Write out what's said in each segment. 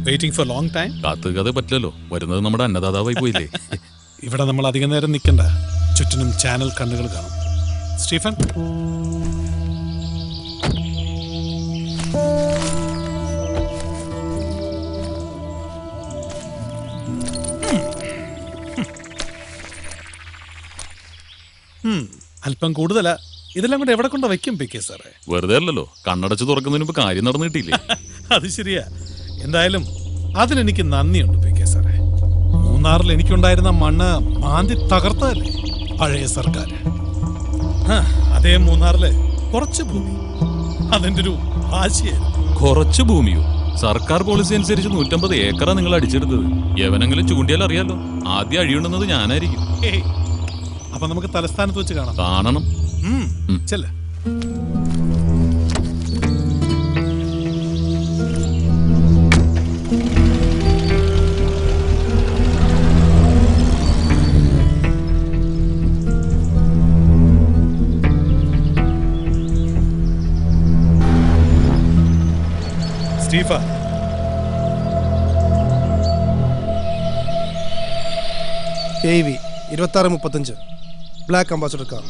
Waiting for long time. കാത്തുകതെ പറ്റില്ലല്ലോ, വരുന്നത് നമ്മുടെ അന്നദാതാവായി പോയില്ലേ. ഇവിടെ നമ്മൾ അധികം നേരം നിൽക്കണ്ട, ചുറ്റിനും ചാനൽ കണ്ണുകൾ കാണും. സ്റ്റീഫൻ, അല്പം കൂടുതലാ. ഇതെല്ലാം കൂടെ എവിടെ കൊണ്ട് വയ്ക്കും പിക്കെ സാറേ? വെറുതെ അല്ലല്ലോ, കണ്ണടച്ച് തുറക്കുന്നതിന് മുമ്പ് കാര്യം നടന്നു കിട്ടിയില്ലേ. അത് ശരിയാ. എന്തായാലും അതിലെനിക്ക് നന്ദിയുണ്ട് പിക്കെ സാറേ. മൂന്നാറിൽ എനിക്കുണ്ടായിരുന്ന മണ്ണ് മാന്തി തകർത്തതല്ലേ പഴയ സർക്കാർ. അതേ മൂന്നാറില് കുറച്ച് ഭൂമി അതിന്റെ ഒരു ആശയായിരുന്നു. കുറച്ച് ഭൂമിയോ? സർക്കാർ പോളിസി അനുസരിച്ച് 150 ഏക്കറാ നിങ്ങൾ അടിച്ചെടുത്തത്. എവനെങ്കിലും ചൂണ്ടിയാൽ അറിയാലോ, ആദ്യം അഴിയുണ്ടെന്നത് ഞാനായിരിക്കും. അപ്പൊ നമുക്ക് തലസ്ഥാനത്ത് വെച്ച് കാണണം. ചെല്ല. സ്റ്റീഫ, AV 2635 black ambassador car.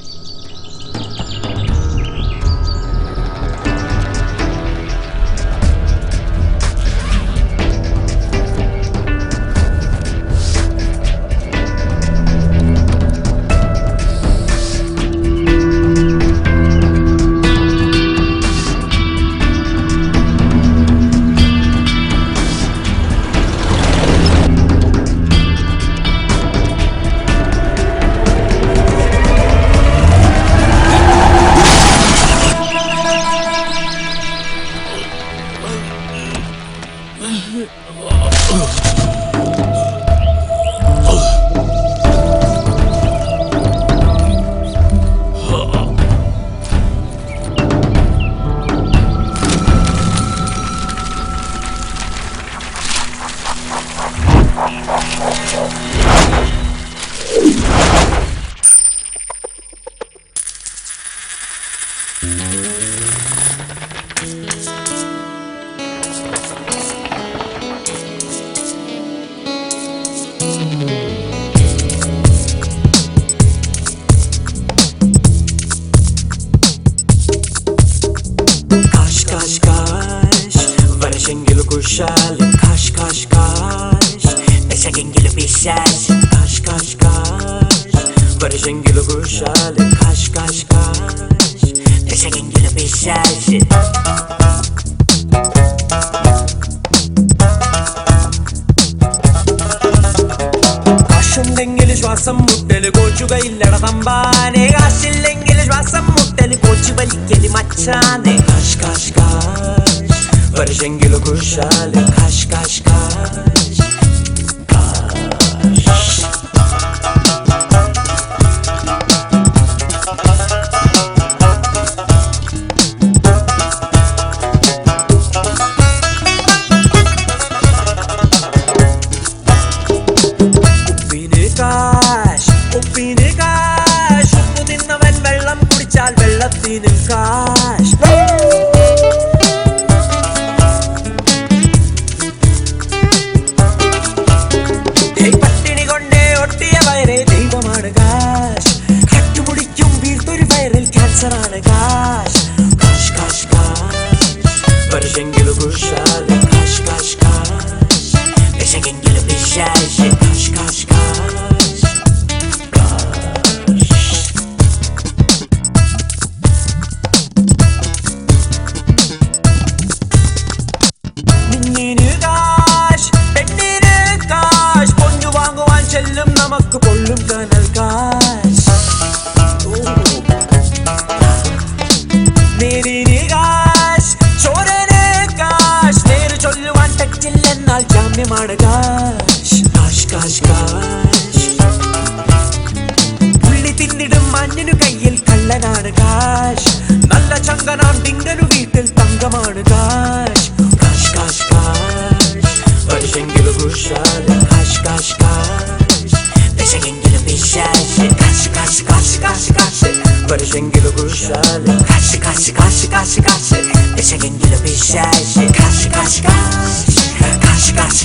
Kaş kaş kaş Beşegengili pişaş Kaş kaş kaş Barışengili kuşal Kaş kaş kaş Beşegengili pişaş കാശുണ്ടെങ്കിൽ ശ്വാസം മുട്ടല് കോച്ചുകയില്ലട തമ്പാനെ കാശില്ലെങ്കിൽ ശ്വാസം മുട്ടല് കോച്ചു വലിക്കല് മച്ചാനെ കാശ് കാശ് കാശ് വർഷെങ്കില് കുശാല് കാശ് കാശ് കാശ് ഉപ്പിന് കാശ് ഉപ്പു തിന്നവൻ വെള്ളം കുടിച്ചാൽ വെള്ളത്തിന് കാശ് പട്ടിണി കൊണ്ടേ ഒട്ടിയ വയറേ ദൈവമാണ് കാശ് കട്ടുപിടിക്കും വീർത്തൊരു വയറിൽ ക്യാൻസറാണ് കാശ് കാശ് കാശ് കാശ് വർഷെങ്കിലും കുശാല് കാശ് കാശ് കാശ് വിശകെങ്കിലും വിശാശ് കാശ് കാശ് കാശ് ചെല്ലും നമുക്ക് പൊള്ളും കനൽ കാശ് നേരിന് കാശ് ചോരന് കാശ് നേര് ചൊല്ലുവാൻ തെറ്റില്ലെന്നാൽ ജാമ്യമാണ് കാശ് കാശ് കാശ് കാശ് പുള്ളി തിന്നിടും മഞ്ഞിനു കയ്യിൽ കള്ളനാണ് കാശ് നല്ല ചങ്കനാം ഡിങ്കനു വീട്ടിൽ തങ്കമാണ് കാശ് കാശ് കാശ് കാശ് വർഷെങ്കിലും കുശാല് കാശ് കാശ് കാശ് വിശകെങ്കിലും വിശാശ് കാശ് കാശ് കാശ് കാശ് കാശ് വർഷെങ്കിലും കുശാല് കാശ് കാശ് കാശ് കാശ് കാശ് വിശകെങ്കിലും വിശാശ് കാശ് കാശ് കാശ് കാശ് കാശ്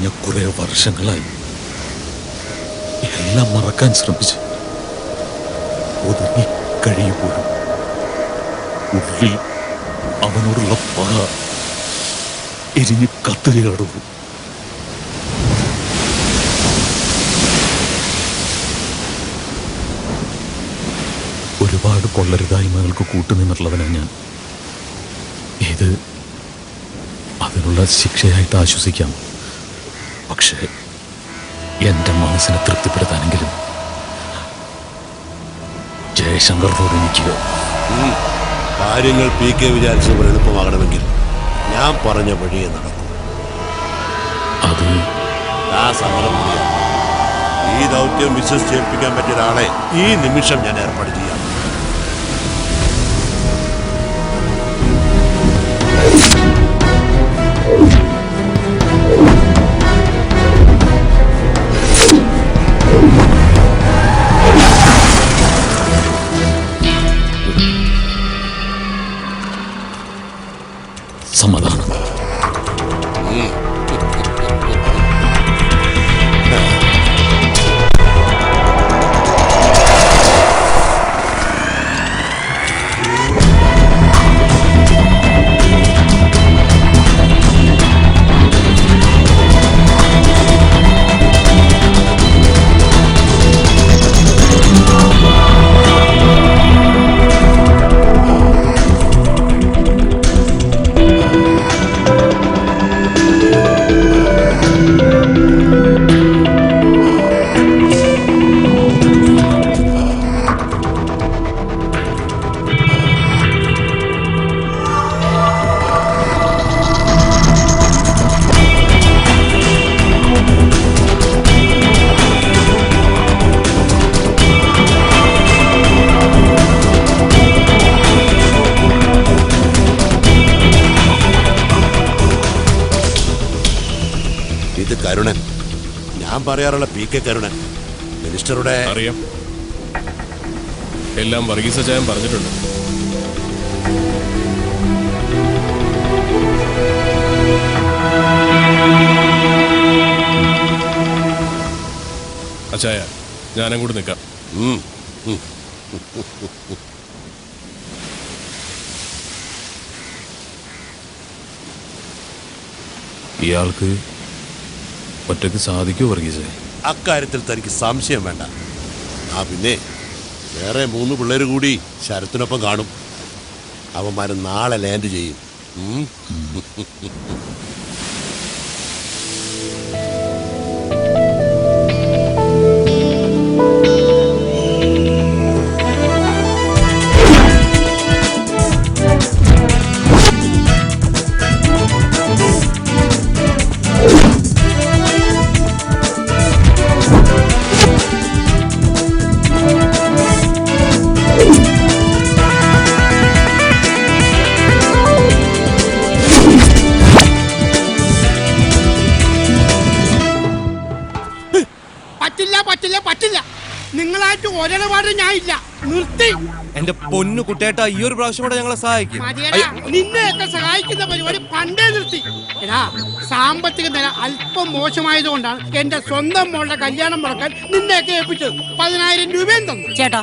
കഴിഞ്ഞ കുറെ വർഷങ്ങളായി എല്ലാം മറക്കാൻ ശ്രമിച്ച് ഒതുങ്ങി കഴിയുമ്പോഴും ഉള്ളിൽ അവനോടുള്ള പക എരിഞ്ഞു കത്തുകയാടുന്നു. ഒരുപാട് കൊള്ളരുതായ്മകൾക്ക് കൂട്ടുനിന്നിട്ടുള്ളവനാണ് ഞാൻ. ഇത് അതിനുള്ള ശിക്ഷയായിട്ട് ആശ്വസിക്കാം. പക്ഷേ എന്റെ മനസ്സിനെ തൃപ്തിപ്പെടുത്താനെങ്കിലും ജയശങ്കറിനോട് എനിക്ക് കാര്യങ്ങൾ PK വിചാരിച്ച് എളുപ്പമാകണമെങ്കിൽ ഞാൻ പറഞ്ഞ വഴിയെ നടക്കും. അത് ആ സമരം ചെയ്യാം. ഈ ദൗത്യം വിശ്വസിച്ചേൽപ്പിക്കാൻ പറ്റിയ ഒരാളെ ഈ നിമിഷം ഞാൻ ഏർപ്പാട് ചെയ്യാം. സമാധാനം. ഇത് കരുണൻ, ഞാൻ പറയാറുള്ള PK കരുണൻ, മിനിസ്റ്ററുടെ. അറിയാം, എല്ലാം വർഗീസ് അച്ചായൻ പറഞ്ഞിട്ടുണ്ട്. അച്ചായ, ഞാനും കൂടി നിൽക്കാം. ഇയാൾക്ക് ഒറ്റയ്ക്ക് സാധിക്കുമോ വർഗീസേ? അക്കാര്യത്തിൽ തനിക്ക് സംശയം വേണ്ട. പിന്നെ വേറെ 3 പിള്ളേർ കൂടി ശരത്തിനൊപ്പം കാണും. അവന്മാർ നാളെ ലാൻഡ് ചെയ്യും. പറ്റില്ല. നിങ്ങളായിട്ട് ഒരിടപാട് ഞാൻ ഇല്ല. നിർത്തി. എന്റെ പൊന്നു കുട്ടേട്ട, ഈ ഒരു പ്രാവശ്യം കൂടെ ഞങ്ങളെ സഹായിക്കും. നിന്നെയൊക്കെ സഹായിക്കുന്ന പരിപാടി പണ്ടേ നിർത്തി. എടാ, സാമ്പത്തിക നില അല്പം മോശമായതുകൊണ്ടാണ് എന്റെ സ്വന്തം മോളുടെ കല്യാണം മുടക്കാൻ നിന്നെയൊക്കെ ഏൽപ്പിച്ചത്. 10,000 രൂപയും തന്നു. ചേട്ടാ,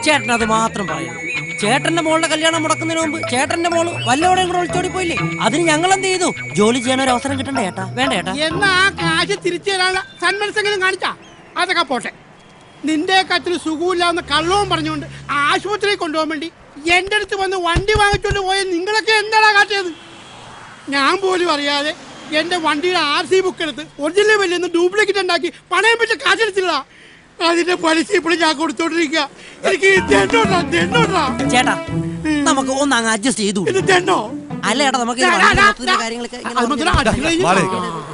ചേട്ടൻ അത് മാത്രം പറയാം. ചേട്ടന്റെ മോളുടെ കല്യാണം മുടക്കുന്നതിന് മുമ്പ് ചേട്ടന്റെ മോള് വല്ലവടെയും കൂടെ ഒളിച്ചോടി പോയില്ലേ? അതിന് ഞങ്ങൾ എന്ത് ചെയ്തു? ജോലി ചെയ്യാൻ ഒരു അവസരം കിട്ടണ്ടേ ചേട്ടാ? വേണ്ട ചേട്ടാ. എന്നാ ആ കാശ് തിരിച്ചു തരാനുള്ള സന്മനസ്സെങ്കിലും കാണിച്ചാ? അതൊക്കെ പോട്ടെ. നിന്റെ കത്തിൽ സുഖമില്ലാന്ന് കള്ളവും പറഞ്ഞുകൊണ്ട് ആശുപത്രിയിൽ കൊണ്ടുപോകാൻ വേണ്ടി എന്റെ അടുത്ത് വന്ന് വണ്ടി വാങ്ങിച്ചോണ്ട് പോയ നിങ്ങളൊക്കെ എന്താണ് കാട്ടിയത്? ഞാൻ പോലും അറിയാതെ എന്റെ വണ്ടിയുടെ RC ബുക്ക് എടുത്ത് ഒറിജിനൽ വലിയ ഡ്യൂപ്ലിക്കേറ്റ് ഉണ്ടാക്കി പണയം വെച്ച കാശെടുത്തില്ല. അതിന്റെ പലിശ ഇപ്പോഴും ഞാൻ കൊടുത്തോണ്ടിരിക്കുക. എനിക്ക് ചേട്ടാ, നമുക്ക് ഒന്നങ്ങ് അഡ്ജസ്റ്റ് ചെയ്തു. അല്ല ചേട്ടാ, നമുക്ക് കാര്യങ്ങളൊക്കെ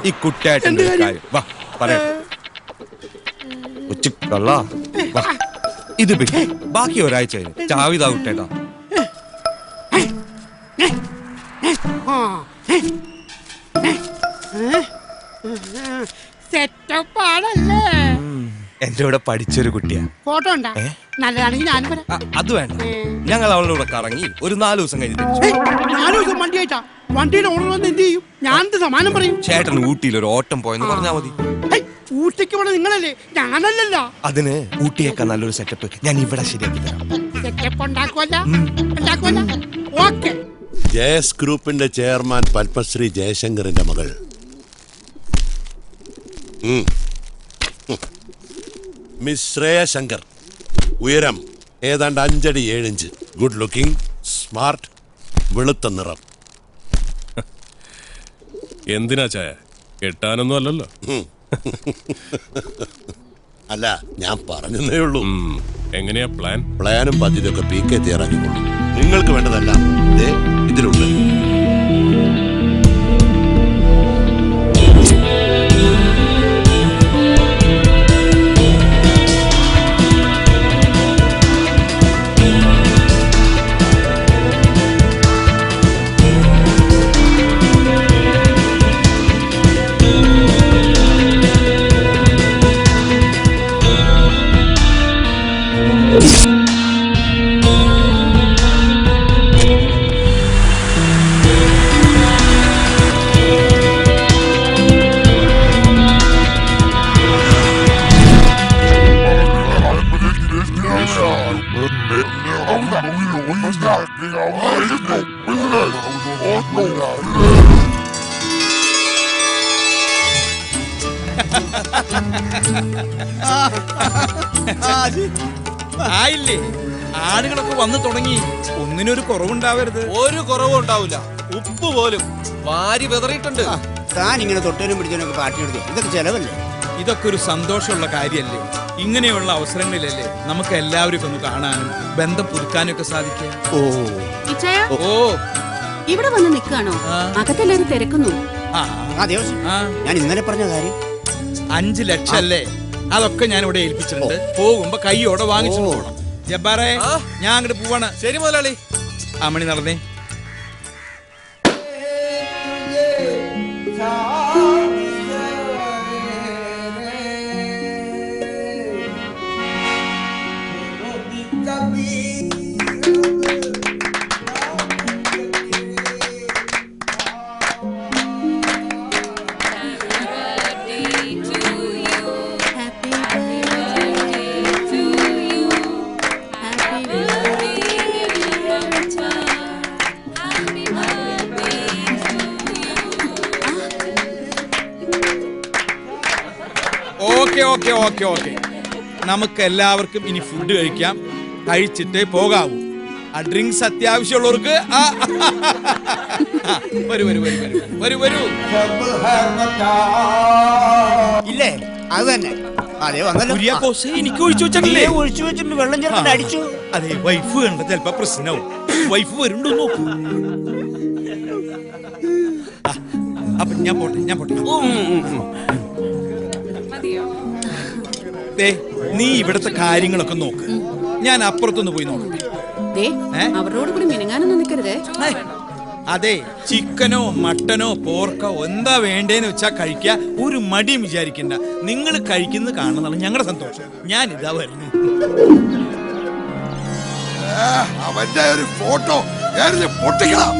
ഈ കുട്ടേട്ടന്റെ കാര്യം വാ പറയാം. ഇത് ബാക്കി ഒരാഴ്ച ചാവിതാ കുട്ടേട്ടാ. സെറ്റപ്പാണല്ലേ? എന്റെ കൂടെ പഠിച്ചൊരു കുട്ടിയാ. ഫോട്ടോ ഉണ്ടാ? നല്ലതാണെങ്കിൽ ഞാൻ അത് വേണ്ട, ഞങ്ങൾ അവളുടെ കൂടെ കറങ്ങി ഒരു 4 ദിവസം കഴിഞ്ഞ് 4 ദിവസം വണ്ടി അയച്ചാ വണ്ടിയുടെ ഓണർ വന്ന് എന്ത് ചെയ്യും? ഞാൻ എന്ത് സമാനം പറയും? ചേട്ടൻ ഊട്ടിയിൽ ഒരു ഓട്ടം പോയെന്ന് പറഞ്ഞാൽ മതി. ഹൈ, ഊട്ടിക്ക് പോണ നിങ്ങളല്ലേ, ഞാനല്ലല്ലോ. അതിന് ഊട്ടിയേക്കാൾ നല്ലൊരു സെറ്റപ്പ് ഞാൻ ഇവിടെ ശരിയാക്കി തരാം. സെറ്റപ്പ് ഉണ്ടാക്കുവല്ല. ഓക്കെ. ജയസ് ഗ്രൂപ്പിന്റെ ചെയർമാൻ പത്മശ്രീ ജയശങ്കറിന്റെ മകൾ മിസ് ശ്രേയ ശങ്കർ. ഉയരം ഏതാണ്ട് 5 അടി 7 ഇഞ്ച്. ഗുഡ് ലുക്കിംഗ്, സ്മാർട്ട്, വെളുത്ത നിറം. എന്തിനാ ചായ? കെട്ടാനൊന്നും അല്ലല്ലോ. അല്ല, ഞാൻ പറഞ്ഞതേ ഉള്ളൂ. എങ്ങനെയാ പ്ലാൻ? പ്ലാനും പദ്ധതിയൊക്കെ PK തയ്യാറാക്കിക്കൊള്ളു. നിങ്ങൾക്ക് വേണ്ടതെല്ലാം ഇതിലുണ്ട്. ആയില്ലേ, ആളുകളൊക്കെ വന്നു തുടങ്ങി. ഒന്നിനൊരു കുറവുണ്ടാവരുത്. ഒരു കുറവും ഉണ്ടാവില്ല. ഉപ്പ് പോലും വാരി വിതറിയിട്ടുണ്ട്. താൻ ഇങ്ങനെ തൊട്ടനും പിടിച്ചതിനൊക്കെ പാട്ടിയെടുത്തു. ഇതൊക്കെ ചെലവല്ലേ? ഇതൊക്കെ ഒരു സന്തോഷമുള്ള കാര്യല്ലേ? ഇങ്ങനെയുള്ള അവസരങ്ങളിലല്ലേ നമുക്ക് എല്ലാവരും ഒന്ന് കാണാനും ബന്ധം പുതുക്കാനും ഒക്കെ സാധിക്കുക. ഓ, ഇവിടെ വന്ന് നിൽക്കാണോ? അകത്തെല്ലാരും തിരക്കുന്നു. ഞാൻ ഇന്നലെ പറഞ്ഞ കാര്യം 5 ലക്ഷം അല്ലേ? അതൊക്കെ ഞാൻ ഇവിടെ ഏൽപ്പിച്ചിട്ടുണ്ട്. പോകുമ്പോ കൈയോടെ വാങ്ങിച്ചിട്ട് പോകണം. ജബ്ബാറേ, ഞാൻ അങ്ങോട്ട് പോവാണ്. ശരി മുതലാളി. മണി നടന്നേ. ഓക്കെ, നമുക്ക് എല്ലാവർക്കും ഇനി ഫുഡ് കഴിക്കാം. കഴിച്ചിട്ടേ പോകാവൂ. ആ ഡ്രിങ്ക്സ് അത്യാവശ്യമുള്ളവർക്ക് വരൂ. ഇല്ലേ? അത് തന്നെ. അതെ, വന്നല്ലോ. എനിക്ക് ഒഴിച്ചു വെച്ചിട്ടില്ലേ? ഒഴിച്ചു വെച്ചിട്ട് വെള്ളം ചേർത്ത് അടിച്ചു. അതെ, വൈഫ് കണ്ട ചിലപ്പോ പ്രശ്നവും. വൈഫ് വരുന്നുണ്ടോ നോക്കൂ. അപ്പൊ ഞാൻ പോട്ടെ. നീ ഇവിടത്തെ കാര്യങ്ങളൊക്കെ നോക്ക്. ഞാൻ അപ്പുറത്തൊന്ന് പോയി നോക്കട്ടെ. അവരോട് കൂടി മിനുങ്ങാനൊന്നും നിൽക്കരുതേ. അതെ, ചിക്കനോ മട്ടനോ പോർക്കോ എന്താ വേണ്ടേന്ന് വെച്ചാ കഴിക്കുക. ഒരു മടിയും വിചാരിക്കണ്ട. നിങ്ങൾ കഴിക്കുന്നത് കാണുന്നതാണ് ഞങ്ങളുടെ സന്തോഷം. ഞാൻ ഇതാ വരുന്നു. അവന്റെ ഒരു ഫോട്ടോ പൊട്ടിക്കണം.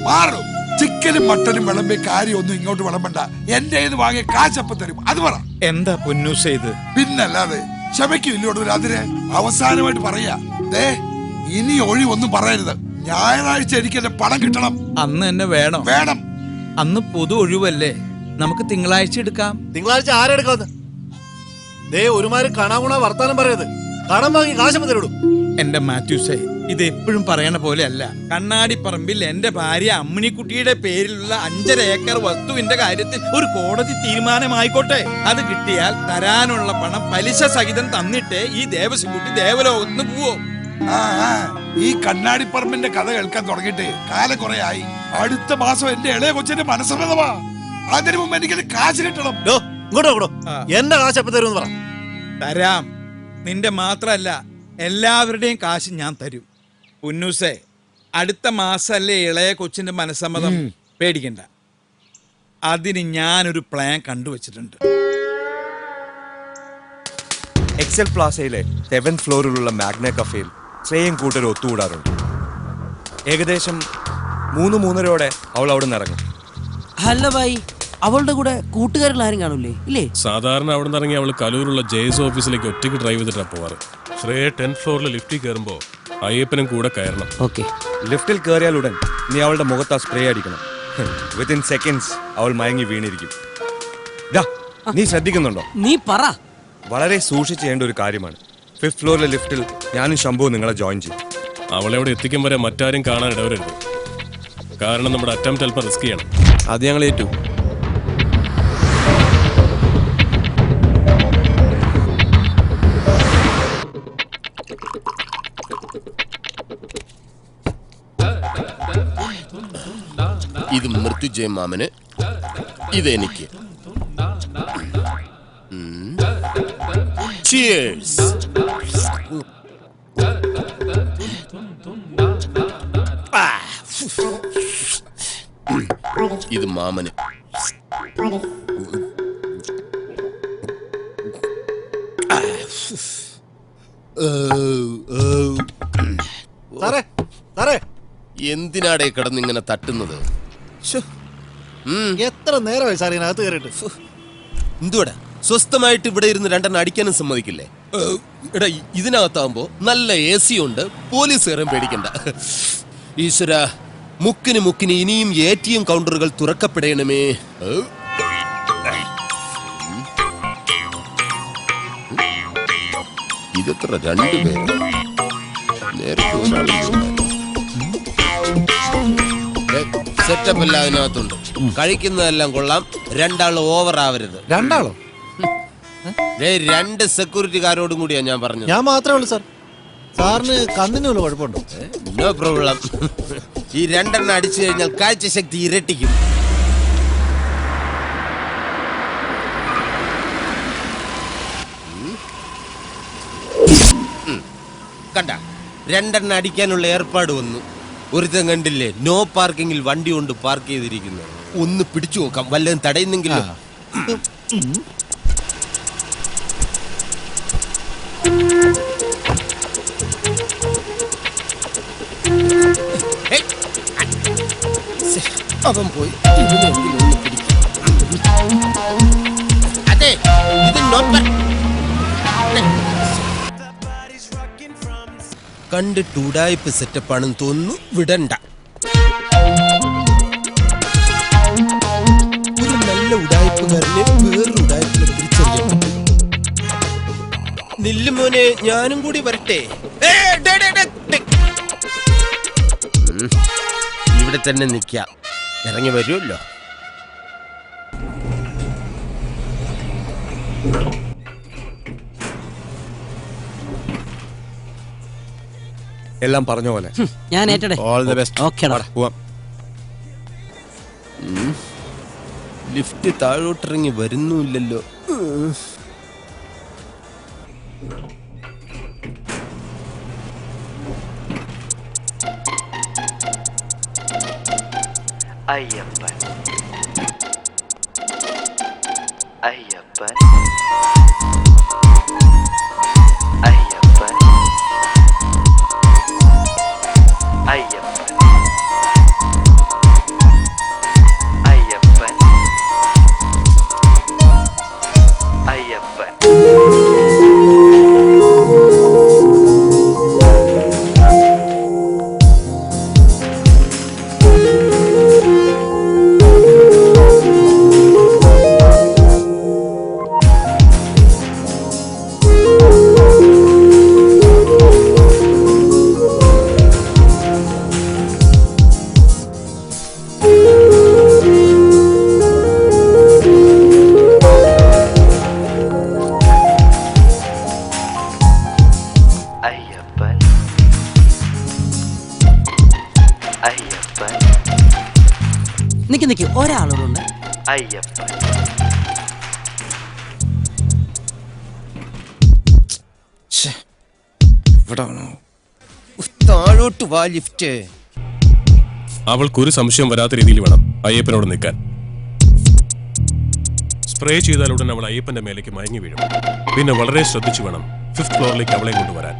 മാറും. ചിക്കനും മട്ടനും വിളമ്പി കാര്യമൊന്നും ഇങ്ങോട്ട് വിളമ്പണ്ട. എന്റെ വാങ്ങിയ കാശപ്പം തരും. അത് പറ. എന്താ പൊന്നൂസ ഇത്? പിന്നല്ലാതെ ക്ഷമയ്ക്കില്ലോട് അതിന് അവസാനമായിട്ട് പറയാ. ഇനി ഒഴിവൊന്നും പറയരുത്. ഞായറാഴ്ച എനിക്ക് എന്റെ പണം കിട്ടണം. അന്ന് തന്നെ വേണം. അന്ന് പൊതു ഒഴിവല്ലേ? നമുക്ക് തിങ്കളാഴ്ച എടുക്കാം. തിങ്കളാഴ്ച ആരെടുക്കാന്ന്? ഒരുമാതിരി കണാകുണ വർത്താനം പറയത്. കടം വാങ്ങി കാശപ്പം തരുള്ളൂ. എന്റെ മാത്യൂസേ, ഇത് എപ്പോഴും പറയണ പോലെ അല്ല. കണ്ണാടിപ്പറമ്പിൽ എന്റെ ഭാര്യ അമ്മിണിക്കുട്ടിയുടെ പേരിലുള്ള 5.5 ഏക്കർ വസ്തുവിന്റെ കാര്യത്തിൽ ഒരു കോടതി തീരുമാനമായിക്കോട്ടെ. അത് കിട്ടിയാൽ തരാനുള്ള പണം പലിശ സഹിതം തന്നിട്ടേ ഈ ദേവസ്വകുട്ടി ദേവലോകത്തിന് പോവോ. ഈ കണ്ണാടിപ്പറമ്പിന്റെ കഥ കേൾക്കാൻ തുടങ്ങിയിട്ട് കാലം കുറെ ആയി. അടുത്ത മാസം എന്റെ ഇളയ കൊച്ചിന്റെ മനസ്സമ്മതമാ. അതിനു മുമ്പ് എനിക്ക് കാശ് കിട്ടണം. എന്റെ കാശ് എപ്പോ തരും? തരാം. നിന്റെ മാത്രല്ല, എല്ലാവരുടെയും കാശ് ഞാൻ തരും. പുന്നൂസേ, അടുത്ത മാസല്ലേ ഇളയ കൊച്ചിന്റെ മനസ്സമ്മതം? പേടിക്കണ്ട. അതിന് ഞാനൊരു പ്ലാൻ കണ്ടുവച്ചിട്ടുണ്ട്. എക്സൽ പ്ലാസയിലെ 7th ഫ്ലോറിലുള്ള മാഗ്ന കഫേയിൽ ശ്രേയം കൂട്ടർ ഒത്തുകൂടാറുണ്ട്. ഏകദേശം 3-3:30 അവൾ അവിടെ നിന്ന് ഇറങ്ങും. അല്ല ഭായി, അവളുടെ കൂടെ കൂട്ടുകാരിൽ ആരും കാണൂലേ? ഇല്ലേ? സാധാരണ അവിടെ നിന്ന് ഇറങ്ങി അവൾ കലൂരുള്ള ജെയ്സ് ഓഫീസിലേക്ക് ഒറ്റയ്ക്ക് ഡ്രൈവ് ചെയ്തിട്ടാണ് പോവാറ്. ശ്രേയ 10th ഫ്ലോറിൽ ലിഫ്റ്റിൽ കയറുമ്പോൾ അയ്യപ്പനും കൂടെ കയറണം. ഓക്കെ. ലിഫ്റ്റിൽ കയറിയാൽ ഉടൻ നീ അവളുടെ മുഖത്ത് ആ സ്പ്രേ അടിക്കണം. വിത്തിൻ സെക്കൻഡ്സ് അവൾ മയങ്ങി വീണിരിക്കും. നീ ശ്രദ്ധിക്കുന്നുണ്ടോ? നീ പറ. വളരെ സൂക്ഷിച്ച് ചെയ്യേണ്ട ഒരു കാര്യമാണ്. 5th ഫ്ലോറിലെ ലിഫ്റ്റിൽ ഞാനും ശംഭുവും നിങ്ങളെ ജോയിൻ ചെയ്യും. അവളെ അവിടെ എത്തിക്കും വരെ മറ്റാരും കാണാൻ ഇടവരരുത്. കാരണം നമ്മുടെ അറ്റംപ്റ്റ് അല്പം റിസ്ക് ചെയ്യണം. അത് ഞങ്ങൾ ഏറ്റു. ഇത് മൃത്യുജയ മാമന്, ഇതെനിക്ക്. Cheers. ഇത് മാമന്. സാറേ സാറേ, എന്തിനാടേ കിടന്നിങ്ങനെ തട്ടുന്നത്? എത്ര നേരമായി സാർ ഇതിനകത്ത് കയറിയിട്ട്? എന്തുവാടാ സ്വസ്ഥമായിട്ട് ഇവിടെ ഇരുന്ന് രണ്ടെണ്ണം അടിക്കാനും സമ്മതിക്കില്ലേ? എടാ, ഇതിനകത്താകുമ്പോ നല്ല AC ഉണ്ട്, പോലീസുകാരൻ പേടിക്കണ്ട. ഈശ്വര, മുക്കിന് മുക്കിന് ഇനിയും ATM കൗണ്ടറുകൾ തുറക്കപ്പെടണമേ. ഇതെത്ര 2 പേര്? സെറ്റപ്പ് എല്ലാം അതിനകത്തുണ്ട്. കഴിക്കുന്നതെല്ലാം കൊള്ളാം. 2 ആൾ ഓവർ ആവരുത്. 2 ആളോ? 2 സെക്യൂരിറ്റിക്കാരോടും കൂടിയാ ഞാൻ പറഞ്ഞത്. ഞാൻ മാത്രമേ ഉള്ളൂ സാർ. സാറിന് കണ്ണിന് വല്ല കുഴപ്പമുണ്ടോ? No problem. ഈ 2 എണ്ണം അടിച്ചു കഴിഞ്ഞാൽ കാഴ്ചശക്തി ഇരട്ടിക്കും. കണ്ട, 2 എണ്ണം അടിക്കാനുള്ള ഏർപ്പാട് വന്നു. ഒരുത്തൻ കണ്ടില്ലേ, നോ പാർക്കിങ്ങിൽ വണ്ടി കൊണ്ട് പാർക്ക് ചെയ്തിരിക്കുന്നു. ഒന്ന് പിടിച്ചു നോക്കാം, വല്ലതും തടയുന്നെങ്കിലും. അവൻ പോയി. അതെ, ഇത് കണ്ടിട്ട് ഉടായ്പ സെറ്റപ്പാണെന്ന് തോന്നുന്നു. വിടണ്ട. ഒരു നല്ല ഉടായ്പുകാരനെ വേറൊരു ഉടായ്പിനെ തിരിച്ചറിയാൻ പറ്റും. നില്ലുമോനെ, ഞാനും കൂടി വരട്ടെ. ഇവിടെ തന്നെ നിൽക്കാം, ഇറങ്ങി വരുമല്ലോ. എല്ലാം പറഞ്ഞ പോലെ. ഞാൻ ഏറ്റടെ. All the best. ഓക്കേടാ. പോവാം. ലിഫ്റ്റ് താഴോട്ടിറങ്ങി വരുന്നുമില്ലല്ലോ. അയ്യപ്പൻ അയ്യപ്പൻ അയ്യപ്പൻ അയ്യപ്പൻ അയ്യപ്പൻ അയ്യപ്പൻ. നിക്ക് ഒരാളോടുണ്ട്. അയ്യപ്പൻ താഴോട്ട് വാ ലിഫ്റ്റ്. അവൾക്കൊരു സംശയം വരാത്ത രീതിയിൽ വേണം അയ്യപ്പനോട് നിൽക്കാൻ. സ്പ്രേ ചെയ്താലുടൻ അവൾ അയ്യപ്പന്റെ മേലേക്ക് മയങ്ങി വീഴും. പിന്നെ വളരെ ശ്രദ്ധിച്ചു വേണം 5th ഫ്ലോറിലേക്ക് അവളെ കൊണ്ടുവരാൻ.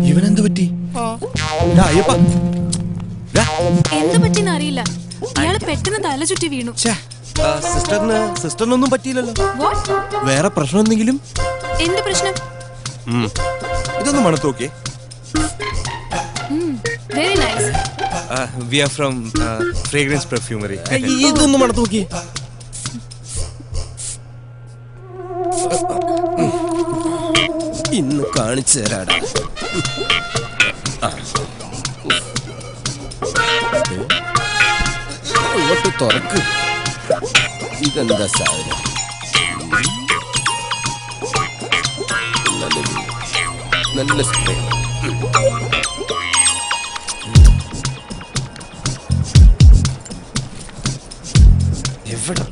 ഇവനെന്ത് പറ്റി? ദാ, അയ്യപ്പ. ദാ. എന്ത് പറ്റിന്ന് അറിയില്ല, ഇയാള് പെട്ടെന്ന് തല ചുറ്റി വീണു. സിസ്റ്ററിനൊന്നും പറ്റിയില്ലല്ലോ. What? വേറെ പ്രശ്നം എന്തെങ്കിലും? എന്ത് പ്രശ്നം? ഇതൊന്ന് മണത്ത് നോക്കിയേ. Very nice. We are from fragrance perfumery. ഇതൊന്ന് മണത്ത് നോക്കിയേ. ഇന്ന് കാണിച്ചു തരാടാ. അങ്ങോട്ട് തുറക്ക്. ഇതെന്താ സാധനം? നല്ല സ്പ്രേ. എവിടെ?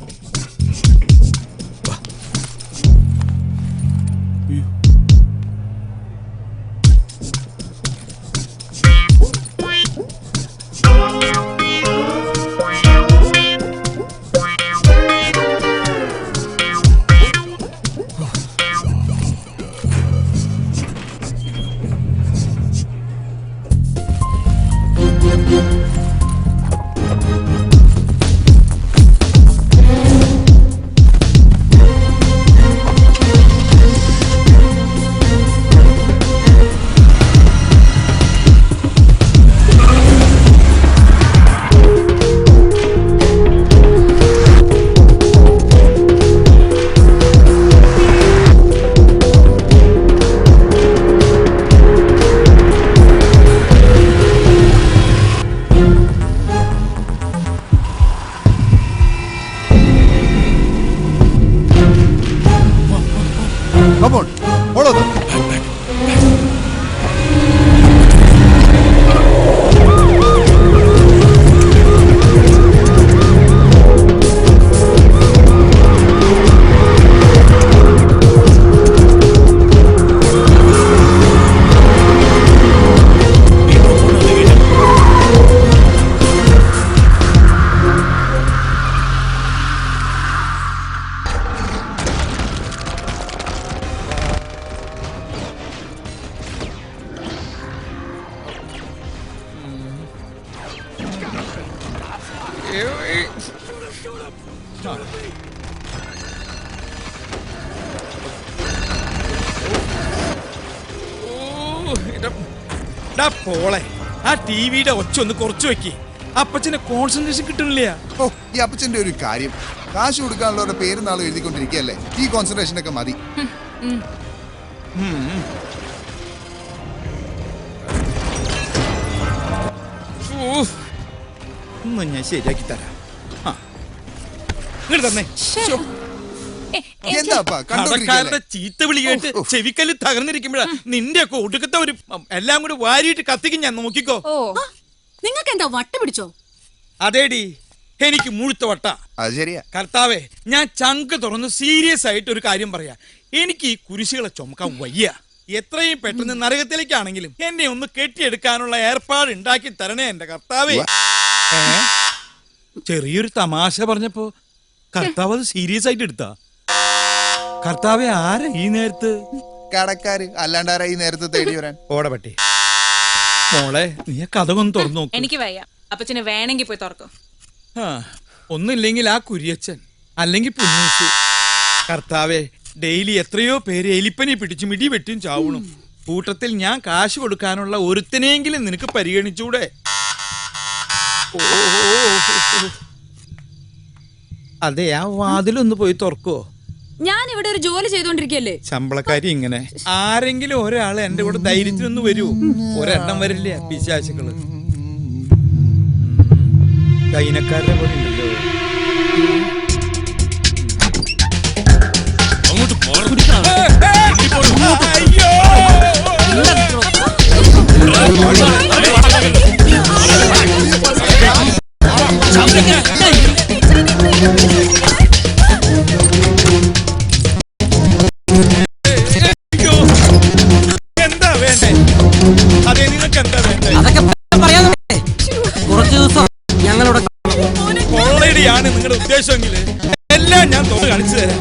Come on, follow them. പോളെ ആ ടിവിയുടെ ഒച്ച ഒന്ന് കുറച്ച് വെക്കി. അപ്പച്ചന്റെ കോൺസെൻട്രേഷൻ കിട്ടുന്നില്ല. ഓ, ഈ അപ്പച്ചന്റെ ഒരു കാര്യം, കാശ് കൊടുക്കാനുള്ളവരുടെ പേരും നാളും എഴുതിക്കൊണ്ടിരിക്കുകയല്ലേ. ഈ കോൺസെൻട്രേഷൻ ഒക്കെ മതി. ഞാൻ ശരിയാക്കി തരാം. ഇങ്ങോട്ട് തന്നെ. കടക്കാരുടെ ചീത്ത വിളി കേട്ട് ചെവിക്കല്ല് തകർന്നിരിക്കുമ്പോഴാ നിന്റെ ഒക്കെ ഒടുക്കത്തെ ഒരു എല്ലാം കൂടി വാരിയിട്ട് കത്തിക്കും ഞാൻ. നോക്കിക്കോ. നിങ്ങൾക്ക് എന്താ വട്ട പിടിച്ചോ? അതേടി, എനിക്ക് മുഴുത്ത വട്ട. അത് ശരിയാ കർത്താവേ, ഞാൻ ചങ്ക് തുറന്ന് സീരിയസ് ആയിട്ട് ഒരു കാര്യം പറയാ. എനിക്ക് ഈ കുരിശുകളെ ചുമക്കാൻ വയ്യ. എത്രയും പെട്ടെന്ന് നരകത്തിലേക്കാണെങ്കിലും എന്നെ ഒന്ന് കെട്ടിയെടുക്കാനുള്ള ഏർപ്പാട് ഉണ്ടാക്കി തരണേ എന്റെ കർത്താവേ. ചെറിയൊരു തമാശ പറഞ്ഞപ്പോ കർത്താവ് അത് സീരിയസ് ആയിട്ട് എടുത്താ. കർത്താവെ, ആരാ ഈ നേരത്ത്? കടക്കാര്, അല്ലാണ്ടാരാ ഈ നേരത്തെ തേടി വരാൻ? ഓടപട്ടി മോളെ, നീ കഥ ഒന്ന് തുറന്നു നോക്ക്. എനിക്ക് വയ്യ, അപ്പച്ചന് വേണമെങ്കിൽ പോയി തുറക്കും. ഒന്നില്ലെങ്കിൽ ആ കുരിയച്ചൻ, അല്ലെങ്കിൽ പുന്നൂസ്. കർത്താവെ, ഡെയിലി എത്രയോ പേര് എലിപ്പനി പിടിച്ച് മിടി വെട്ടിയും ചാവണം. കൂട്ടത്തിൽ ഞാൻ കാശ് കൊടുക്കാനുള്ള ഒരുത്തനെങ്കിലും നിനക്ക് പരിഗണിച്ചൂടെ? അതെ, ആ വാതിലൊന്ന് പോയി തുറക്കോ. ഞാൻ ഇവിടെ ഒരു ജോലി ചെയ്തോണ്ടിരിക്കല്ലേ. ശമ്പളക്കാരി ഇങ്ങനെ ആരെങ്കിലും ഒരാള് എന്റെ കൂടെ ധൈര്യത്തിനൊന്ന് വരൂ. ഒരെണ്ണം വരില്ല പിശാചുക്കള്. കൈനക്കാരുടെ പോലെ ഉണ്ടല്ലോ. എന്താ വേണ്ടേ? അതെ, നിനക്ക് എന്താ വേണ്ടേ? കുറച്ച് ദിവസം ഞങ്ങളുടെ കൊള്ളടിയാണ് നിങ്ങളുടെ ഉദ്ദേശമെങ്കിൽ എല്ലാം ഞാൻ കാണിച്ചു തരാം.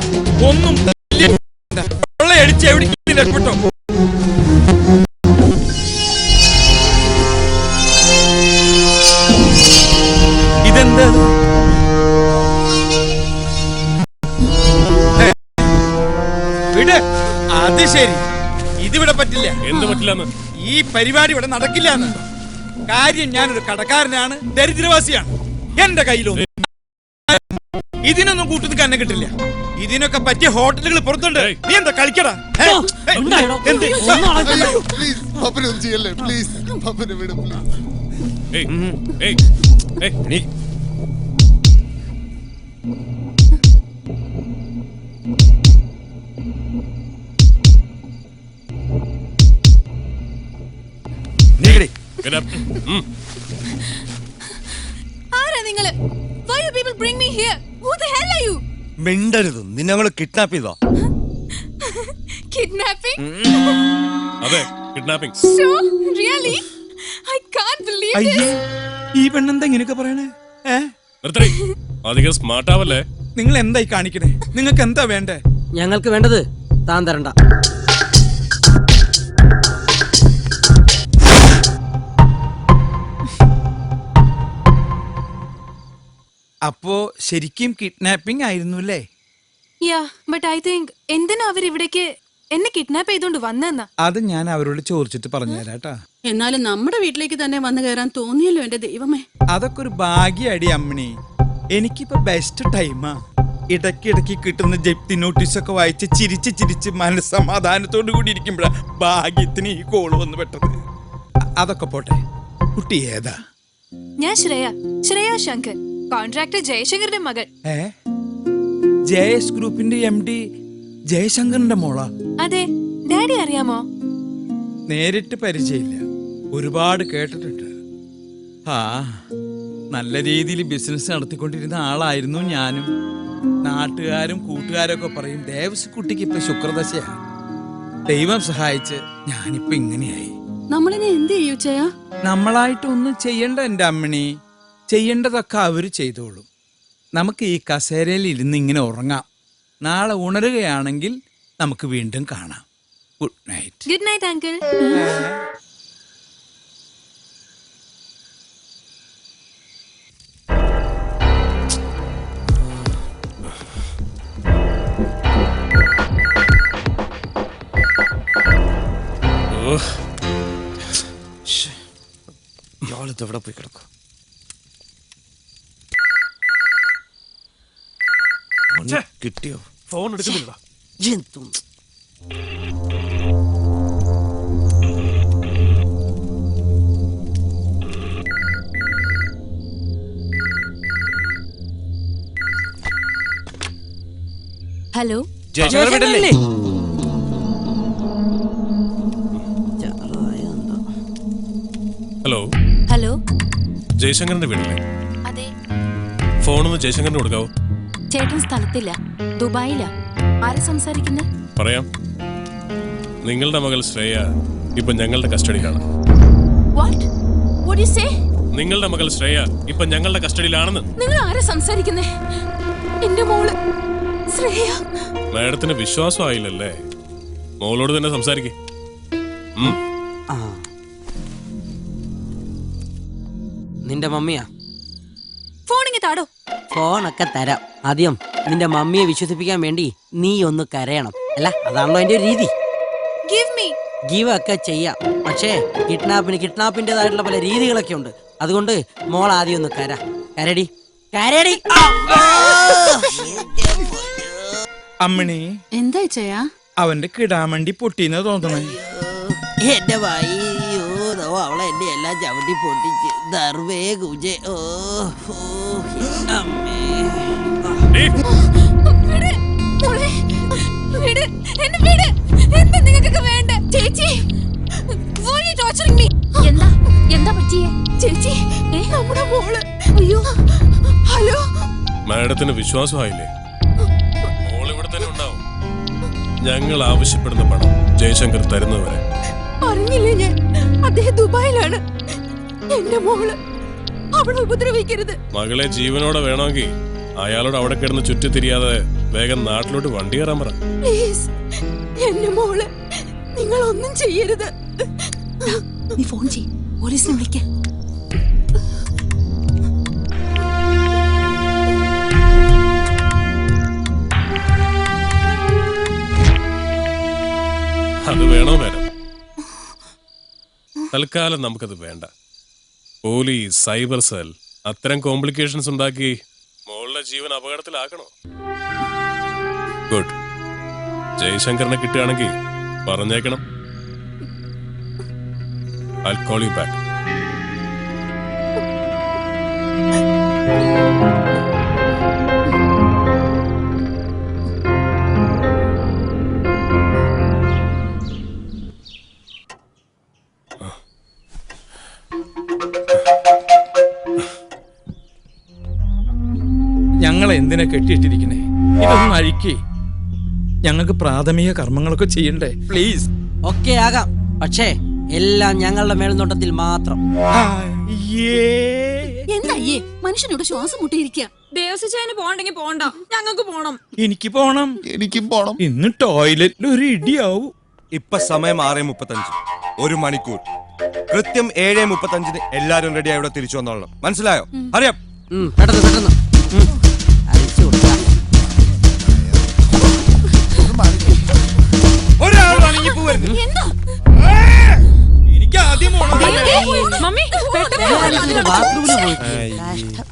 ഒന്നും കൊള്ളയടിച്ച് എവിടെ രക്ഷപ്പെട്ടോ. വിട്. അത് ശരി, ഇതിവിടെ പറ്റില്ല. എന്ത് പറ്റില്ലെന്ന്? ഈ പരിപാടി ഇവിടെ നടക്കില്ല. കാര്യം ഞാനൊരു കടക്കാരനാണ്, ദരിദ്രവാസിയാണ്. എന്റെ കയ്യിലൊന്നും ഇതിനൊന്നും കൂട്ടു നിൽക്കാൻ എന്നെ കിട്ടില്ല. ഇതിനൊക്കെ പറ്റിയ ഹോട്ടലുകൾ പുറത്തുണ്ട്. നീ എന്താ കളിക്കടാ? പ്ലീസ് പപ്പനൊന്നും ചെയ്യല്ലേ, പ്ലീസ് പപ്പനെ വിടും പ്ലീസ്. ആരാ നിങ്ങള്? Why you people bring me here? Who the hell are you? മിണ്ടരുത്, നിന്നെ ഞങ്ങൾ കിഡ്നാപ്പ് ചെയ്തോ? Kidnapping? അതെ, kidnapping. Sure? Really? I can't believe അയ്യേ, this. ഈ പെണ്ണെന്താ ഇങ്ങനെയൊക്കെ പറയണേ? അധികം സ്മാർട്ട് ആവല്ലേ? നിങ്ങൾ എന്തായി കാണിക്കണേ? നിങ്ങൾക്ക് എന്താ വേണ്ടേ? ഞങ്ങൾക്ക് വേണ്ടത് താൻ തരണ്ട. അപ്പോ ശരിക്കും കിഡ്നാപ്പിംഗ് ആയിരുന്നു അല്ലേ? Yeah, but I think എന്തിനാ അവർ ഇവിടേക്ക് എന്നെ കിഡ്നാപ്പ് ചെയ്തോണ്ട് വന്നെന്നാ? അത് ഞാൻ അവരോട് ചോദിച്ചിട്ട് പറഞ്ഞുതരാട്ടാ. എന്നാലും നമ്മുടെ വീട്ടിലേക്ക് തന്നെ വന്നു കയറാൻ തോന്നിയല്ലോ എന്റെ ദൈവമേ. അതൊക്കെ ഒരു ഭാഗ്യടി അമ്മണി. എനിക്കിപ്പോ ബെസ്റ്റ് ടൈമാ. ഇടയ്ക്കിടയ്ക്ക് കിട്ടുന്ന ജപ്തി നോട്ടീസൊക്കെ വായിച്ച് ചിരിച്ച് മനസ്സമാധാനത്തോടു കൂടി ഇരിക്കുമ്പോഴാ ഭാഗ്യത്തിന് ഈ കോള് വന്ന് പെട്ടത്. അതൊക്കെ പോട്ടെ, കുട്ടി ഏതാ? ഞാൻ ശ്രേയ ശങ്കർ, കോൺട്രാക്ടർ ജയശങ്കറിന്റെ മകൾ. ജയസ് ഗ്രൂപ്പിന്റെ MD ജയശങ്കറിന്റെ മോളാ? അതെ. ഡാഡി അറിയാമോ? നേരിട്ട് പരിചയമില്ല, ഒരുപാട് കേട്ടിട്ടുണ്ട്. നല്ല രീതിയിൽ ബിസിനസ് നടത്തിക്കൊണ്ടിരുന്ന ആളായിരുന്നു ഞാനും. നാട്ടുകാരും കൂട്ടുകാരൊക്കെ പറയും ദേവസ് കുട്ടിക്ക് ഇപ്പൊ ശുക്രദശയാണ്. ദൈവം സഹായിച്ച് ഞാനിപ്പോ ഇങ്ങനെയായി. നമ്മളിനെ എന്ത് ചെയ്യൂ ചെയ്യാ? നമ്മളായിട്ടൊന്നും ചെയ്യണ്ട എന്റെ അമ്മണി, ചെയ്യേണ്ടതൊക്കെ അവര് ചെയ്തോളും. നമുക്ക് ഈ കസേരയിൽ ഇരുന്ന് ഇങ്ങനെ ഉറങ്ങാം. നാളെ ഉണരുകയാണെങ്കിൽ നമുക്ക് വീണ്ടും കാണാം. Good night. Good night uncle. ഇയാളിതെവിടെ പോയി കിടക്കും? കിട്ടിയോ? ഫോൺ എടുക്കുന്നില്ല. ഹലോ, ജയശങ്കരല്ലേ? Hello hello. ജയശങ്കറിന്റെ വീടല്ലേ? അതെ. ഫോണൊന്ന് ജയശങ്കറിന് കൊടുക്കാവോ? ചേട്ടൻ സ്ഥലത്തില്ല, ദുബായിലാ. ആരാ സംസാരിക്കുന്നത്? പറയാം. നിങ്ങളുടെ മകൾ ശ്രേയ ഇപ്പൊ ഞങ്ങളുടെ കസ്റ്റഡിയിലാണ്. What? What do you say? നിങ്ങളുടെ മകൾ ശ്രേയ ഇപ്പൊ ഞങ്ങളുടെ കസ്റ്റഡിയിലാണെന്ന്. നിങ്ങൾ ആരാ സംസാരിക്കുന്നേ? എന്റെ മോള് ശ്രേയ. മാഡത്തിന് വിശ്വാസമായില്ലല്ലേ? മോളോട് തന്നെ സംസാരിക്കേ. നിന്റെ മമ്മിയാ? ഫോണിങ്ങി താടോ. ഫോണൊക്കെ തരാം. ആദ്യം നിന്റെ മമ്മിയെ വിശ്വസിപ്പിക്കാൻ വേണ്ടി നീ ഒന്ന് കരയണം. അല്ല, അതാണല്ലോ അതിന്റെ ഒരു രീതി. ഗീവ് ഒക്കെ ചെയ്യാം, പക്ഷേ കിഡ്നാപ്പിന്റേതായിട്ടുള്ള പല രീതികളൊക്കെ ഉണ്ട്. അതുകൊണ്ട് മോൾ ആദ്യം ഒന്ന് കരടി. അമ്മണി, എന്താ ചെയ്യാ? അവന്റെ കിടാമണ്ടി പൊട്ടിന്ന് തോന്നണേ. എന്റെ വയ്യോ, അവളെ എന്റെ എല്ലാം ചവിട്ടി പൊട്ടിച്ച് ദർവേ കുജേ. ഓ അമ്മേ. എന്താ പറ്റിയേ ചേച്ചി? നമ്മുടെ മോള്. അയ്യോ, ഹലോ. മാഡത്തിന് വിശ്വാസമായില്ലേ? മോൾ ഇവിടെ തന്നെ ഉണ്ടാവും. ഞങ്ങൾ ആവശ്യപ്പെടുന്ന പണം ജയശങ്കർ തരുന്നവരെ. അറിഞ്ഞില്ലേ ഞാൻ? അദ്ദേഹം ദുബായിലാണ്. എന്റെ മോള് അവളെ ഉപദ്രവിക്കരുത്. മകളെ ജീവനോടെ വേണമെങ്കിൽ അയാളോട് അവിടെ കിടന്ന് ചുറ്റിത്തിരിയാതെ വേഗം നാട്ടിലോട്ട് വണ്ടി കയറാൻ പറ. പ്ലീസ്, എന്റെ മോള് നിങ്ങൾ ഒന്നും ചെയ്യരുത്. നീ ഫോൺ ചെയ്യ്, പോലീസിനെ വിളിക്ക. തൽക്കാലം നമുക്കത് വേണ്ട. പോലീസ്, സൈബർ സെൽ അത്തരം കോംപ്ലിക്കേഷൻസ് ഉണ്ടാക്കി മോളുടെ ജീവൻ അപകടത്തിലാക്കണോ? ഗുഡ്. ജയശങ്കറിനെ കിട്ടുകയാണെങ്കിൽ പറഞ്ഞേക്കണം. I'll call you back. ഞങ്ങളെ എന്തിനാ കെട്ടിയിട്ടിരിക്കണേ? ഇതൊന്നും അഴിക്കേ. ഞങ്ങൾക്ക് പ്രാഥമിക കർമ്മങ്ങളൊക്കെ ചെയ്യണ്ടേ? പ്ലീസ്. ഒക്കെ ആകാം, പക്ഷേ എല്ലാം ഞങ്ങളുടെ മേൽനോട്ടത്തിൽ മാത്രം. എന്തായേ മനുഷ്യനോട് ശ്വാസം മുട്ടിയിരിക്കുക. ദേവസ്വന് പോകണ്ടെങ്കിൽ പോണ്ട, ഞങ്ങൾക്ക് പോണം. എനിക്ക് പോണം. എനിക്കും പോണം. ഇന്ന് ടോയ്ലറ്റിൽ ഒരു ഇടിയാവും. ഇപ്പൊ സമയം 6:35. 1 മണിക്കൂർ. കൃത്യം 7:35 എല്ലാരും റെഡിയായി ഇവിടെ തിരിച്ചു വന്നോളണം. മനസ്സിലായോ? അറിയാം. പെട്ടെന്ന് പെട്ടെന്ന് അഴിച്ചു കൊടുക്കാം. ഒരാളാണ് ഈ പോവരുത്. എനിക്ക് ആദ്യം മമ്മി ബാത്റൂമിൽ പോയി. കഷ്ടം.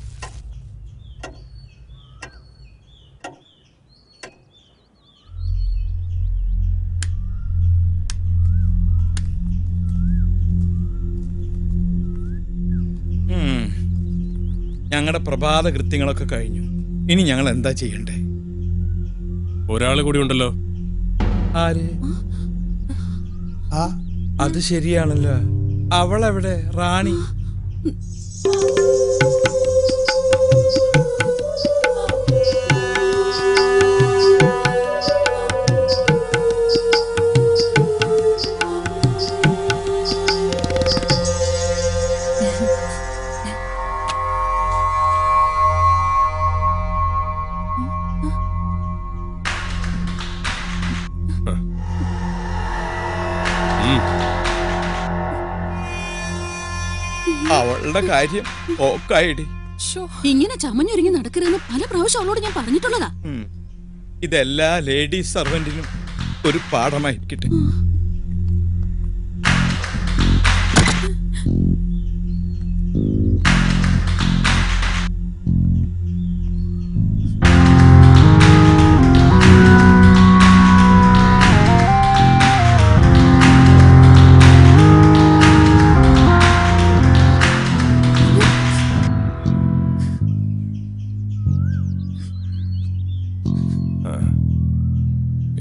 ഞങ്ങളുടെ പ്രഭാത കൃത്യങ്ങളൊക്കെ കഴിഞ്ഞു. ഇനി ഞങ്ങൾ എന്താ ചെയ്യണ്ടേ? ഒരാള് കൂടി ഉണ്ടല്ലോ. ആര്? അത് ശരിയാണല്ലോ. അവളെവിടെ? റാണി. അവളുടെ കാര്യം ഓക്കായിടി. ഇങ്ങനെ ചമഞ്ഞൊരുങ്ങി നടക്കരുതെന്ന് പല പ്രാവശ്യം അവളോട് ഞാൻ പറഞ്ഞിട്ടുള്ളതാ. ഇതെല്ലാ ലേഡീസ് സർവന്റിനും ഒരു പാഠമായിരിക്കട്ടെ.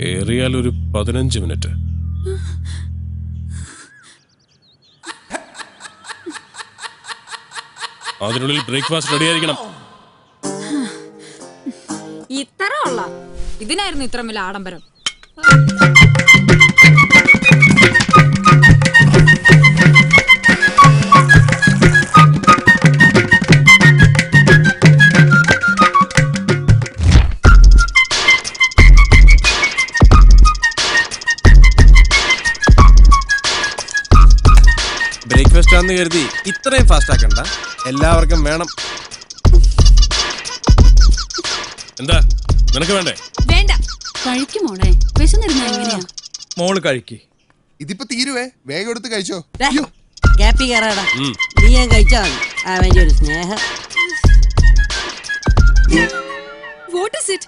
ഏറിയാൽ ഒരു 15 മിനിറ്റ്. അതിനുള്ളിൽ ബ്രേക്ക്ഫാസ്റ്റ് റെഡി ആയിരിക്കണം. ഇത്ര ഉള്ള ഇതിനായിരുന്നു ഇത്ര വലിയ ആഡംബരം. ബ്രേക്ക്ഫാസ്റ്റ് ആണെന്ന് കരുതി ഇത്രയും ഫാസ്റ്റ് ആക്കണ്ട. എല്ലാവർക്കും വേണം. എന്താ നിനക്ക് വേണ്ടേ? വേണ്ട, കഴിക്കുമോളെ. വിശന്നിരുന്ന എങ്ങനെയാ? മോള് കഴിക്ക്. ഇതിപ്പോ തീരുവേ. വേഗം എടുത്ത് കഴിച്ചോ. ക്യാപ്പി കയറാടാ. നീ ഞാൻ കഴിച്ചാ മതി. അവന്റെ ഒരു സ്നേഹം. What is it?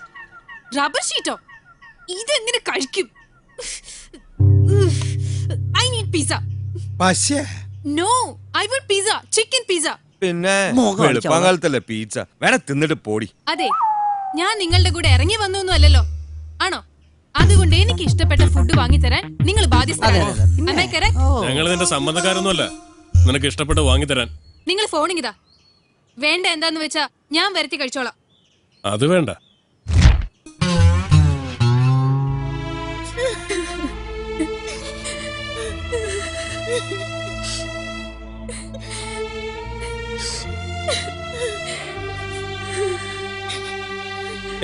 റബ്ബർ ഷീറ്റോ? ഇതെങ്ങനെ കഴിക്കും? I need pizza. പക്ഷേ No, I want pizza. Chicken pizza. പിന്നെ വെളുപ്പാങ്കാലത്തല്ലേ പിസ്സ. വേണേ തിന്നിട്ട് പോടി. അതെ, ഞാൻ നിങ്ങളുടെ കൂടെ ഇറങ്ങി വന്നൊന്നും അല്ലല്ലോ. ആണോ? അതുകൊണ്ട് എനിക്ക് ഇഷ്ടപ്പെട്ട ഫുഡ് വാങ്ങിത്തരാൻ നിങ്ങൾ ബാധ്യസ്ഥരാണ്. ഞങ്ങൾ നിന്റെ സംബന്ധക്കാരൊന്നുമല്ല. നിനക്ക് ഇഷ്ടപ്പെട്ട് വാങ്ങിത്തരാൻ. നിങ്ങൾ ഫോണിങ്ങിതാ. വേണ്ട എന്താന്ന് വെച്ചാ ഞാൻ വരുത്തി കഴിച്ചോളാം. അത് വേണ്ട.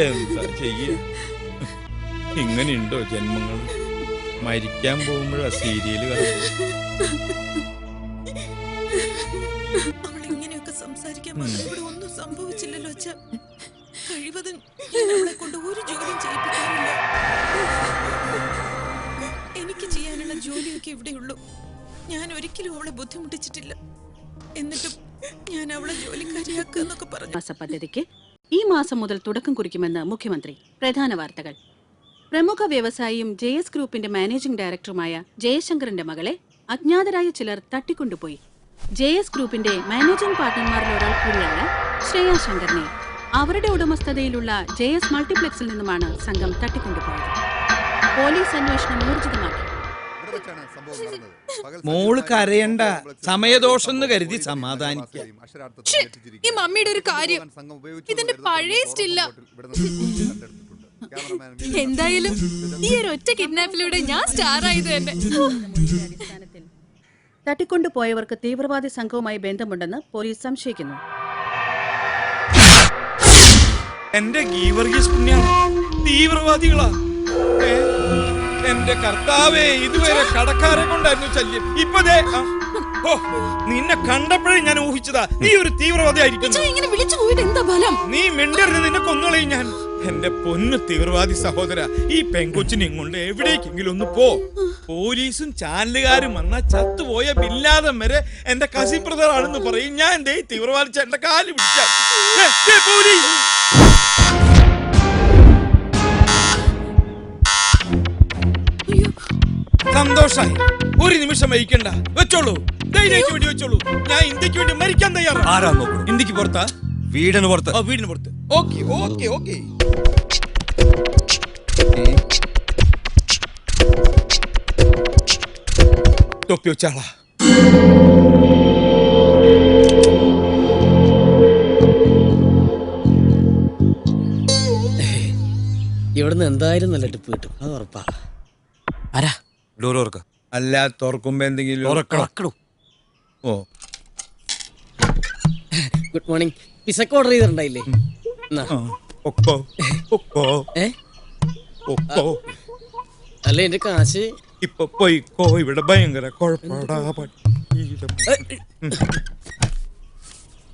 എന്താ ചെയ്യ? ഇങ്ങനെയുണ്ടോ ജന്മങ്ങൾ? മരിക്കാൻ പോകുമ്പോഴാ സീരിയല് കാണുന്നത്. അവളിങ്ങനെയൊക്കെ സംസാരിക്കാൻ ഇവിടെ ഒന്നും സംഭവിച്ചില്ലല്ലോ അച്ഛാ. കഴിവതും ഞാൻ അവളെ കൊണ്ട് ഒരു ജോലിയും ചെയ്യിപ്പിക്കാറില്ല. എനിക്ക് ചെയ്യാനുള്ള ജോലിയൊക്കെ ഇവിടെയുള്ളൂ. ഞാൻ ഒരിക്കലും അവളെ ബുദ്ധിമുട്ടിച്ചിട്ടില്ല. എന്നിട്ടും ഞാൻ അവളെ ജോലിക്കാരിയാക്കുക എന്നൊക്കെ പറഞ്ഞു. മാസ പദ്ധതിക്ക് ഈ മാസം മുതൽ തുടക്കം കുറിക്കുമെന്ന് മുഖ്യമന്ത്രി. പ്രധാന വാർത്തകൾ. പ്രമുഖ വ്യവസായിയും JS ഗ്രൂപ്പിന്റെ മാനേജിംഗ് ഡയറക്ടറുമായ ജയശങ്കറിന്റെ മകളെ അജ്ഞാതരായ ചിലർ തട്ടിക്കൊണ്ടുപോയി. JS ഗ്രൂപ്പിന്റെ മാനേജിംഗ് പാർട്ണർമാരിൽ ഒരാൾ കൂടിയായ ശ്രേയ ശങ്കറിനെ അവരുടെ ഉടമസ്ഥതയിലുള്ള JS മൾട്ടിപ്ലക്സിൽ നിന്നുമാണ് സംഘം തട്ടിക്കൊണ്ടുപോയത്. പോലീസ് അന്വേഷണം ഊർജിതമാക്കി. മോള് കരയണ്ട, സമയദോഷം എന്ന് കരുതി സമാധാനിക്കാം. ഈ മമ്മിയുടെ ഒരു കാര്യം, ഇതിന്റെ പഴയ സ്റ്റില്ല. എന്തായാലും ഈ ഒരു ഒറ്റ കിഡ്നാപ്പിലൂടെ ഞാൻ സ്റ്റാർ ആയത് തന്നെ. തട്ടിക്കൊണ്ടുപോയവർക്ക് തീവ്രവാദി സംഘവുമായി ബന്ധമുണ്ടെന്ന് പോലീസ് സംശയിക്കുന്നു. എന്റെ ഗീവർഗീസ് പുണ്യാണ് തീവ്രവാദികളാ. എന്റെ കർത്താവേ, ഇതുവരെ കടക്കാരെ കൊണ്ടായിരുന്നു ശല്യം. ഇപ്പൊ നിന്നെ കണ്ടപ്പോഴേ ഞാൻ ഊഹിച്ചതാ നീ ഒരു തീവ്രവാദി ആയിരിക്കും. നീ മിണ്ടരുത്, നിന്നെ കൊന്നുകളയും ഞാൻ. എന്റെ പൊന്നു തീവ്രവാദി സഹോദര, ഈ പെങ്കൊച്ചിനെ കൊണ്ട് എവിടേക്കെങ്കിലും ഒന്ന് പോ. പോലീസും ചാനലുകാരും വന്ന ചത്തുപോയ ബില്ലാദം വരെ എന്റെ കസി ബ്രദർ ആണെന്ന് പറയും. ഞാൻ ദേ തീവ്രവാദി എന്റെ കാല് പിടിച്ച സന്തോഷായി. ഒരു നിമിഷം വഹിക്കണ്ട, വെച്ചോളൂ, ധൈര്യമായിട്ട് വേണ്ടി വെച്ചോളൂ. ഞാൻ ഇന്ത്യക്ക് വേണ്ടി മരിക്കാൻ തയ്യാറാണ്. ഇന്ത്യക്ക് പുറത്താ? വീടിന് പുറത്ത്. വീടിന് പുറത്ത്. Okay okay okay. തൊപ്പി വെച്ചാളാ. ഇവിടുന്ന് എന്തായാലും നല്ല ടിപ്പ് കിട്ടും, അത് ഉറപ്പാ. ആരാ? ഡോർ തുറക്ക. അല്ല, തുറക്കുമ്പോ എന്തെങ്കിലും ഓ. Good morning. പിസക്ക് ഓർഡർ ചെയ്തിട്ടുണ്ടായില്ലേ? അല്ല, എന്റെ കാശ് ഇപ്പൊ പോയിക്കോ, ഇവിടെ ഭയങ്കര കുഴപ്പടാ.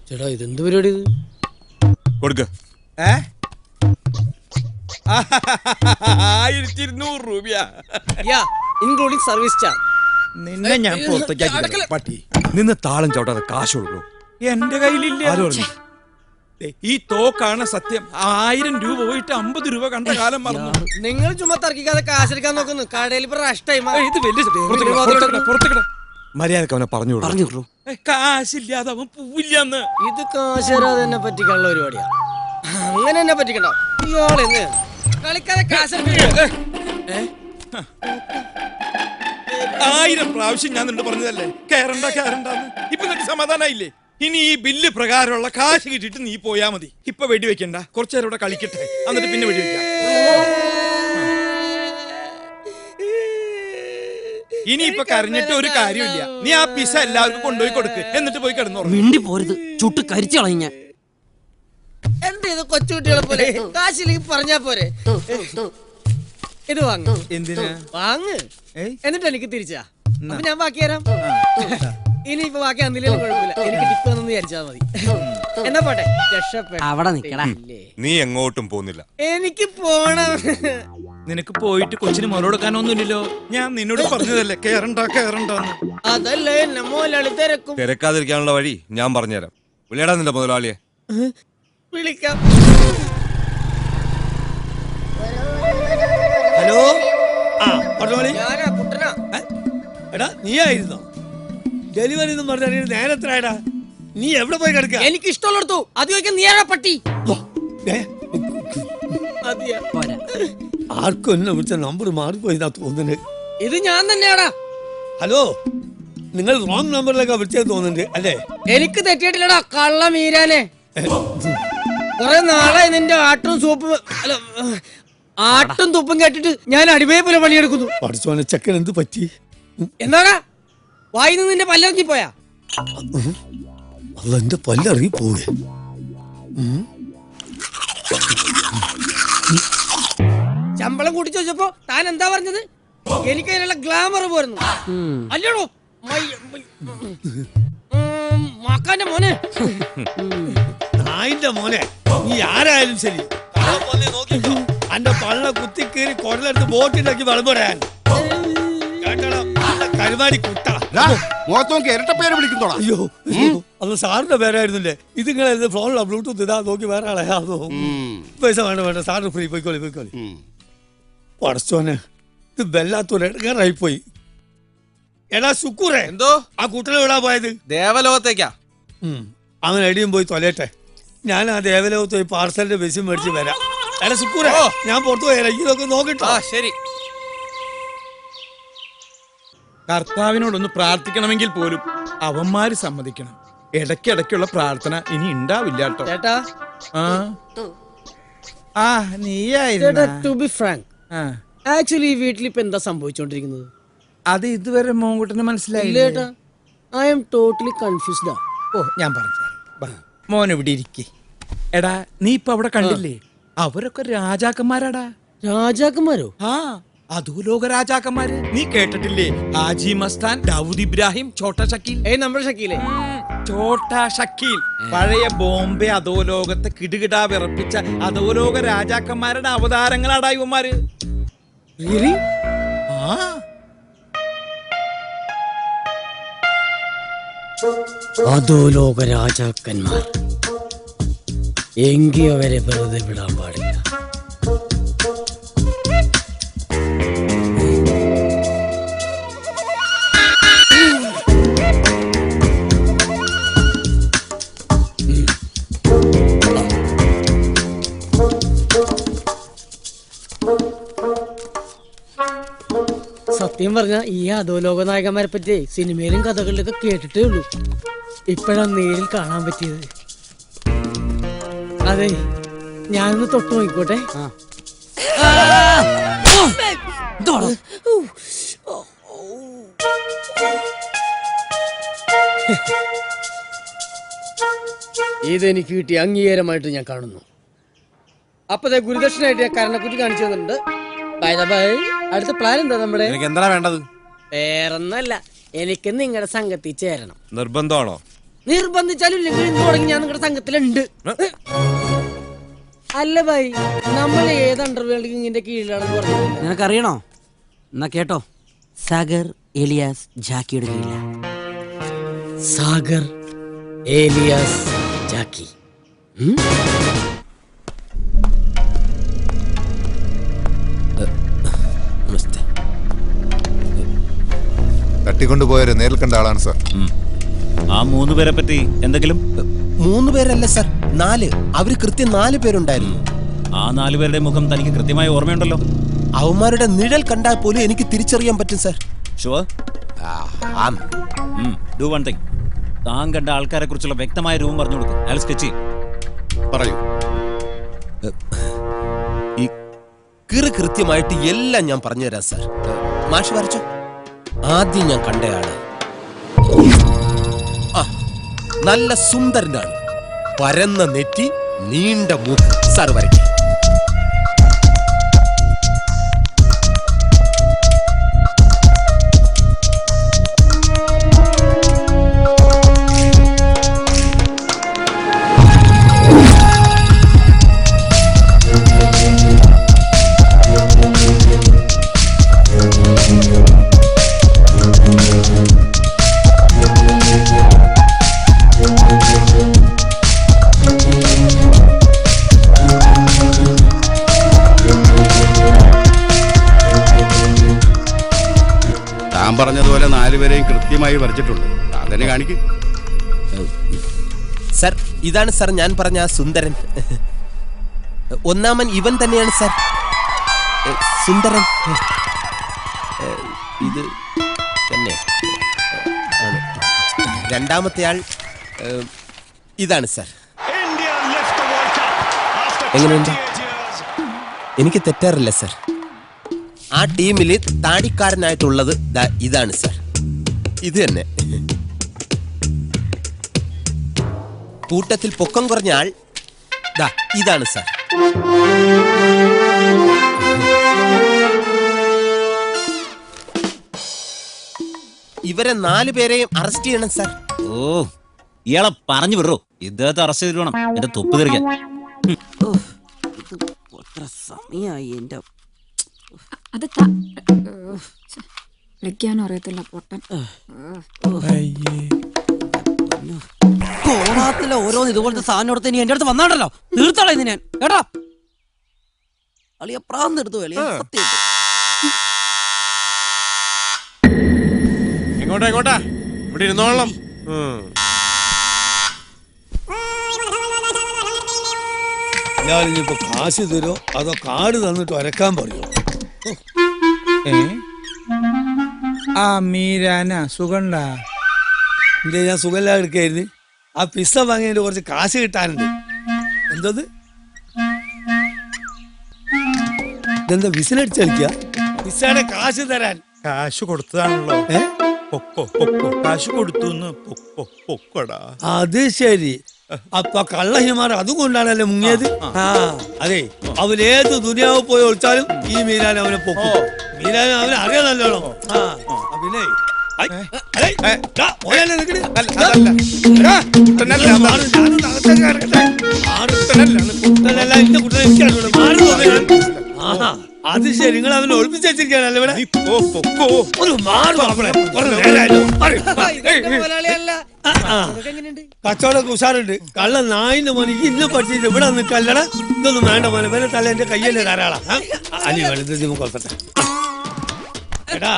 ചേട്ടാ, ഇതെന്ത് പരിപാടി ഇത്? കൊടുക്ക. 1200 രൂപയാ, ഇൻക്ലൂഡിംഗ് സർവീസ് ചാർജ്. നിന്നെ ഞാൻ പുറത്തേക്ക് പട്ടി. നിന്ന് താളം ചവിട്ടാതെ കാശ് കൊടുക്കും. എന്റെ കയ്യിലില്ല. ഈ തോക്കാണ് സത്യം. 1000 രൂപ പോയിട്ട് 50 രൂപ കണ്ട കാലം മറന്നു. നിങ്ങൾ ചുമ്മാ തർക്കിക്കാതെ കാശെടുക്കാൻ നോക്കുന്നു. കടയിൽ മര്യാദക്ക് അവനെ പറഞ്ഞു. കാശില്ലാതെ അവൻ പോവില്ലെന്ന്. ഇത് കാശ് തരാതെ തന്നെ പറ്റിക്കാനുള്ള പരിപാടിയാ. അങ്ങനെ തന്നെ പറ്റിക്കണ്ട. ഇയാളെന്ന് കളിക്കാതെ കാശ് 1000 പ്രാവശ്യം ഞാൻ നിന്നോട് പറഞ്ഞതല്ലേ കേറണ്ട കേറണ്ടെന്ന്. ഇപ്പൊ നിനക്ക് സമാധാനായില്ലേ? ഇനി ഈ ബില്ല് പ്രകാരമുള്ള കാശ് കിട്ടിയിട്ട് നീ പോയാ മതി. ഇപ്പൊ വെടിവെക്കണ്ട, കുറച്ചേരം ഇവിടെ കളിക്കട്ടെ, എന്നിട്ട് പിന്നെ വെടിവെക്കാം. ഇനി ഇപ്പൊ കരഞ്ഞിട്ട് ഒരു കാര്യമില്ല. നീ ആ പിസ എല്ലാവർക്കും കൊണ്ടുപോയി കൊടുക്ക്, എന്നിട്ട് പോയി കിടന്നു. മിണ്ടി പോരുത്, ചുട്ട് കരിച്ചു കളയും ഞാൻ. എന്താ ഇത് കൊച്ചുകുട്ടികളെ പോലെ? കാശിലേക്ക് പറഞ്ഞാ പോരെ. ഇത് വാങ്ങ്. എന്തിനാ വാങ്ങ്? എന്നിട്ട് എനിക്ക് തിരിച്ചാ. അപ്പൊ ഞാൻ ബാക്കി തരാം. ഇനി ഇപ്പൊ ബാക്കി അന്നില്ലേലും കുഴപ്പമില്ല, എനിക്ക് ടിപ്പ് വന്നു വിചാരിച്ചാ മതി. എന്നാ പോട്ടെ, അവിടെ നിക്കടാ. നീ എങ്ങോട്ടും പോകുന്നില്ല. എനിക്ക് പോണം. നിനക്ക് പോയിട്ട് കൊച്ചിന് മറുകൊടുക്കാനൊന്നുമില്ലല്ലോ. ഞാൻ നിന്നോട് പറഞ്ഞതല്ലേ കേറണ്ട കേറണ്ടെന്ന്. അതല്ലേ എന്നെ മോലാളി തിരക്കും. തിരക്കാതിരിക്കാനുള്ള വഴി ഞാൻ പറഞ്ഞുതരാം. വിളിയടാ നിന്റെ മുതലാളിയെ. വിളിക്കാം. ഹലോ. എടാ, നീ ആയിരുന്നോ ഡെലിവറി എന്ന് പറഞ്ഞ നേരത്തിനായടാ? നീ എവിടെ പോയി കിടക്ക? എനിക്ക് ഇഷ്ടമുള്ളടത്തു. അത് ചോദിക്കാൻ നീ ആരാ പട്ടി? ആർക്കും എന്നെ വിളിച്ച നമ്പർ മാറിപ്പോയിന്നാ തോന്നുന്നത്. ഇത് ഞാൻ തന്നെയാടാ. ഹലോ, നിങ്ങൾ റോങ് നമ്പറിലൊക്കെ വിളിച്ചത് തോന്നുന്നുണ്ട് അല്ലേ? എനിക്ക് തെറ്റിയിട്ടില്ലടാ കള്ള മീരാനെ. കുറെ നാളെ നിന്റെ ആട്ടും സൂപ്പും അല്ല ആട്ടും തുപ്പും കേട്ടിട്ട് ഞാൻ അടിമയെ പോലെ പണിയെടുക്കുന്നു. പഠിച്ചോനെ, ചെക്കൻ എന്ത് പറ്റി? എന്താടാ വായിന്ന് നിന്റെ പല്ലിറങ്ങി പോയാ? അതെന്റെ പല്ലിറങ്ങി പോവേ. ശമ്പളം കൂട്ടി ചോദിച്ചപ്പോ താൻ എന്താ പറഞ്ഞത്? എനിക്ക് അതിനുള്ള ഗ്ലാമർ പോരുന്നു അല്ലടോ മക്കാന്റെ മോനെ. നായിന്റെ മോനെ, നീ ആരായാലും ശരി അന്റെ പള്ള കുത്തിക്കേറി കുടലെടുത്ത് ബോട്ടിലാക്കി വളർന്നു പറയാൻ കേട്ടണം. കരുമാടി കുട്ട. മുഖത്തോക്ക് ഇരട്ട പേര് വിളിക്കുന്നോടാ. അയ്യോ അത് സാറിന്റെ പേരായിരുന്നില്ലേ? ഇത് നിങ്ങളെ ഫോണിലാ ബ്ലൂടൂത്ത് ഇതാ നോക്കി വേറെ ആളെ അതോ പൈസ വേണ്ട സാറിന് ഫ്രീ പോയിക്കോളി. പടച്ചോനെ ഇത് വല്ലാത്തൊരു ഇടങ്ങാറായി പോയി. എടാ സുക്കൂറേ, എന്തോ ആ കുട്ടനെ വിടാൻ പോയത് ദേവലോകത്തേക്കാ. അവൻ എടിയും പോയി തൊലയട്ടെ. ഞാൻ ആ ദേവലോകത്ത് പോയി പാർസലിന്റെ ബസ് മേടിച്ച് വരാം. എടാ സുക്കൂറേ, ഞാൻ പുറത്തു പോയാലോ, ഇതൊക്കെ നോക്കിട്ടോ. ശരി. കർത്താവിനോടൊന്ന് പ്രാർത്ഥിക്കണമെങ്കിൽ പോലും അവന്മാര് സമ്മതിക്കണം. ഇടയ്ക്കിടയ്ക്കുള്ള പ്രാർത്ഥന ഇനി ഉണ്ടാവില്ല കേട്ടോ. ചേട്ടാ, നീയായിരുന്നു. ആക്ച്വലി ഈ വീട്ടിൽ ഇപ്പൊ എന്താ സംഭവിച്ചോണ്ടിരിക്കുന്നത്? അത് ഇതുവരെ മോങ്കുട്ടന് മനസ്സിലായില്ല. I am totally confused. ഓ, ഞാൻ പറഞ്ഞു മോൻ ഇവിടെ ഇരിക്കേ. എടാ, നീ ഇപ്പൊ അവിടെ കണ്ടില്ലേ? അവരൊക്കെ രാജാക്കന്മാരാടാ. രാജാക്കന്മാരോ? ആ, അധോലോക രാജാക്കന്മാര്. നീ കേട്ടിട്ടില്ലേ? ഹാജി മസ്താൻ, ദാവൂദ് ഇബ്രാഹിം, ഛോട്ടാ ഷക്കീൽ. നമ്മുടെ ഷക്കീലേ? ഛോട്ടാ ഷക്കീൽ പഴയ ബോംബെ അധോലോകത്തെ കിടുകിടാ വിറപ്പിച്ച അധോലോക രാജാക്കന്മാരുടെ അവതാരങ്ങളാടാ ഇവന്മാര്. ആ, അധോലോക രാജാക്കന്മാർ എങ്കി അവരെ വെറുതെ വിടാൻ പാടില്ല. സത്യം പറഞ്ഞ ഈ അധോലോക നായകന്മാരെ പറ്റി സിനിമയിലും കഥകളിലൊക്കെ കേട്ടിട്ടേ ഉള്ളൂ. ഇപ്പോഴാണ് നേരിൽ കാണാൻ പറ്റിയത്. അതെ, ഞാനൊന്ന് തൊട്ടു നോക്കിക്കോട്ടെ. ഇതെനിക്ക് കിട്ടിയ അംഗീകാരമായിട്ട് ഞാൻ കാണുന്നു. അപ്പതേ ഗുരുദക്ഷിണായിട്ട് ഞാൻ കരണക്കുറ്റി കാണിച്ചു തന്നിട്ടുണ്ട്. അടുത്ത പ്ലാൻ എന്താ നമ്മുടെ? എന്താ വേണ്ടത്? വേറൊന്നല്ല, എനിക്ക് നിങ്ങളുടെ സംഘത്തിൽ ചേരണം. നിർബന്ധമാണോ? നിർബന്ധിച്ചാലും ഇല്ലെങ്കിൽ ഇന്ന് തുടങ്ങി ഞാൻ നിങ്ങളുടെ സംഘത്തിലുണ്ട്. അല്ല ഭായി, നമ്മൾ ഏത് അണ്ടർവേൾഡ് കിങ്ങിന്റെ കീഴിലാണെന്ന് പറഞ്ഞു നിനക്കറിയണോ? എന്നാ കേട്ടോ, സാഗർ ഏലിയാസ് ജാക്കിയുടെ കീഴില. സാഗർ ഏലിയാസ് ജാക്കി. തട്ടിക്കൊണ്ടുപോയവരെ നേരിൽ കണ്ട ആളാണ് സാർ. ആ 3 പേരെ പറ്റി എന്തെങ്കിലും? 3 പേരല്ല സാർ, 4. അവര് കൃത്യം 4 പേരുണ്ടായിരുന്നു. ആ 4 പേരുടെ മുഖം തനിക്ക് കൃത്യമായി ഓർമ്മയുണ്ടല്ലോ. അവന്മാരുടെ നിഴൽ കണ്ടാൽ പോലും എനിക്ക് തിരിച്ചറിയാൻ പറ്റും sir. Sure? Do one thing. താൻ കണ്ട ആൾക്കാരെ കുറിച്ചുള്ള വ്യക്തമായ രൂപം പറഞ്ഞു കൊടുക്കും. അയാൾ സ്കെച്ച് പറയൂ. ഈ കൃത്യമായിട്ട് എല്ലാം ഞാൻ പറഞ്ഞുതരാം സാർ. മാഷ് വരച്ചോ. ആദ്യം ഞാൻ കണ്ടയാള് നല്ല സുന്ദരനാണ്. പരന്ന നെറ്റി, നീണ്ട മൂക്ക്. സാർ വരയ്ക്കും. പറഞ്ഞതുപോലെ 4 പേരെയും കൃത്യമായി വരച്ചിട്ടുണ്ട്. തന്നെ കാണിക്കും സർ. ഇതാണ് സർ ഞാൻ പറഞ്ഞ ആ സുന്ദരൻ. ഒന്നാമൻ ഇവൻ തന്നെയാണ് സർ, സുന്ദരൻ. ഇത് തന്നെ ആണ്. രണ്ടാമത്തെ ആൾ ഇതാണ് സർ. എങ്ങനെയുണ്ട്? എനിക്ക് തെറ്റാറില്ല സർ. ആ ടീമിൽ താടിക്കാരനായിട്ടുള്ളത് ഇതാണ് സർ. ഇത് തന്നെ. കൂട്ടത്തിൽ പൊക്കം കുറഞ്ഞ ആൾ ഇതാണ് സർ. ഇവരെ 4 പേരെയും അറസ്റ്റ് ചെയ്യണം സർ. ഓ, ഇയാളെ പറഞ്ഞു വിടറോ. ഇദ്ദേഹത്തെ അറസ്റ്റ് ചെയ്തിട്ട് വേണം എന്റെ തൊപ്പ് തെറിക്കാൻ. സമയായി എന്റെ. വിളിക്കാനും അറിയത്തില്ല പൊട്ടൻ. കോണാത്തിലെ ഓരോന്ന് ഇതുപോലത്തെ സാധനം എടുത്ത് ഇനി എന്റെ അടുത്ത് വന്നാണ്ടല്ലോ തീർത്തോളാം ഇത് ഞാൻ കേട്ടോ. അളിയ പ്രാന്തെടുത്തു എങ്ങോട്ടാ എങ്ങോട്ടാ? ഇവിടെ ഇരുന്നോളാം. ഞാനിപ്പോ കാശ് തരോ അതോ കാർഡ് തന്നിട്ട് ഒരക്കാൻ പറയോ? ആ മീരാന സുഖണ്ട? ഇല്ലേ, ഞാൻ സുഖമില്ലാതെ എടുക്കായിരുന്നു. ആ പിസ്സ വാങ്ങിയതിന്റെ കുറച്ച് കാശ് കിട്ടാനുണ്ട്. എന്തത്? ഇതെന്താ വിസിലടിച്ച് കളിക്കുക? പിസ്സയുടെ കാശ് തരാൻ കാശ് കൊടുത്തതാണല്ലോ. പൊക്കോ പൊക്കോ കാശ് കൊടുത്തു പൊക്കോടാ. അത് ശരി. അപ്പൊ കള്ളഹിമാർ അതുകൊണ്ടാണല്ലേ മുങ്ങിയത്. ആ അതെ, അവനേത് ദുനിയാവ് പോയി ഒളിച്ചാലും ഈ മീരാൻ അവനെ പൊക്കും. മീരാൻ അവനെ അറിയാൻ നല്ലോണം. പിന്നെ അത് ശരി, നിങ്ങൾ അവനെ ഒളിപ്പിച്ച് വെച്ചിരിക്കാനല്ലേ ഇവിടെ? ഒരു കച്ചവടം ഉഷാറുണ്ട്. കള്ള നായിന്റെ മോനെ ഇന്ന് പഠിച്ചിട്ട് ഇവിടെ നിൽക്കല്ലട. ഇതൊന്നും വേണ്ട മോനെ, വേറെ തല എന്റെ കയ്യല്ലേ ധാരാളം. അനി വെളുത്ത കൊടുക്കട്ടെ. എടാ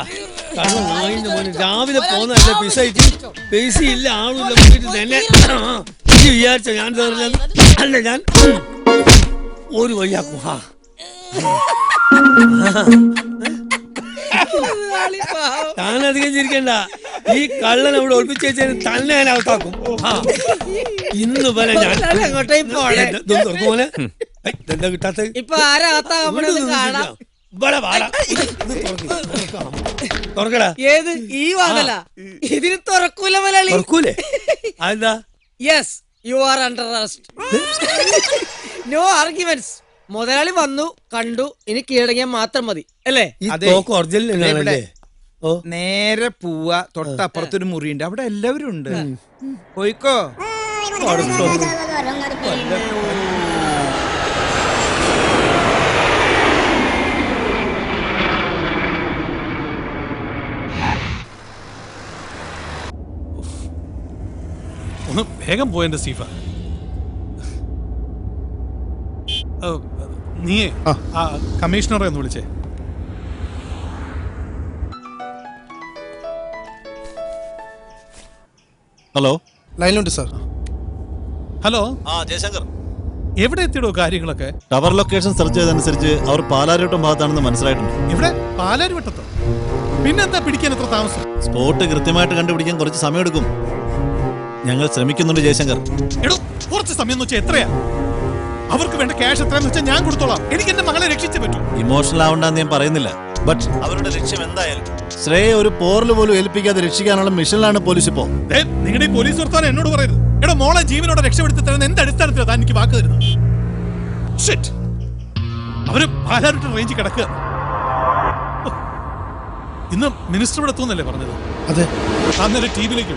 കള്ള നായിന്റെ മോനെ രാവിലെ പോന്നല്ലേ പിസൈറ്റ് പൈസ ഇല്ല ആളുമില്ല പോയിട്ട് തന്നെ വിചാരിച്ച ഞാൻ അല്ല ഞാൻ ഒരു വഴിയാക്കും. താനധികം ചിരിക്കണ്ട. ഈ കള്ളൻ അവിടെ ഒളിപ്പിച്ച് വെച്ചതിന് തന്നെ ഞാൻ അവത്താക്കും. ഇന്ന് പോലെ ഞാൻ പോലെ എന്താ കിട്ടാത്ത ഇപ്പൊ ആരാ തുറക്കടാ. ഏത് ഈ വാങ്ങല ഇതിന് തുറക്കൂല മലയാളി. തുറക്കൂലേ? അതെന്താ? Yes, you are under arrest. No arguments. മുതലാളി വന്നു കണ്ടു, ഇനി കീഴടങ്ങിയാൽ മാത്രം മതി അല്ലേ? നേരെ പോവാ. തൊട്ടപ്പുറത്തൊരു മുറിയുണ്ട്, അവിടെ എല്ലാവരും ഉണ്ട്. പോയിക്കോ. ഒന്ന് വേഗം പോയെന്റെ സ്റ്റീഫ. നീ കമ്മീഷണറെ ഒന്ന് വിളിച്ചേ. ഹലോ, ലൈനിലുണ്ട് സാർ. ഹലോ, ജയശങ്കർ, എവിടെ എത്തിയിടോ കാര്യങ്ങളൊക്കെ? ടവർ ലൊക്കേഷൻ സെർച്ച് ചെയ്തതനുസരിച്ച് അവർ പാലാരിവട്ടം ഭാഗത്താണെന്ന് മനസ്സിലായിട്ടുണ്ട്. ഇവിടെ പാലാരിവട്ടത്തോ? പിന്നെന്താ പിടിക്കാൻ എത്ര താമസം? സ്പോട്ട് കൃത്യമായിട്ട് കണ്ടുപിടിക്കാൻ കുറച്ച് സമയമെടുക്കും. ഞങ്ങൾ ശ്രമിക്കുന്നുണ്ട് ജയശങ്കർ. എടോ, കുറച്ച് സമയം എന്ന് വെച്ചാൽ എത്രയാ? അവർക്ക് വേണ്ട ക്യാഷ് എത്രയെന്ന് വെച്ചാൽ ഞാൻ കൊടുത്തോളാം. എനിക്ക് എന്റെ മകളെ രക്ഷിച്ചേ പറ്റൂ. ഇമോഷണൽ ആവണ്ടെന്ന് ഞാൻ പറയുന്നില്ല, ബട്ട് അവരുടെ ലക്ഷ്യം എന്തായാലും ശ്രേയെ ഒരു പോറിൽ പോലും ഏൽപ്പിക്കാതെ രക്ഷിക്കാനുള്ള മിഷനിലാണ് പോലീസ് ഇപ്പോ. നിങ്ങളുടെ ഈ പോലീസ് വർത്താനം എന്നോട് പറയരുത്. എടോ, മോളെ ജീവനോടെ രക്ഷപ്പെടുത്തി തരുന്ന എന്ത് അടിസ്ഥാനത്തിലാണ് താൻ എനിക്ക് വാക്ക് തരുന്നത്? അവര് പാലാരിവട്ടം റേഞ്ച് കിടക്കുക. ഇന്ന് മിനിസ്റ്റർ ഇവിടെ എത്തുന്നല്ലേ പറഞ്ഞത്? അതെ. അന്നേരം ടിവിയിലേക്ക്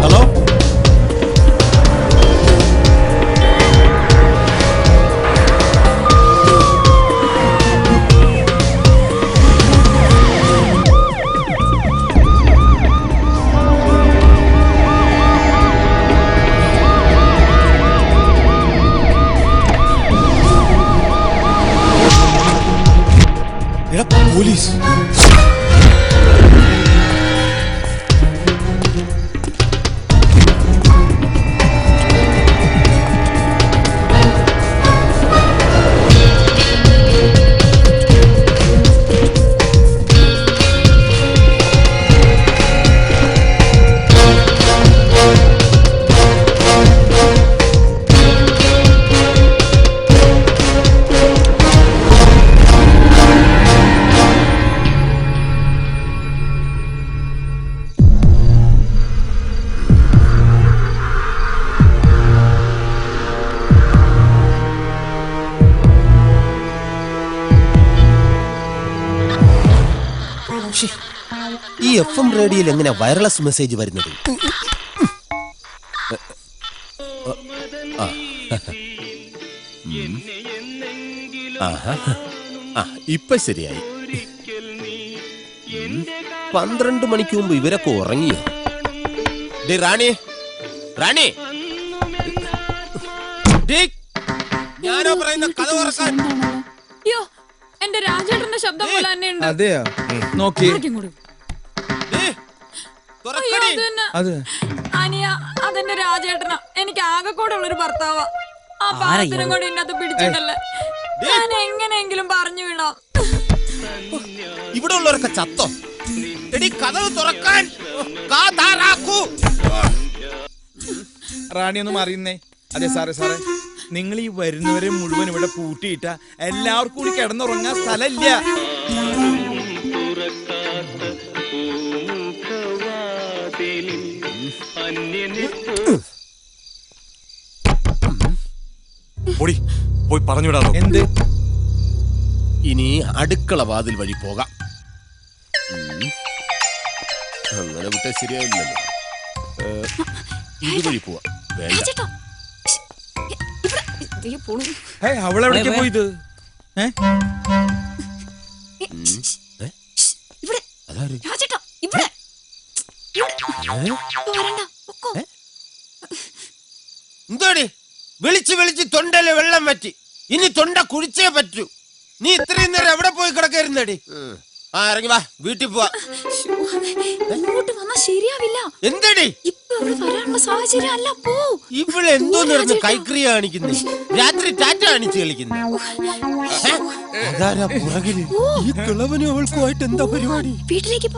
ഹലോ, പോലീസ്. ഈ FM റേഡിയോയിൽ എങ്ങനെ വയർലെസ് മെസ്സേജ് വരുന്നത്? ഇപ്പൊ ശരിയായി. 12 മണിക്ക് മുമ്പ് ഇവരൊക്കെ ഉറങ്ങിയോ? ഡേ റാണി, റാണി, ഞാനോ പറയുന്ന കഥ തുറക്കാൻ. അയ്യോ, എന്റെ രാജേട്ടന്റെ ശബ്ദം പോലെ തന്നെ ഉണ്ട്. അതെയോ? നോക്കി. അത് അനിയ, അതെന്റെ രാജേട്ടനാ. എനിക്ക് ആകെ കൂടെ ഉള്ളൊരു ഭർത്താവാ. ആ പാത്രത്തിനും കൂടി ഇന്നത്തെ പിടിച്ചിട്ടല്ലേ. ഞാൻ എങ്ങനെയെങ്കിലും പറഞ്ഞു വിടാം. ഇവിടെ ഉള്ളവരൊക്കെ ചത്തോ? എടി കഥ തുറക്കാൻ. റാണി ഒന്ന് മാറിയുന്നേ. അതെ സാറേ, സാറേ, നിങ്ങൾ ഈ വരുന്നവരെ മുഴുവൻ ഇവിടെ പൂട്ടിയിട്ട എല്ലാവർക്കും കൂടി കിടന്നുറങ്ങാൻ സ്ഥലമില്ല. പോയി പറഞ്ഞു വിടാറോ? എന്ത്? ഇനി അടുക്കള വാതിൽ വഴി പോകാം. അങ്ങനെ വിട്ടാ ശരിയാവില്ലല്ലോ. ഇതുവഴി പോവാം. വേണ്ട, അവളെവിടേക്ക് പോയത്? എന്തോടി വിളിച്ച് വിളിച്ച് തൊണ്ടയില് വെള്ളം പറ്റി. ഇനി തൊണ്ട കുഴിച്ചേ പറ്റൂ. നീ ഇത്രയും നേരം എവിടെ പോയി കിടക്കായിരുന്നടി? ആ ഇറങ്ങി വാ, വീട്ടിൽ പോവാ. ശരിയാവില്ല. എന്തടി ഇവിടെ എന്തോ നടന്ന് കൈക്രിയ കാണിക്കുന്നേ? രാത്രി ടാറ്റ കാണിച്ച് കളിക്കുന്നേ? അതാരാ പുറകില്? ഈ കിളവനും അവൾക്കുമായിട്ട് എന്താ പരിപാടി? വീട്ടിലേക്ക്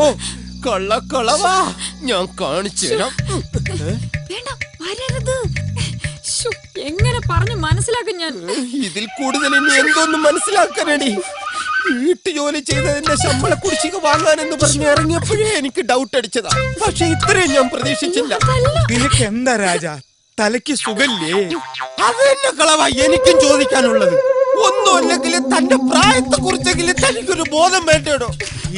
ഓ കള്ളക്കളവാ, ഞാൻ കാണിച്ചു തരാം. വേണ്ട, വരരുത്. എങ്ങനെ പറഞ്ഞു മനസ്സിലാക്കും ഞാൻ? ഇതിൽ കൂടുതൽ ഇനി എന്തോന്നും മനസ്സിലാക്കാനടി? വീട്ടു ജോലി ചെയ്തതിന്റെ ശമ്പള കുടിശ്ശിക വാങ്ങാനെന്ന് പറഞ്ഞ് ഇറങ്ങിയപ്പോഴേ എനിക്ക് ഡൗട്ട് അടിച്ചതാ. പക്ഷെ ഇത്രയും ഞാൻ പ്രതീക്ഷിച്ചില്ല. നിനക്ക് എന്താ രാജ, തലയ്ക്ക് സുഖല്ലേ? അത് തന്നെ കളവാ എനിക്കും ചോദിക്കാനുള്ളത്. ഒന്നുമല്ലെങ്കിൽ തന്റെ പ്രായത്തെ കുറിച്ചെങ്കിലും തനിക്കൊരു ബോധം വേണ്ടോ?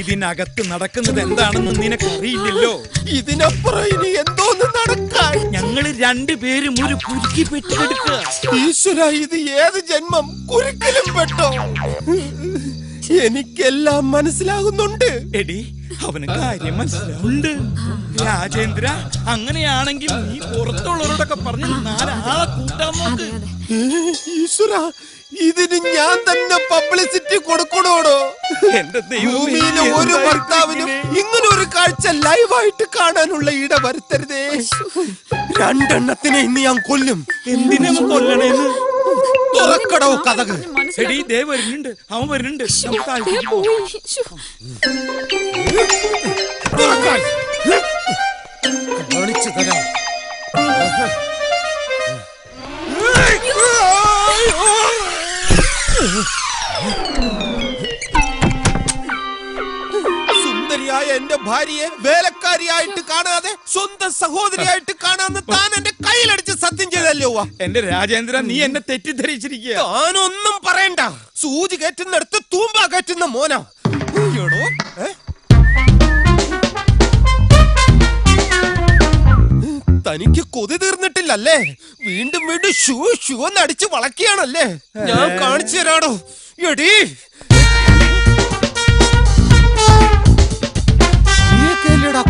ഇതിനകത്ത് നടക്കുന്നത് എന്താണെന്ന് നിനക്കറിയില്ലല്ലോ. ഇതിനപ്പുറം ഇനി എന്തോന്ന് നടക്കാൻ? ഞങ്ങള് രണ്ടുപേരും ഒരു കുരുക്കി പെട്ടെടുക്കുക. ഈശ്വര, ഇത് ഏത് ജന്മം? കുരുക്കിലും പെട്ടോ? എനിക്കെല്ലാം മനസ്സിലാകുന്നുണ്ട്. എടി, അവന് കാര്യം മനസ്സിലാവുന്നുണ്ട്. രാജേന്ദ്ര, അങ്ങനെയാണെങ്കിൽ നീ പുറത്തുള്ളവരോടൊക്കെ പറഞ്ഞ് 4 ആളെ കൂട്ടാൻ നോക്ക്. ഈശ്വര, ഇതിന് ഞാൻ തന്നെ പബ്ലിസിറ്റി കൊടുക്കണോടോ? എന്റെ ഭൂമിയിലെ ഒരു ഭർത്താവിനും ഇങ്ങനെ ഒരു കാഴ്ച ലൈവായിട്ട് കാണാനുള്ള ഇട വരുത്തരുതേ. 2 എണ്ണത്തിനെ ഇന്ന് ഞാൻ കൊല്ലും. എന്തിനാ കൊല്ലണേന്ന്? തുറക്കടോ കഥകൾ. എടി, ദേ വരുന്നുണ്ട്, അവൻ വരുന്നുണ്ട്. കാണിച്ചു തരാം. സുന്ദരിയായ എന്റെ ഭാര്യയെ വേലക്കാരിയായിട്ട് കാണാതെ സ്വന്തം സഹോദരിയായിട്ട് കാണാന്ന് താൻ എന്റെ കയ്യിലടിച്ച് സത്യം ചെയ്തല്ലോ. എന്റെ രാജേന്ദ്ര, നീ എന്നെ തെറ്റിദ്ധരിച്ചിരിക്കുക. താനൊന്നും പറയണ്ട. സൂചി കയറ്റുന്നിടത്ത് തൂമ്പ കയറ്റുന്ന മോനാ. തനിക്ക് കൊതി തീർന്നിട്ടില്ലല്ലേ? വീണ്ടും വീണ്ടും ഷൂ നടിച്ച് വളക്കിയാണല്ലേ? ഞാൻ കാണിച്ചു തരാടോ. എടീ,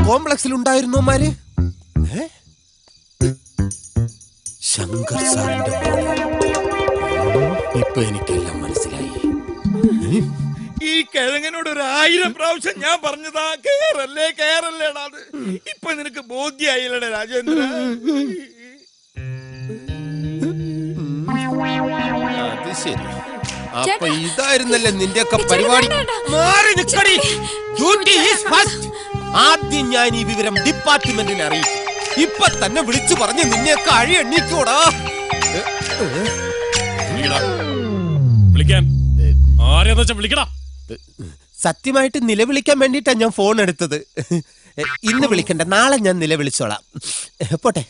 കോംപ്ലക്സിൽ ഉണ്ടായിരുന്നോമാര്? ശങ്കർ സാറിന്റെ ഇപ്പൊ എനിക്കെല്ലാം മനസ്സിലായി. ഈ കിഴങ്ങനോട് 1000 പ്രാവശ്യം ഞാൻ പറഞ്ഞതാ, കേറല്ലേ കേറല്ലേടാ. ഇപ്പൊ നിനക്ക് ബോധ്യായില്ലടേ രാജേന്ദ്ര. അത് ശരി. അപ്പൊ ഇതായിരുന്നല്ലേ നിന്റെയൊക്കെ പരിപാടി? മാറി നിക്കടി. Duty is first. ആദ്യം ഞാൻ ഈ വിവരം ഡിപ്പാർട്ട്മെന്റിനെ അറിയിക്കും. ഇപ്പൊ തന്നെ വിളിച്ചു പറഞ്ഞ് നിന്നെയൊക്കെ അഴി എണ്ണിക്കൂടാ. സത്യമായിട്ട് നിലവിളിക്കാൻ വേണ്ടിട്ടാ ഞാൻ ഫോൺ എടുത്തത്. ഇന്ന് വിളിക്കണ്ട, നാളെ ഞാൻ നിലവിളിച്ചോളാം. പോട്ടെ.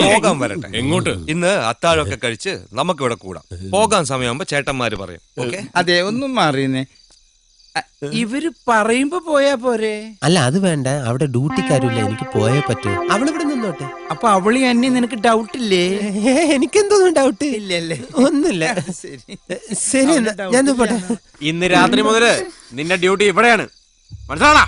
പോകാൻ വരട്ടെ. എങ്ങോട്ട്? ഇന്ന് അത്താഴമൊക്കെ കഴിച്ച് നമുക്ക് ഇവിടെ കൂടാം. പോകാൻ സമയമാകുമ്പോ ചേട്ടന്മാര് പറയും. ഓക്കെ? അതെ, ഒന്നും മാറിയുന്നേ. ഇവര് പറയുമ്പോ പോയാ പോരെ? അല്ല, അത് വേണ്ട. അവിടെ ഡ്യൂട്ടിക്കാരില്ല, എനിക്ക് പോയേ പറ്റൂ. അവളിവിടെ നിന്നോട്ടെ. അപ്പൊ അവളി എന്നെ നിനക്ക് ഡൗട്ടില്ലേ? എനിക്കെന്തോന്നും ഡൗട്ട് ഇല്ലല്ലേ? ഒന്നുമില്ല. ശരി, ഞാൻ പോട്ടെ. ഇന്ന് രാത്രി മുതല് നിന്റെ ഡ്യൂട്ടി ഇവിടെയാണ്, മനസ്സിലാണോ?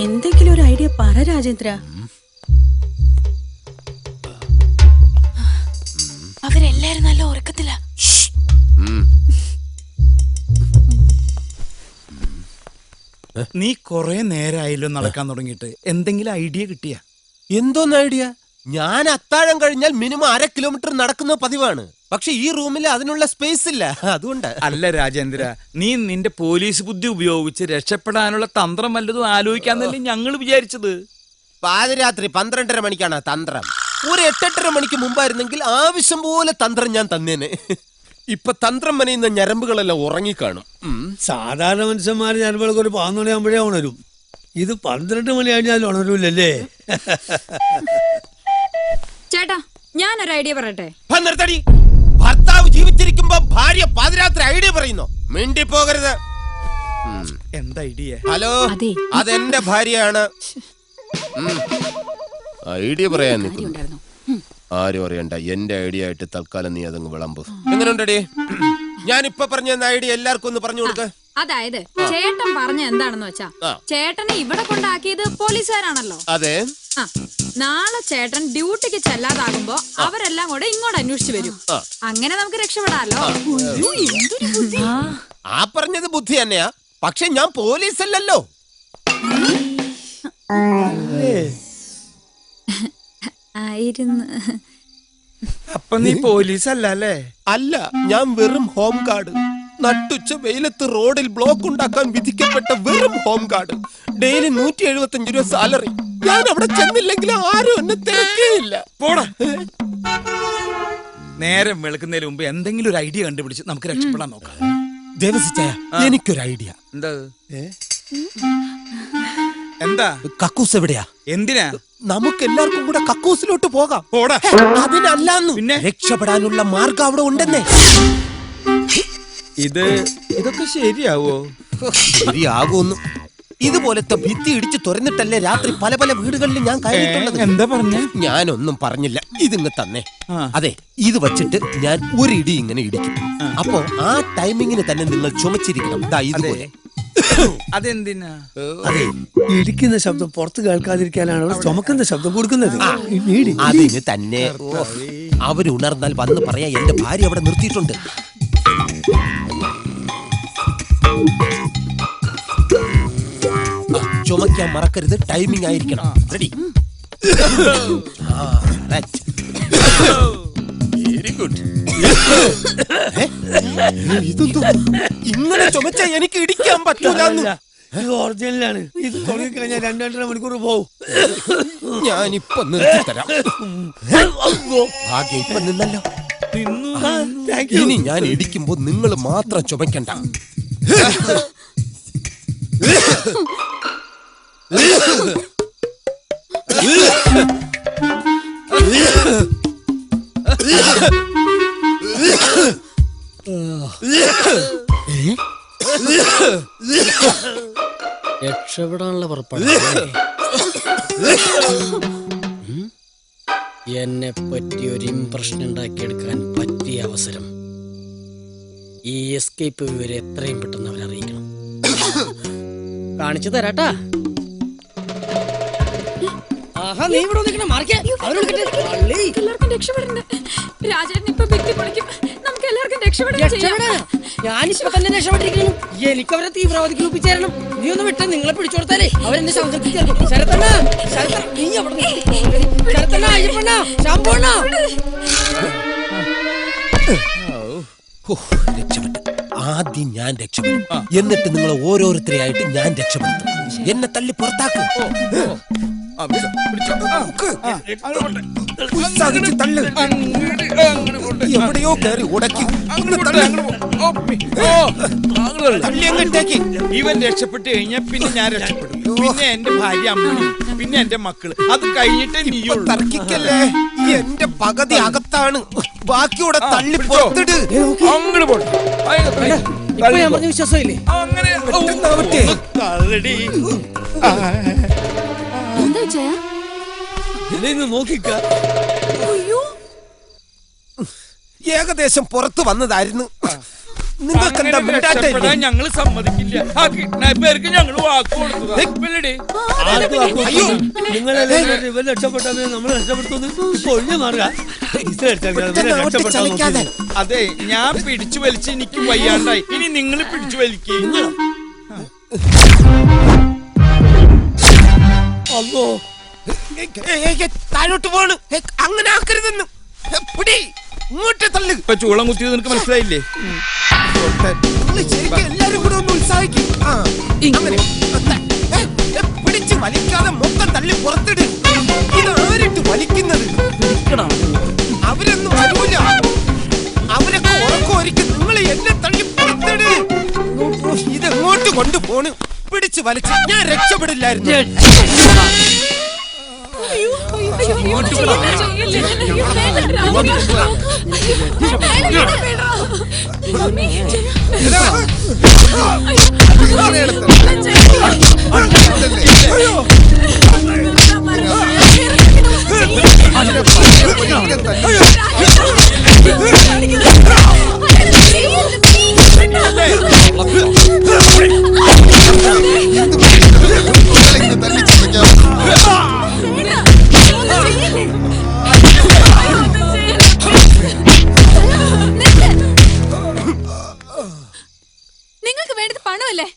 എന്തെങ്കിലും ഒരു ഐഡിയ പറ രാജേന്ദ്ര. അവരെല്ലാരും നല്ല ഉറക്കത്തില. നീ കൊറേ നേരമായല്ലോ നടക്കാൻ തുടങ്ങിയിട്ട്. എന്തെങ്കിലും ഐഡിയ കിട്ടിയ? എന്തോന്ന് ഐഡിയ? ഞാൻ അത്താഴം കഴിഞ്ഞാൽ മിനിമം 1/2 കിലോമീറ്റർ നടക്കുന്ന പതിവാണ്. പക്ഷെ ഈ റൂമിൽ അതിനുള്ള സ്പേസ് ഇല്ല, അതുകൊണ്ട്. അല്ല രാജേന്ദ്ര, നീ നിന്റെ പോലീസ് ബുദ്ധി ഉപയോഗിച്ച് രക്ഷപ്പെടാനുള്ള തന്ത്രം വല്ലതും ആലോചിക്കാന്നല്ലേ ഞങ്ങൾ വിചാരിച്ചത്. പാതിരാത്രി 12:30 മണിക്കാണ് തന്ത്രം. ഒരു 8-8:30 മണിക്ക് മുമ്പായിരുന്നെങ്കിൽ ആവശ്യം പോലെ തന്ത്രം ഞാൻ തന്നേനെ. ഇപ്പൊ തന്ത്രം മനയുന്ന ഞരമ്പുകളെല്ലാം ഉറങ്ങിക്കാണും. സാധാരണ മനുഷ്യന്മാർ ഞരമ്പുകൾക്ക് ഒരു 11 മണിയാകുമ്പോഴേ ഉണരും. ഇത് 12 മണി കഴിഞ്ഞാൽ ഉണരൂലല്ലേ? ചേട്ടാ, ഞാനൊരു ഐഡിയ പറയട്ടെ. ഭർത്താവ് ജീവിച്ചിരിക്കുമ്പോ ഭാര്യ പാതിരാത്രി ഐഡിയ പറയുന്നു. മിണ്ടി പോകരുത്. എന്താ ഐഡിയ? ഹലോ, അതെന്റെ ഭാര്യയാണ്. ഐഡിയ പറയാൻ നിൽക്കുന്നു. ആരും അറിയണ്ട, എന്റെ ഐഡിയ ആയിട്ട് തൽക്കാലം നീ അതങ്ങ് വിളമ്പ്. എങ്ങനെയുണ്ടടി? ഞാൻ ഇപ്പൊ പറഞ്ഞ ഐഡിയ എല്ലാവർക്കും ഒന്ന് പറഞ്ഞു കൊടുക്ക. അതായത് ചേട്ടൻ പറഞ്ഞ എന്താണെന്ന് വെച്ചാ, ചേട്ടനെ ഇവിടെ കൊണ്ടാക്കിയത് പോലീസുകാരാണല്ലോ. അതെ. നാളെ ചേട്ടൻ ഡ്യൂട്ടിക്ക് ചെല്ലാതാകുമ്പോ അവരെല്ലാം കൂടെ ഇങ്ങോട്ട് അന്വേഷിച്ചു വരും. അങ്ങനെ നമുക്ക് രക്ഷപ്പെടാലോ. ആ പറഞ്ഞത് ബുദ്ധി തന്നെയാ, പക്ഷെ ഞാൻ പോലീസ് അല്ലല്ലോ. ആയിരുന്നു. അപ്പൊ നീ പോലീസ് അല്ലേ? അല്ല, ഞാൻ വെറും ഹോം ഗാർഡ്. നട്ടുച്ച വെയിലത്ത് റോഡിൽ ബ്ലോക്ക് ഉണ്ടാക്കാൻ വിധിക്കപ്പെട്ട വെറും ഹോം ഗാർഡ്. ഡെയിലി 175 രൂപ സാലറി. ഞാൻ അവിടെ ചെന്നില്ലെങ്കിൽ ആരും എന്നെ തിരക്കേയില്ല. പോടാ. നേരം വെളുക്കുന്നതിന് മുമ്പ് എന്തെങ്കിലും ഒരു ഐഡിയ കണ്ടുപിടിച്ച് നമുക്ക് രക്ഷപ്പെടാൻ നോക്കാം. ദേവസിച്ചായ, എനിക്കൊരു ഐഡിയ. എന്താ? എന്താ? കക്കൂസ് എവിടെയാ? എന്തിനാ? നമുക്ക് എല്ലാവർക്കും കൂടെ കക്കൂസിലോട്ട് പോകാം. അതിനല്ലാന്ന്, പിന്നെ രക്ഷപ്പെടാനുള്ള മാർഗം അവിടെ ഉണ്ടെന്നേ. ഇതൊക്കെ ശരിയാവോ? ശരിയാകുന്നു. ഇതുപോലത്തെ ഭിത്തി ഇടിച്ച് തുറന്നിട്ടല്ലേ രാത്രി പല പല വീടുകളിൽ ഞാൻ കയറിയിട്ടുള്ളത്. എന്താ പറഞ്ഞ? ഞാനൊന്നും പറഞ്ഞില്ല, ഇതിങ്ങ് തന്നെ. അതെ, ഇത് വച്ചിട്ട് ഞാൻ ഒരു ഇടി ഇങ്ങനെ ഇടിക്കും. അപ്പോ ആ ടൈമിങ്ങിന് തന്നെ നിങ്ങൾ ചുമച്ചിരിക്കണം. ഇതുപോലെ. അതെന്തിനാ? അതെ, ഇടിക്കുന്ന ശബ്ദം പുറത്ത് കേൾക്കാതിരിക്കാനാണ് അവർ ചുമക്കുന്ന ശബ്ദം കൊടുക്കുന്നത്. അതിന് തന്നെ. അവരുണർന്നാൽ വന്ന് പറയാ എന്റെ ഭാര്യ അവിടെ നിർത്തിയിട്ടുണ്ട്. ചുമക്കാൻ മറക്കരുത്, ടൈമിംഗ് ആയിരിക്കണം. റെഡി? Very good. ഇതൊന്നും ഇങ്ങനെ ചുമച്ച എനിക്ക് ഇടിക്കാൻ പറ്റൂല. ഒറിജിനലാണ്. ഇത് തുടങ്ങിക്കഴിഞ്ഞാൽ 2-2.5 മണിക്കൂർ പോവും. ഞാനിപ്പൊ നിർത്തിത്തരാം. ഭാഗ്യം ഇപ്പൊ നിന്നല്ലോ. ഇനി ഞാൻ ഇടിക്കുമ്പോ നിങ്ങൾ മാത്രം ചുമക്കണ്ട. രക്ഷപ്പെടാനുള്ള പുറപ്പാട്. എന്നെ പറ്റി ഒരു ഇംപ്രഷൻ ഉണ്ടാക്കിയെടുക്കാൻ പറ്റിയ അവസരം. ഈ എസ്കേപ്പ് വിവരം എത്രയും പെട്ടെന്ന് അവരറിയിക്കണം. കാണിച്ചു തരാട്ടാ. നീ ഇവിടെ എല്ലാവർക്കും രക്ഷപ്പെടണ്ടേ? രാജേട്ടൻ ഇപ്പൊ ഭിത്തി പൊളിക്കും. നമുക്ക് എല്ലാവർക്കും രക്ഷപ്പെടാൻ. ഞാനിപ്പോ തന്നെ രക്ഷപ്പെട്ടിരിക്കുന്നു. എനിക്ക് അവരെ തീവ്രവാദിക്ക് ഒപ്പിച്ചേരണം. നീ ഒന്ന് വിട്ട് നിങ്ങളെ പിടിച്ചു കൊടുത്താലേ അവരെന്നെ ശബ്ദത്തിൽ ചേർക്കും. ശരത്തണ്ണ, നീ അവിടെ ശരത്തണ്ണ, അയ്യപ്പണ്ണ, ശാമ്പണ്ണ. രക്ഷപ്പെട്ടു. ആദ്യം ഞാൻ രക്ഷപ്പെടും, എന്നിട്ട് നിങ്ങൾ ഓരോരുത്തരെയായിട്ട് ഞാൻ രക്ഷപ്പെടുത്തും. എന്നെ തള്ളി പുറത്താക്കും. എവിടെയോ കയറി ഉടക്കി ഇവൻ രക്ഷപ്പെട്ട് കഴിഞ്ഞാൽ പിന്നെ ഞാൻ രക്ഷപ്പെടും. പിന്നെ എന്റെ ഭാര്യ അമ്മണി, പിന്നെ എന്റെ മക്കള്. അത് കഴിഞ്ഞിട്ടേ നീയോ തർക്കിക്കല്ലേ. എന്റെ പകുതി അകത്താണ്, ബാക്കിയൂടെ തള്ളി പുറത്തിട്. അങ്ങോട്ട് പോട്ടെ. വിശ്വാസമില്ലേ? അങ്ങനെ നോക്കിക്ക. ഏകദേശം പുറത്തു വന്നതായിരുന്നു. നിങ്ങൾക്ക് എന്താ ഞങ്ങൾ സമ്മതിക്കില്ല. ആ കിഡ്നാപ്പേർക്ക് ഞങ്ങൾ വാക്ക് കൊടുത്തതാ. ഇവൻ രക്ഷപ്പെട്ടാൽ നമ്മൾ രക്ഷപ്പെടുത്തുന്നു. അതെ, ഞാൻ പിടിച്ചു വലിച്ച് എനിക്ക് വയ്യാണ്ടായി. ഇനി നിങ്ങൾ പിടിച്ചു വലിക്കുക. അല്ലോ താഴോട്ട് പോണ്. അങ്ങനെ ആക്കരുതെന്ന്. ഇങ്ങോട്ട് തള്ളു. ഇപ്പൊ ചൂളം കുത്തിയത് നിനക്ക് മനസ്സിലായില്ലേ? എല്ലാരും കൂടെ ഒന്ന് ഉത്സാഹിക്കും. പിടിച്ച് വലിക്കാതെ മൊത്തം തള്ളി പുറത്തിട്. ഇത് ആരിട്ട് വലിക്കുന്നത്? അവരൊന്നും വരൂല. അവരൊക്കെ ഉറക്കമായിരിക്കും. നിങ്ങൾ എന്നെ തള്ളി പുറത്തിട്. ഇതെങ്ങോട്ട് കൊണ്ടുപോണ്? പിടിച്ച് വലിച്ച് ഞാൻ രക്ഷപ്പെടില്ലായിരുന്നു. നിങ്ങൾക്ക് വേണ്ടത് പണമല്ലേ?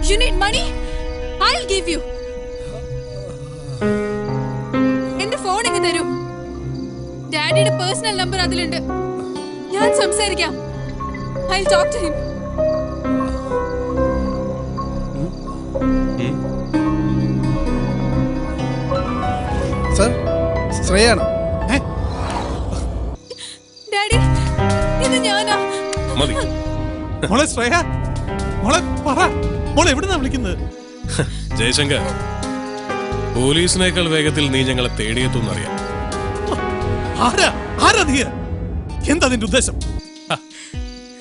You need money? I'll give you. എന്റെ ഫോൺ എങ്ങ് തരൂ. ഡാഡിയുടെ പേഴ്സണൽ നമ്പർ അതിലുണ്ട്. ഞാൻ സംസാരിക്കാം. I'll talk to him. Sir, ശ്രേയാണ്. ഡാഡി, ഇത് ഞാനാ. മതി. മോളെ ശ്രേയ, മോളെ പറ, മോളെ എവിടുന്നാ വിളിക്കുന്നത്? ജയശങ്കർ, പോലീസിനേക്കാൾ വേഗത്തിൽ നീ ഞങ്ങളെ തേടിയെത്തുന്നറിയാം. ആരാ നീ? എന്താ നിന്റെ ഉദ്ദേശം?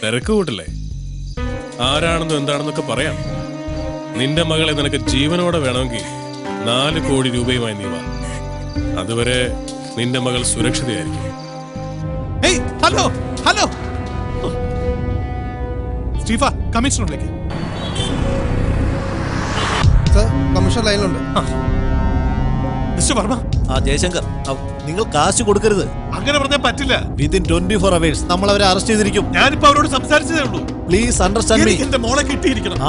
തിരക്ക് കൂട്ടില്ലേ? ആരാണെന്നും എന്താണെന്നൊക്കെ പറയാം. നിന്റെ മകളെ നിനക്ക് ജീവനോടെ വേണമെങ്കിൽ 4 കോടി രൂപയുമായി നീ വാ. അതുവരെ നിന്റെ മകൾ സുരക്ഷിതയായിരിക്കും. ഹലോ ഹലോ സ്റ്റീഫ, കമ്മീഷണറിലേക്ക്. സർ, കമ്മീഷണർ ലൈനിലുണ്ട്. മിസ്റ്റർ വർമ്മ. ജയശങ്കർ, നിങ്ങൾ കാശ് കൊടുക്കരുത്. അങ്ങനെ പറഞ്ഞാൽ പറ്റില്ല. വിത്തിൻ 24 hours നമ്മൾ അവരെ അറസ്റ്റ് ചെയ്തിരിക്കും. ഞാനിപ്പോ അവരോട് സംസാരിച്ചതേ ഉള്ളൂ. Please understand me. എന്റെ മോളെ കിട്ടിയിരിക്കണം.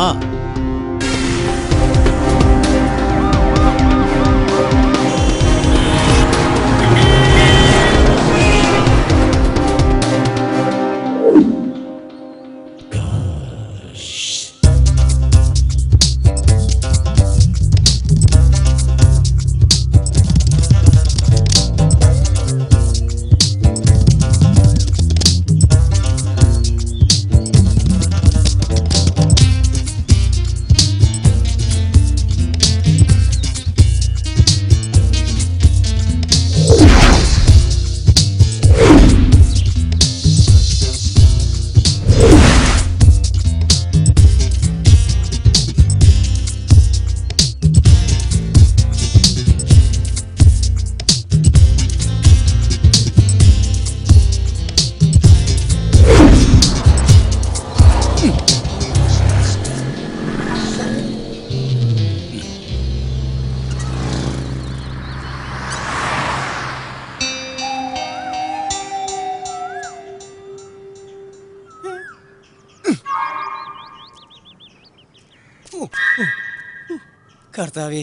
കർത്താവേ,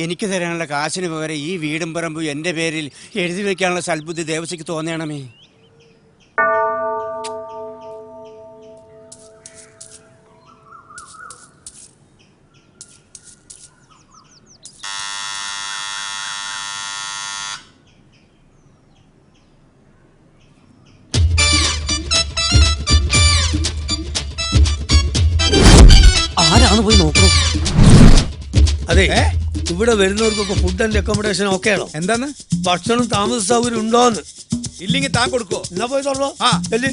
എനിക്ക് തരാനുള്ള കാശിന് പകരം ഈ വീടും പറമ്പും എൻ്റെ പേരിൽ എഴുതി വെക്കാനുള്ള സൽബുദ്ധി ദേവസ്വയ്ക്ക് തോന്നണമേ. അതെ ഇവിടെ വരുന്നവർക്കൊക്കെ ഫുഡ് ആൻഡ് അക്കോമഡേഷൻ ഒക്കെ ആണോ? എന്താന്ന്? ഭക്ഷണം താമസ സൗകര്യം ഉണ്ടോന്ന്? ഇല്ലെങ്കിൽ താൻ കൊടുക്കോ? എന്നാ പോയി തുറന്നോ. ചെല്ല്.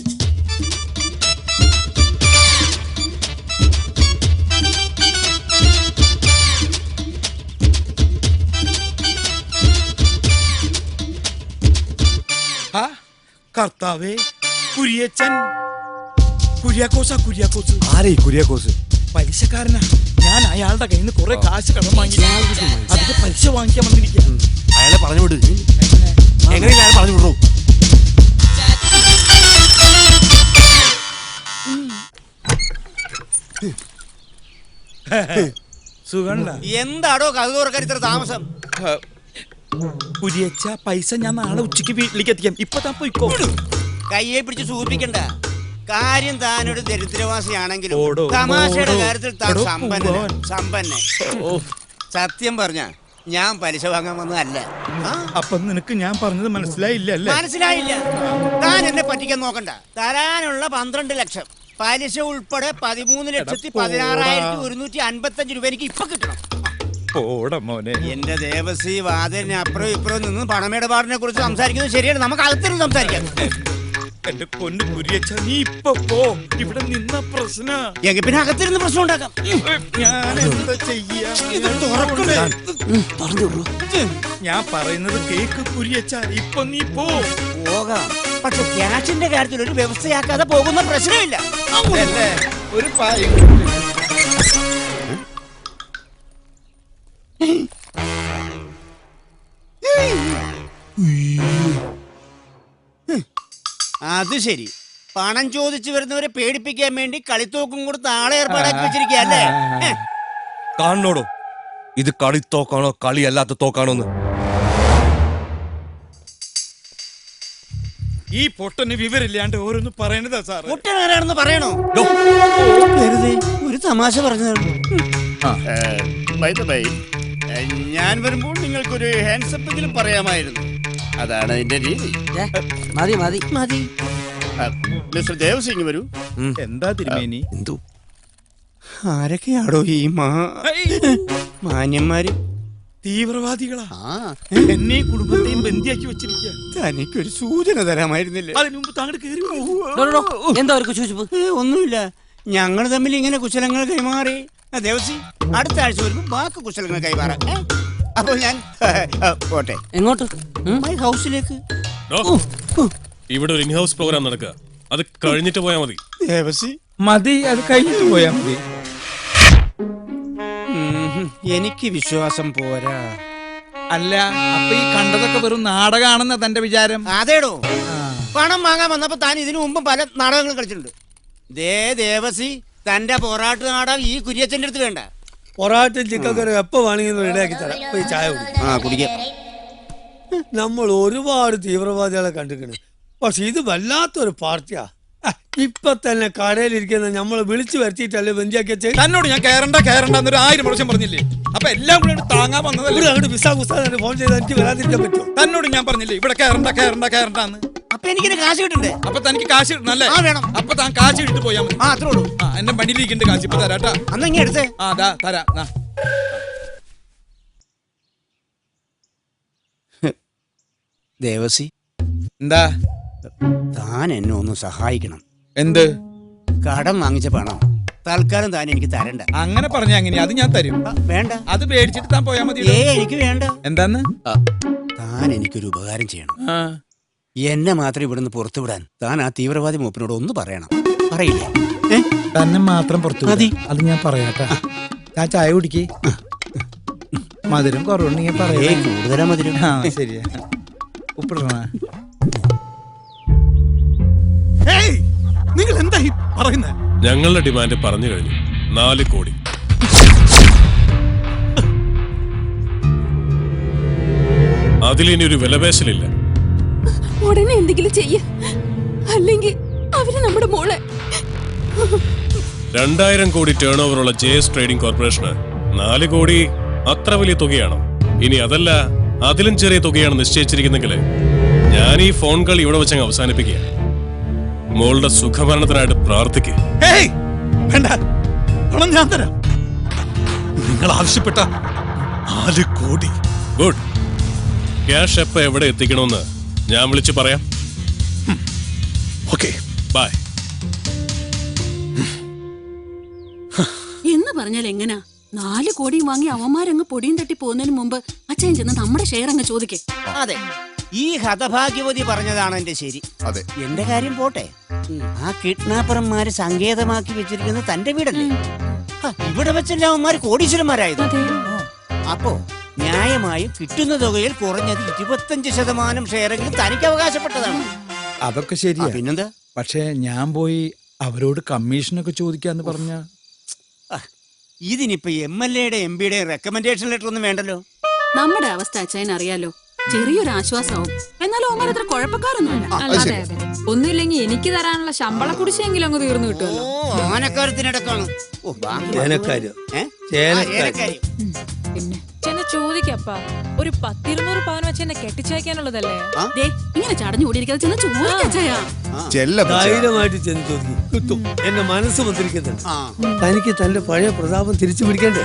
കർത്താവേ, കുര്യച്ചൻ. കുര്യാക്കോസാ, കുര്യാക്കോസ്. ആരേ കുര്യാക്കോസ്? പലിശക്കാരനാ. ഞാൻ അയാളുടെ കയ്യിൽ നിന്ന് കുറെ കാശ് കടം വാങ്ങി അതിന്റെ പലിശ വാങ്ങിക്കാൻ വന്നിരിക്കുക. അയാളെ പറഞ്ഞു വിട്. എങ്ങനെയും അയാളെ പറഞ്ഞു വിടൂ. സുഖണ്ട. എന്താടോ കഥ തുറക്കാൻ ഇത്ര താമസം? കുര്യച്ച, പൈസ ഞാൻ നാളെ ഉച്ചയ്ക്ക് വീട്ടിലേക്ക് എത്തിക്കാം. ഇപ്പൊ താൻ പോയിക്കോ. കയ്യെ പിടിച്ച് സൂചിപ്പിക്കണ്ട. കാര്യം താനൊരു ദരിദ്രവാസിയാണെങ്കിലും തമാശയുടെ കാര്യത്തിൽ താൻ സമ്പന്നെ. സത്യം പറഞ്ഞ ഞാൻ പലിശ വാങ്ങാൻ വന്നതല്ല. അപ്പൊ നിനക്ക് ഞാൻ പറഞ്ഞത് മനസ്സിലായില്ല അല്ലേ? മനസ്സിലായില്ല. താൻ എന്നെ പറ്റിക്കാൻ നോക്കണ്ട. തരാനുള്ള 12 ലക്ഷം പലിശ ഉൾപ്പെടെ 13,16,155 രൂപ എനിക്ക് ഇപ്പൊ കിട്ടണം. എന്റെ ദേവസി വാതിലിന് അപ്പുറം ഇപ്പുറം നിന്ന് പണമിടപാടിനെ കുറിച്ച് സംസാരിക്കുന്നത് ശരിയാണ്. നമുക്ക് അകത്തിരുന്ന് സംസാരിക്കാം. എന്റെ പൊന്നു കുര്യച്ച, നീ ഇപ്പൊ പോ. ഇവിടെ നിന്ന പ്രശ്ന. എങ്കിൽ പിന്നെ അകത്തിരുന്ന് പ്രശ്നം ഉണ്ടാക്കാം. ഞാൻ എന്താ ചെയ്യാ? ഞാൻ പറയുന്നത് കേക്ക് കുര്യച്ച. ഇപ്പൊ നീ പോകാം. പക്ഷെ ക്യാഷിന്റെ കാര്യത്തിൽ ഒരു വ്യവസ്ഥയാക്കാതെ പോകുന്ന പ്രശ്നമില്ല. ഒരു അത് ശരി. പണം ചോദിച്ചു വരുന്നവരെ പേടിപ്പിക്കാൻ വേണ്ടി കളിത്തോക്കും കൊടുത്ത് ആളെ ഏർപ്പാടാക്കി വെച്ചിരിക്കല്ലേ? കാണണോടോ, ഇത് കളിത്തോക്കാണോ കളിയല്ലാത്ത തോക്കാണോന്ന്? ഈ പൊട്ടന് വിവരില്ലാണ്ട് ഓരോന്ന് പറയണതാ സാർ. പൊട്ടനാരാണെന്ന് പറയണോ? വെറുതെ ഒരു തമാശ പറഞ്ഞതാണ്. ഞാൻ വരുമ്പോൾ നിങ്ങൾക്കൊരു ഹാൻഡ്സപ്പ് എങ്കിലും പറയാമായിരുന്നു. അതാണ് അതിന്റെ രീതി. മതി മതി മതി. മിസ്റ്റർ ദേവസിംഗ് വരൂ. എന്താ തിരുമേനി? എന്തോ ആരൊക്കെയാടോ ഈ മാന്യന്മാര്? തീവ്രവാദികളാ. എന്നെ കുടുംബത്തെയും ബന്ദിയാക്കി വെച്ചിരിക്കുക. തനിക്കൊരു സൂചന തരാമായിരുന്നില്ലേ? അതിനു മുമ്പ് താങ്കൾ കേറി. എന്താ ഒന്നുമില്ല. ഞങ്ങൾ തമ്മിൽ ഇങ്ങനെ കുശലങ്ങൾ കൈമാറി. ദേവസി, അടുത്ത ആഴ്ച വരുമ്പോൾ ബാക്കി കുശലങ്ങൾ കൈമാറാം. അപ്പോൾ ഞാൻ പോട്ടെ. എങ്ങോട്ട്? മൈ ഹൗസിലേക്ക്. ഇവിടെ ഒരു ഇൻഹൗസ് പ്രോഗ്രാം നടക്കുക. അത് കഴിഞ്ഞിട്ട് പോയാൽ മതി. ദേവസി മതി, അത് കഴിഞ്ഞിട്ട് പോയാ മതി. എനിക്ക് വിശ്വാസം പോരാ. അല്ല, അപ്പൊ ഈ കണ്ടതൊക്കെ വെറും നാടകമാണെന്ന തന്റെ വിചാരം? അതേടോ, പണം വാങ്ങാൻ വന്നപ്പോ താൻ ഇതിനു മുമ്പ് പല നാടകങ്ങൾ കളിച്ചിട്ടുണ്ട്. ദേവസി, തന്റെ പൊറാട്ട് നാടകം ഈ കുര്യച്ചന്റെ അടുത്ത് വേണ്ട. പൊറാട്ടും ചിക്കൻ കറി എപ്പോ വേണമെങ്കിൽ റെഡിയാക്കി തരാം. പോയി ചായ കുടിക്കാം. നമ്മൾ ഒരുപാട് തീവ്രവാദികളെ കണ്ടിരിക്കണ്. പക്ഷെ ഇത് വല്ലാത്തൊരു പാർട്ടിയാ. ഇപ്പൊ തന്നെ കടയിലിരിക്കുന്ന നമ്മളെ വിളിച്ചു വരുത്തിയിട്ടല്ലേ ബന്ധിയാക്കി വെച്ചത്. തന്നോട് ഞാൻ കയറണ്ട എന്നൊരു 1000 പ്രാവശ്യം പറഞ്ഞില്ലേ? അപ്പൊ എല്ലാം കൂടെ താങ്ങാൻ വന്നതല്ലേ? അങ്ങോട്ട് വിസാ ഫോൺ ചെയ്ത് എനിക്ക് വരാതിരിക്കാൻ പറ്റുമോ? തന്നോട് ഞാൻ പറഞ്ഞില്ലേ ഇവിടെ കയറണ്ടെന്ന്? അപ്പൊ എനിക്ക് കാശ് കിട്ടണ്ടേ? അപ്പൊ തനിക്ക് കാശ് കിട്ടണല്ലേ? വേണം. അപ്പൊ താൻ കാശ് ഇട്ട് പോയാ മതി. അത്രേ ഉള്ളൂ. എന്റെ വണ്ടിയിലിരിക്കേണ്ട കാശ് ഇപ്പൊ തരാട്ടാ. അന്ന് ഇങ്ങനെ എടുത്തേ. തരാം. ദേവസി, എന്താ? താൻ എന്നെ ഒന്ന് സഹായിക്കണം. എന്ത്? കടം വാങ്ങിച്ച പണം തൽക്കാലം താൻ എനിക്ക് തരണ്ട. അങ്ങനെ പറഞ്ഞ അങ്ങനെ അത് ഞാൻ തരും. വേണ്ട, അത് പേടിച്ചിട്ട് താൻ പോയാ മതി. എനിക്ക് വേണ്ട. എന്താന്ന്? താൻ എനിക്കൊരു ഉപകാരം ചെയ്യണം. എന്നെ മാത്രം ഇവിടുന്ന് പുറത്തു വിടാൻ താൻ ആ തീവ്രവാദി മൂപ്പനോട് ഒന്ന് പറയണം. പറയില്ലേ? തന്നെ മാത്രം പുറത്തു മതി. അത് ഞാൻ പറയാട്ടാ. ഞാൻ ചായ കുടിക്ക്. മധുരം കുറവുണ്ടെങ്കിൽ പറയേ. കൂടുതലാ മധുരം. ശരിയാ. ഉപ്പിടണ. നിങ്ങൾ എന്താ ഈ പറയുന്നത്? ഞങ്ങളുടെ ഡിമാൻഡ് പറഞ്ഞു കഴിഞ്ഞു. 4 കോടി. അതിലിനി ഒരു വിലപേശലില്ല. ഉടനെ എന്തെങ്കിലും ചെയ്യ, അല്ലെങ്കിൽ അവര് നമ്മുടെ മോളെ. 2000 കോടി ടേൺ ഓവറുള്ള JS ട്രേഡിംഗ് കോർപ്പറേഷന് 4 കോടി അത്ര വലിയ തുകയാണോ? ഇനി അതല്ല, അതിലും ചെറിയ തുകയാണ് നിശ്ചയിച്ചിരിക്കുന്നെങ്കിൽ ഞാൻ ഈ ഫോൺ കളി ഇവിടെ വെച്ചങ്ങ് അവസാനിപ്പിക്കുക. മോളുടെ സുഖമരണത്തിനായിട്ട് പ്രാർത്ഥിക്കുക. വേണ്ട, പണം ഞാൻ തരാം. നിങ്ങൾ ആവശ്യപ്പെട്ട 4 കോടി. ഗുഡ്. ക്യാഷ് എപ്പോ എവിടെ എത്തിക്കണമെന്ന് ഞാൻ വിളിച്ചു പറയാം. Okay, bye. എന്ന് പറഞ്ഞാൽ എങ്ങനാ? 4 കോടിയും വാങ്ങി അവന്മാരങ്ങ് പൊടിയും തട്ടി പോകുന്നതിന് മുമ്പ് അച്ഛൻ ചെന്ന് നമ്മുടെ ഷെയർ അങ്ങ് ചോദിക്കേ. അതെ, ഈ ഹതഭാഗ്യവതി പറഞ്ഞതാണ് എന്റെ ശരി. അതെ, എന്റെ കാര്യം പോട്ടെ, ആ കിഡ്നാപ്പർമാര് സങ്കേതമാക്കി വെച്ചിരിക്കുന്ന തന്റെ വീടല്ലേ? ഇവിടെ വെച്ചല്ലേ അവന്മാര് കോടീശ്വരന്മാരായത്. അപ്പോ ന്യായമായും കിട്ടുന്ന തുകയിൽ കുറഞ്ഞത് 25% ഷെയറെങ്കിലും തനിക്ക് അവകാശപ്പെട്ടതാണ്. അതൊക്കെ ശരിയാ. പിന്നെന്താ? പക്ഷേ ഞാൻ പോയി അവരോട് കമ്മീഷനൊക്കെ ചോദിക്കാന്ന് പറഞ്ഞ ഇതിനിപ്പോ MLA-യുടെ MP-യുടെ റെക്കമെൻഡേഷൻ ലെറ്റർ ഒന്നും വേണ്ടല്ലോ. നമ്മുടെ അവസ്ഥ അച്ഛൻ അറിയാലോ. ചെറിയൊരു ആശ്വാസവും. എന്നാലും അവന്മാർ അത്ര കുഴപ്പക്കാരൊന്നുമില്ല. ഒന്നുമില്ലെങ്കിൽ എനിക്ക് തരാനുള്ള ശമ്പള കുടിശ്ശെങ്കിലും അങ്ങ് തീർന്നു കിട്ടുമല്ലോ. ഓനക്കാര്യത്തിനടക്കാണ്. പിന്നെ ചെന്ന് ചോദിക്കപ്പാ, ഒരു 10-200 പവൻ വെച്ച് എന്നെ കെട്ടിച്ചയക്കാനുള്ളതല്ലേ? ഇങ്ങനെ ചടഞ്ഞു കൂടിയിരിക്കാതെ ചെന്ന് ചോദിക്കച്ചായാ. ധൈര്യമായിട്ട് ചെന്ന് ചോദിക്കും, കിട്ടും. എന്റെ മനസ്സ് മന്ത്രിക്കുന്നുണ്ട്. തനിക്ക് തന്റെ പഴയ പ്രതാപം തിരിച്ചു പിടിക്കണ്ടേ?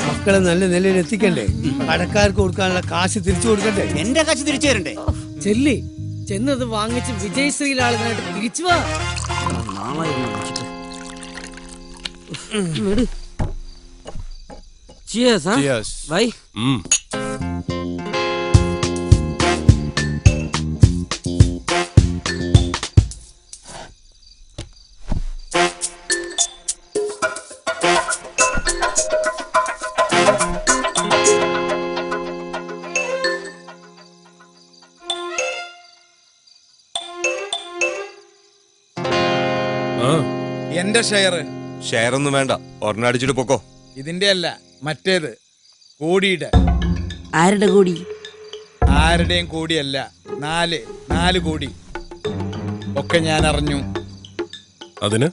മക്കളെ നല്ല നിലയിൽ എത്തിക്കണ്ടേ? കടക്കാർക്ക് കൊടുക്കാനുള്ള കാശ് തിരിച്ചു കൊടുക്കണ്ടേ? എന്റെ കാശ് തിരിച്ചു തരണ്ടേ? ചെല്ലി ചെന്നത് വാങ്ങിച്ച് വിജയശ്രീലാളിനായിട്ട് തിരിച്ചു വാ. Cheers, huh? Cheers. Bye. എന്റെ ഷെയർ ഒന്നും വേണ്ട, ഒരെണ്ണം അടിച്ചിട്ട് പൊക്കോ. ഇതിന്റെ അല്ല, മറ്റേത് കോടിയുടെ. ആരുടെ കോടി? ആരുടെയും കോടിയല്ല, 4 കോടി ഒക്കെ ഞാൻ അറിഞ്ഞു. അതിന്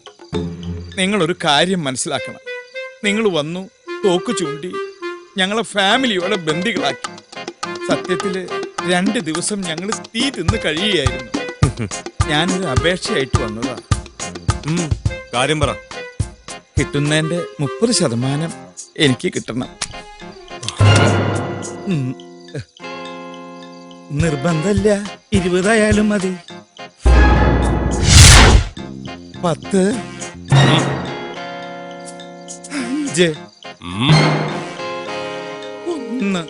നിങ്ങളൊരു കാര്യം മനസ്സിലാക്കണം. നിങ്ങൾ വന്നു, തോക്ക് ചൂണ്ടി ഞങ്ങളെ ഫാമിലിയോടെ ബന്ദികളാക്കി. സത്യത്തില് 2 ദിവസം ഞങ്ങൾ തീ തിന്ന് കഴിയുകയായിരുന്നു. ഞാനൊരു അപേക്ഷയായിട്ട് വന്നതാ. കാര്യം പറ. കിട്ടുന്നതിന്റെ 30% എനിക്ക് കിട്ടണം. നിർബന്ധമില്ല, 20 ആയാലും മതി. 10, 5, 1.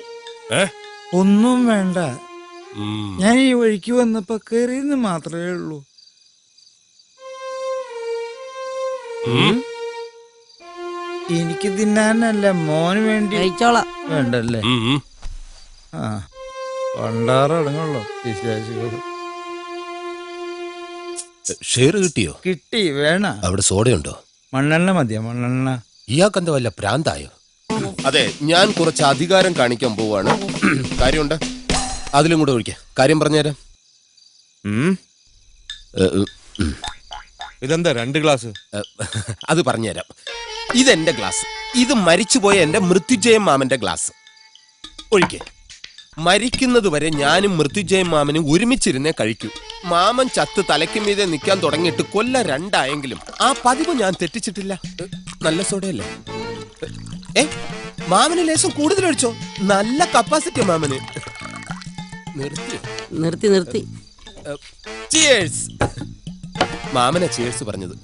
ഒന്നും വേണ്ട. ഞാൻ ഈ വഴിക്ക് വന്നപ്പോ കയറിയെന്ന് മാത്രമേ ഉള്ളൂ. എനിക്ക് തിന്നാനല്ല, മോന് വേണ്ടി. വേണ്ടല്ലേ? ആ, പണ്ടാറടങ്ങുള്ളൂ വിശേഷികൾ. ഷെയർ കിട്ടിയോ? കിട്ടി. വേണ? അവിടെ സോഡയുണ്ടോ? മണ്ണെണ്ണ മതിയോ? മണ്ണെണ്ണ. ഇയാൾക്കെന്താ വല്ല പ്രാന്തായോ? അതെ, ഞാൻ കുറച്ച് അധികാരം കാണിക്കാൻ പോവാണ്. കാര്യമുണ്ട്, അതിലും കൂടെ ഒഴിക്കാം. കാര്യം പറഞ്ഞുതരാം. ഇതെന്താ 2 ഗ്ലാസ്? അത് പറഞ്ഞുതരാം. ഇതെന്റെ ഗ്ലാസ്, ഇത് മരിച്ചുപോയ എന്റെ മൃത്യുജയ മാമന്റെ ഗ്ലാസ്. ഒഴിക്കേ. മരിക്കുന്നത് വരെ ഞാനും മൃത്യുജയ മാമനും ഒരുമിച്ചിരുന്നേ കഴിക്കൂ. മാമൻ ചത്ത് തലയ്ക്ക് മീതെ നിൽക്കാൻ തുടങ്ങിയിട്ട് കൊല്ലം 2 ആയെങ്കിലും ആ പതിവ് ഞാൻ തെറ്റിച്ചിട്ടില്ല. നല്ല സോഡയല്ലേ? മാമന് ലേശം കൂടുതൽ ഒഴിച്ചോ, നല്ല കപ്പാസിറ്റി മാമന്. നിർത്തി. ചിയേഴ്സ്. മാമനെ ചിയേഴ്സ് പറഞ്ഞത്.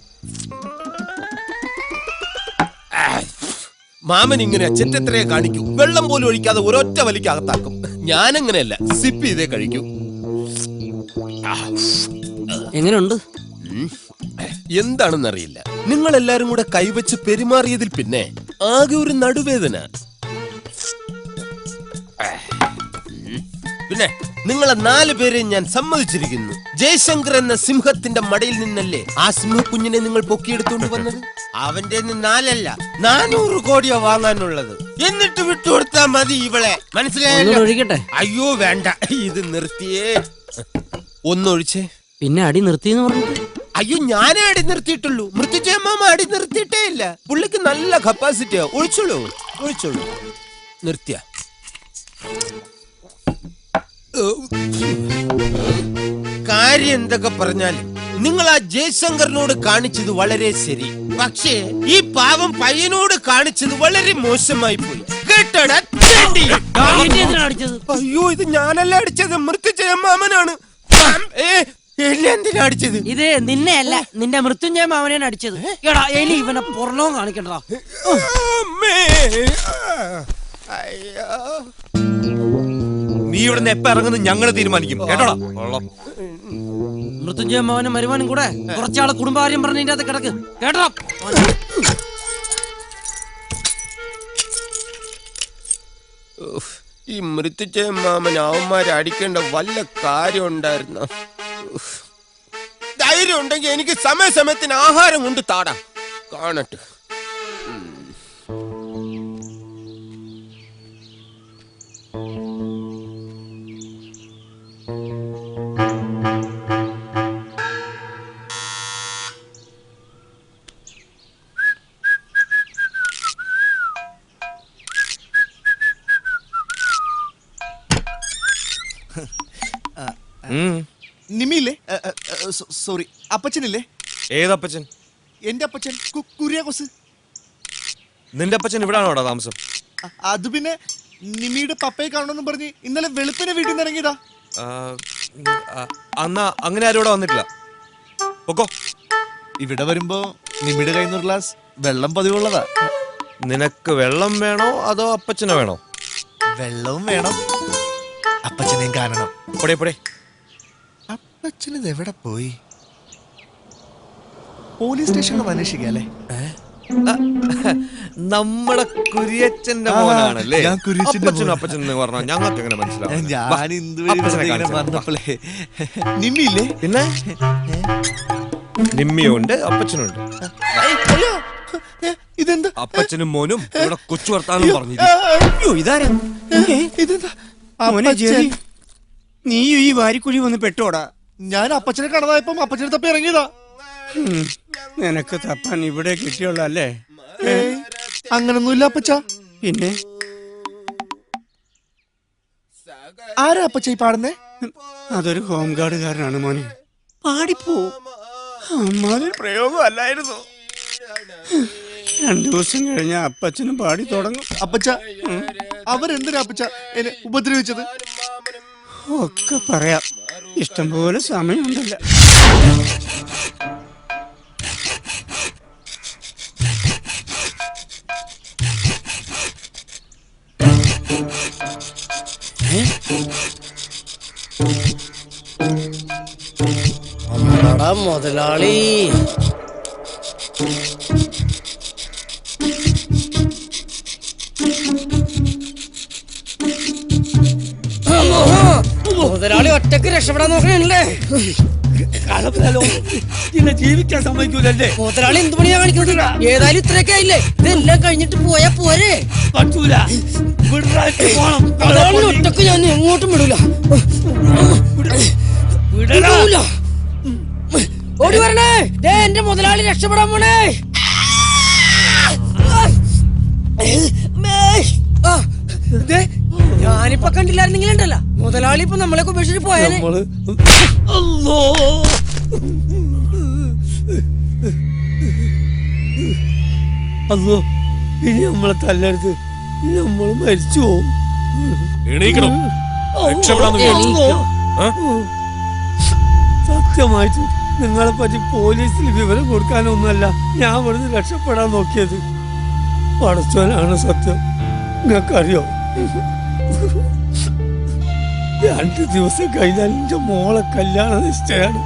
മാമൻ ഇങ്ങനെ ചെറ്റെത്രയെ കാണിക്കൂ, വെള്ളം പോലും ഒഴിക്കാതെ ഒരൊറ്റ വലിക്ക് അകത്താക്കും. ഞാനങ്ങനെയല്ല, സിപ്പ് ചെയ്തേ കഴിക്കൂ. എങ്ങനെയുണ്ട്? എന്താണെന്നറിയില്ല, നിങ്ങൾ എല്ലാരും കൂടെ കൈവച്ച് പെരുമാറിയതിൽ പിന്നെ ആകെ ഒരു നടുവേദന. പിന്നെ നിങ്ങളെ 4 പേരെയും ഞാൻ സമ്മതിച്ചിരിക്കുന്നു. ജയശങ്കർ എന്ന സിംഹത്തിന്റെ മടയിൽ നിന്നല്ലേ ആ സിംഹക്കുഞ്ഞിനെ നിങ്ങൾ പൊക്കിയെടുത്തോണ്ട് വന്നത്? അവന്റെ 4 അല്ല 400 കോടിയോ വാങ്ങാനുള്ളത്. എന്നിട്ട് വിട്ടുകൊടുത്താ മതി ഇവളെ. മനസ്സിലായല്ലോ? അയ്യോ വേണ്ട, ഇത് നിർത്തിയേ. ഒന്നൊഴിച്ചേ. പിന്നെ അടി നിർത്തിയെന്ന് പറഞ്ഞു. അയ്യോ, ഞാനേ അടി നിർത്തിയിട്ടുള്ളൂ. മൃത്യുജയ മാമ അടി നിർത്തിയിട്ടേ ഇല്ല. പുള്ളിക്ക് നല്ല കപ്പാസിറ്റിയാ. ഒഴിച്ചോളൂ. നിർത്തിയ കാര്യം എന്തൊക്കെ പറഞ്ഞാലും നിങ്ങൾ ആ ജയശങ്കറിനോട് കാണിച്ചത് വളരെ ശരി. പക്ഷേ ഈ പാവം പയ്യനോട് കാണിച്ചത് വളരെ മോശമായി പോയി. അയ്യോ ഇത് ഞാനല്ല അടിച്ചത്, മൃത്യുജയ മാമനാണ്. എന്നെ എന്തിനാ അടിച്ചത്? ഇത് നിന്നെ അല്ല, നിന്റെ മൃത്യുഞ്ജയ മാമനെയാണ് അടിച്ചത്. എടാ എലി ഇവനെ പുറലോം കാണിക്കണ്ടാ. നീ ഇവിടുന്ന് എപ്പ ഇറങ്ങുന്നത് ഞങ്ങൾ തീരുമാനിക്കും കേട്ടോടാ. മൃത്യുഞ്ജയ മാമനും മരുമാനും കൂടെ കുറച്ചാളെ കുടുംബകാര്യം പറഞ്ഞ ഇതിന്റെ അകത്ത് കിടക്ക് കേട്ടോ. ഈ മൃത്യുജയ മാമൻ അവന്മാരെ അടിക്കേണ്ട വല്ല കാര്യം ഉണ്ടായിരുന്നോ? ധൈര്യം ഉണ്ടെങ്കിൽ എനിക്ക് സമയസമയത്തിന് ആഹാരം കൊണ്ട് താടാ കാണട്ടെ. നിമിയില്ലേ? സോറി, അപ്പച്ചനില്ലേ? ഏതപ്പച്ചൻ? എന്റെ അപ്പച്ചൻ കുര്യാക്കോസ്. നിന്റെ അപ്പച്ചൻ ഇവിടാണോടാ താമസം? അത് പിന്നെ നിമിയുടെ പപ്പയെ കാണണമെന്ന് പറഞ്ഞ് ഇന്നലെ വെളുപ്പിനെ വീട്ടിൽ നിന്ന് ഇറങ്ങിയതാ. അന്നാ അങ്ങനെ ആരും ഇവിടെ വന്നിട്ടില്ല. പൊക്കോ. ഇവിടെ വരുമ്പോ നിമിയുടെ കയ്യിൽ നിന്ന് ഗ്ലാസ് വെള്ളം പതിവുള്ളതാ. നിനക്ക് വെള്ളം വേണോ അതോ അപ്പച്ചനെ വേണോ? വെള്ളവും വേണം, അപ്പച്ചനെയും കാണണം. പൊടേ പൊടേ. അപ്പച്ചനിത് എവിടെ പോയി? പോലീസ് സ്റ്റേഷനിൽ അന്വേഷിക്കല്ലേ? നമ്മുടെ കുര്യച്ചന്റെ മോനാണല്ലേ? ഞാൻ കുര്യച്ചന്റെ അപ്പച്ചനും അപ്പച്ചൻ എന്ന് പറഞ്ഞാൽ ഞങ്ങൾക്ക് എങ്ങനെ മനസ്സിലാവും? നിമ്മിയില്ലേ? പിന്നെ നിമ്മിയുണ്ട് അപ്പച്ചനുണ്ട്. ഇതെന്താ? അപ്പച്ചനും മോനും ഇവിടെ കൊച്ചു വർത്താനം പറഞ്ഞിരിക്കും. ഇതാരാ? നീ ഈ വാരിക്കുഴി വന്ന് പെട്ടോടാ. ഞാൻ അപ്പച്ചനെ കാണാതായപ്പം അപ്പച്ചനെ തപ്പി ഇറങ്ങിയതാ. നിനക്ക് തപ്പാൻ ഇവിടെ കിട്ടിയുള്ളല്ലേ? അങ്ങനൊന്നുമില്ല അപ്പച്ച. പിന്നെ ആരാ അപ്പച്ച ഈ പാടുന്നേ? അതൊരു ഹോം ഗാർഡുകാരനാണ് മോനെ. പാടിപ്പോ. അമ്മാതിരി പ്രയോഗം അല്ലായിരുന്നു. 2 ദിവസം കഴിഞ്ഞ അപ്പച്ചനും പാടി തുടങ്ങും. അപ്പച്ച അവരെന്തിനാ അപ്പച്ച എന്നെ ഉപദ്രവിച്ചത്? ഒക്കെ പറയാം, ഇഷ്ടംപോലെ സമയമുണ്ടല്ലോ. മുതലാളി മുതലാളി ഒറ്റക്ക് രക്ഷപ്പെടാൻ നോക്കണല്ലേ? ഇന്നെ ജീവിക്കാൻ സമ്മതിക്കൂലല്ലേ? മുതലാളി എന്ത് പണിയാ കാണിക്കുന്നത്? ഏതായാലും ഇത്രയൊക്കെ ആയില്ലേ, ഇതെല്ലാം കഴിഞ്ഞിട്ട് പോയാ പോരെ? പറ്റൂല. മുതലാളി ഒറ്റക്ക് ഞാൻ എങ്ങോട്ടും വിടൂല. ഓടി വരണേ, എന്റെ മുതലാളി രക്ഷപ്പെടാൻ പോണേ. ഞാനിപ്പൊ കണ്ടില്ലായിരുന്നെങ്കിലുണ്ടല്ലോ മുതലാളി ഇപ്പൊ നമ്മളെ ഉപേക്ഷിച്ച് പോയാലേ. അല്ലോ, ഇനി നമ്മളെ തല്ലരുത്, നമ്മള് മരിച്ചു പോവും. സത്യമായിട്ടും നിങ്ങളെ പറ്റി പോലീസിൽ വിവരം കൊടുക്കാനൊന്നുമല്ല ഞാൻ ഇവിടുന്ന് രക്ഷപ്പെടാൻ നോക്കിയത്. പടച്ചോനാണ് സത്യം. നിങ്ങൾക്കറിയോ, 2 ദിവസം കഴിഞ്ഞാൽ എന്റെ മോളെ കല്യാണ നിശ്ചയാണ്.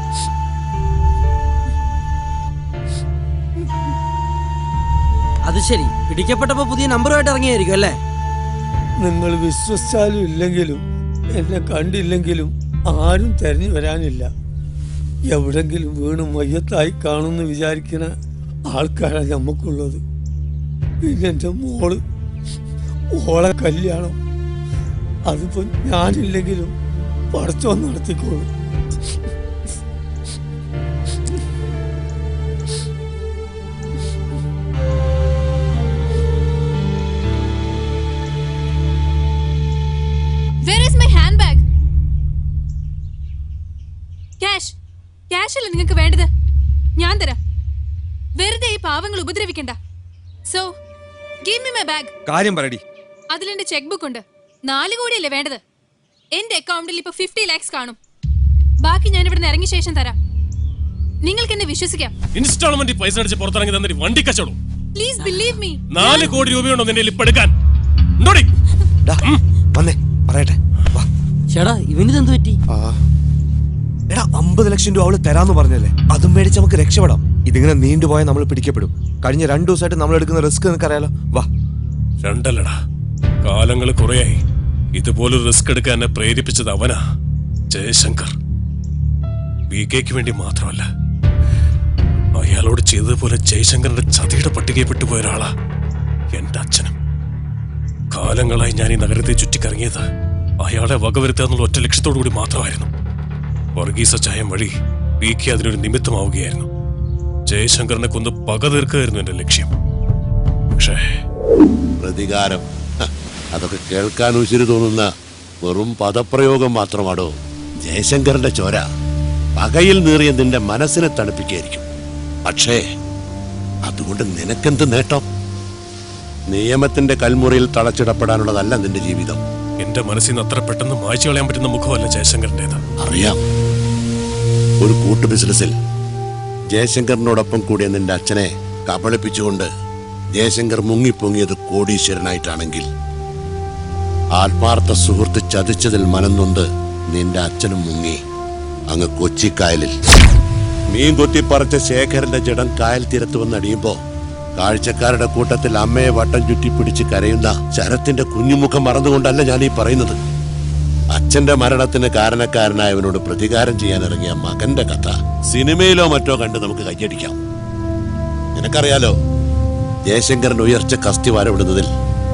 അത് ശരി, പിടിക്കപ്പെട്ടപ്പോ പുതിയ നമ്പറുമായിട്ട് ഇറങ്ങിയായിരിക്കും അല്ലേ? നിങ്ങൾ വിശ്വസിച്ചാലും ഇല്ലെങ്കിലും എന്നെ കണ്ടില്ലെങ്കിലും ആരും തെരഞ്ഞു വരാനില്ല. എവിടെങ്കിലും വീണ് മയ്യത്തായി കാണുമെന്ന് വിചാരിക്കുന്ന ആൾക്കാരാണ് നമുക്കുള്ളത്. പിന്നെ എൻ്റെ മോള്, ഓളെ കല്യാണം അതിപ്പോ ഞാനില്ലെങ്കിലും പടച്ചോൻ നടത്തിക്കോളും. ക്യാഷ് അല്ല നിങ്ങൾക്ക് വേണ്ടത്, ഞാൻ തരാം. വെറുതെ ഈ പാവങ്ങൾ ഉപദ്രവിക്കണ്ട. So give me my bag. കാര്യം പറയടി. അതിലെന്റെ ചെക്ക് ബുക്ക് ഉണ്ട്. 4 കോടിയല്ലേ വേണ്ടത്? എന്റെ അക്കൗണ്ടിൽ ഇപ്പൊ 50 lakhs കാണും. ബാക്കി ഞാൻ ഇവിടെ ഇറങ്ങിയ ശേഷം തരാം. നിങ്ങൾക്ക് എന്നെ വിശ്വസിക്കാം. ഇൻസ്റ്റാൾമെന്റ് പൈസ അടിച്ച് പുറത്തിറങ്ങി തന്നിട്ട് വണ്ടി കച്ചവടം. Please believe me. 4 കോടി രൂപയുണ്ടോ നിന്റെ ഇപ്പൊ എടുക്കാൻ? വന്നേ പറയട്ടെ. ചേടാ ഇവനിതെന്ത് പറ്റി? എടാ 50 ലക്ഷം രൂപ അവള് തരാന്ന് പറഞ്ഞല്ലേ, അതും മേടിച്ച് നമുക്ക് രക്ഷപ്പെടാം. ഇതിങ്ങനെ നീണ്ടുപോയാൽ നമ്മൾ പിടിക്കപ്പെടും. കഴിഞ്ഞ 2 ദിവസമായിട്ട് നമ്മൾ എടുക്കുന്ന റിസ്ക് നിനക്കറിയാലോ. വാ. 2 അല്ലടാ, കാലങ്ങൾ കുറയായി ഇതുപോലൊരു റിസ്ക് എടുക്കാൻ എന്നെ പ്രേരിപ്പിച്ചത് അവനാ, ജയശങ്കർ. വികെക്ക് വേണ്ടി മാത്രമല്ല, അയാളോട് ചെയ്തതുപോലെ ജയശങ്കറിന്റെ ചതിയുടെ പട്ടികയിൽ പെട്ടുപോയ ഒരാളാ എന്റെ അച്ഛനും. കാലങ്ങളായി ഞാൻ ഈ നഗരത്തെ ചുറ്റിക്കറങ്ങിയത് അയാളെ വകവരുത്താന്നുള്ള ഒറ്റ ലക്ഷ്യത്തോടു കൂടി മാത്രമായിരുന്നു. വർഗീസ ചായം വഴി വികെ അതിനൊരു നിമിത്തമാവുകയായിരുന്നു. ജയശങ്കറിനെ കൊന്ന് പക തീർക്കുകയായിരുന്നു എന്റെ ലക്ഷ്യം. പക്ഷേ പ്രതികാരം, അതൊക്കെ കേൾക്കാൻ ഉശിരി തോന്നുന്ന വെറും പദപ്രയോഗം മാത്രമാണോ. ജയശങ്കറിന്റെ ചോര പകയിൽ നീറിയ നിന്റെ മനസ്സിനെ തണുപ്പിക്കായിരിക്കും. പക്ഷേ അതുകൊണ്ട് നിനക്കെന്ത് നേട്ടം? നിയമത്തിന്റെ കൽമുറിയിൽ തളച്ചിടപ്പെടാനുള്ളതല്ല നിന്റെ ജീവിതം. എന്റെ മനസ്സിൽ നിന്ന് അത്ര പെട്ടെന്ന് മായ്ച്ചു കളയാൻ പറ്റുന്ന മുഖമല്ല ജയശങ്കറിന്റേത്. അറിയാം. ഒരു കൂട്ടു ബിസിനസ്സിൽ ജയശങ്കറിനോടൊപ്പം കൂടിയ നിന്റെ അച്ഛനെ കബളിപ്പിച്ചുകൊണ്ട് ജയശങ്കർ മുങ്ങിപ്പൊങ്ങിയത് കോടീശ്വരനായിട്ടാണെങ്കിൽ, ആത്മാർത്ഥ സുഹൃത്ത് ചതിച്ചതിൽ മനംനൊന്ത് നിന്റെ അച്ഛനും മുങ്ങി അങ്ങ് കൊച്ചിക്കായലിൽ. മീൻ കൊത്തിപ്പറിച്ച ശേഖരന്റെ ജഡം കായൽ തീരത്ത് വന്നടിയുമ്പോ കാഴ്ചക്കാരുടെ കൂട്ടത്തിൽ അമ്മയെ വട്ടം ചുറ്റിപ്പിടിച്ച് കരയുന്ന ശരത്തിന്റെ കുഞ്ഞുമുഖം മറന്നുകൊണ്ടല്ല ഞാൻ ഈ പറയുന്നത്. അച്ഛന്റെ മരണത്തിന് കാരണക്കാരനായവനോട് പ്രതികാരം ചെയ്യാൻ ഇറങ്ങിയ മകന്റെ കഥ സിനിമയിലോ മറ്റോ കണ്ട് നമുക്ക് കയ്യടിക്കാം. നിനക്കറിയാലോ, ജയശങ്കറിന്റെ ഉയർച്ച കസ്തി വരവിടുന്നതിൽ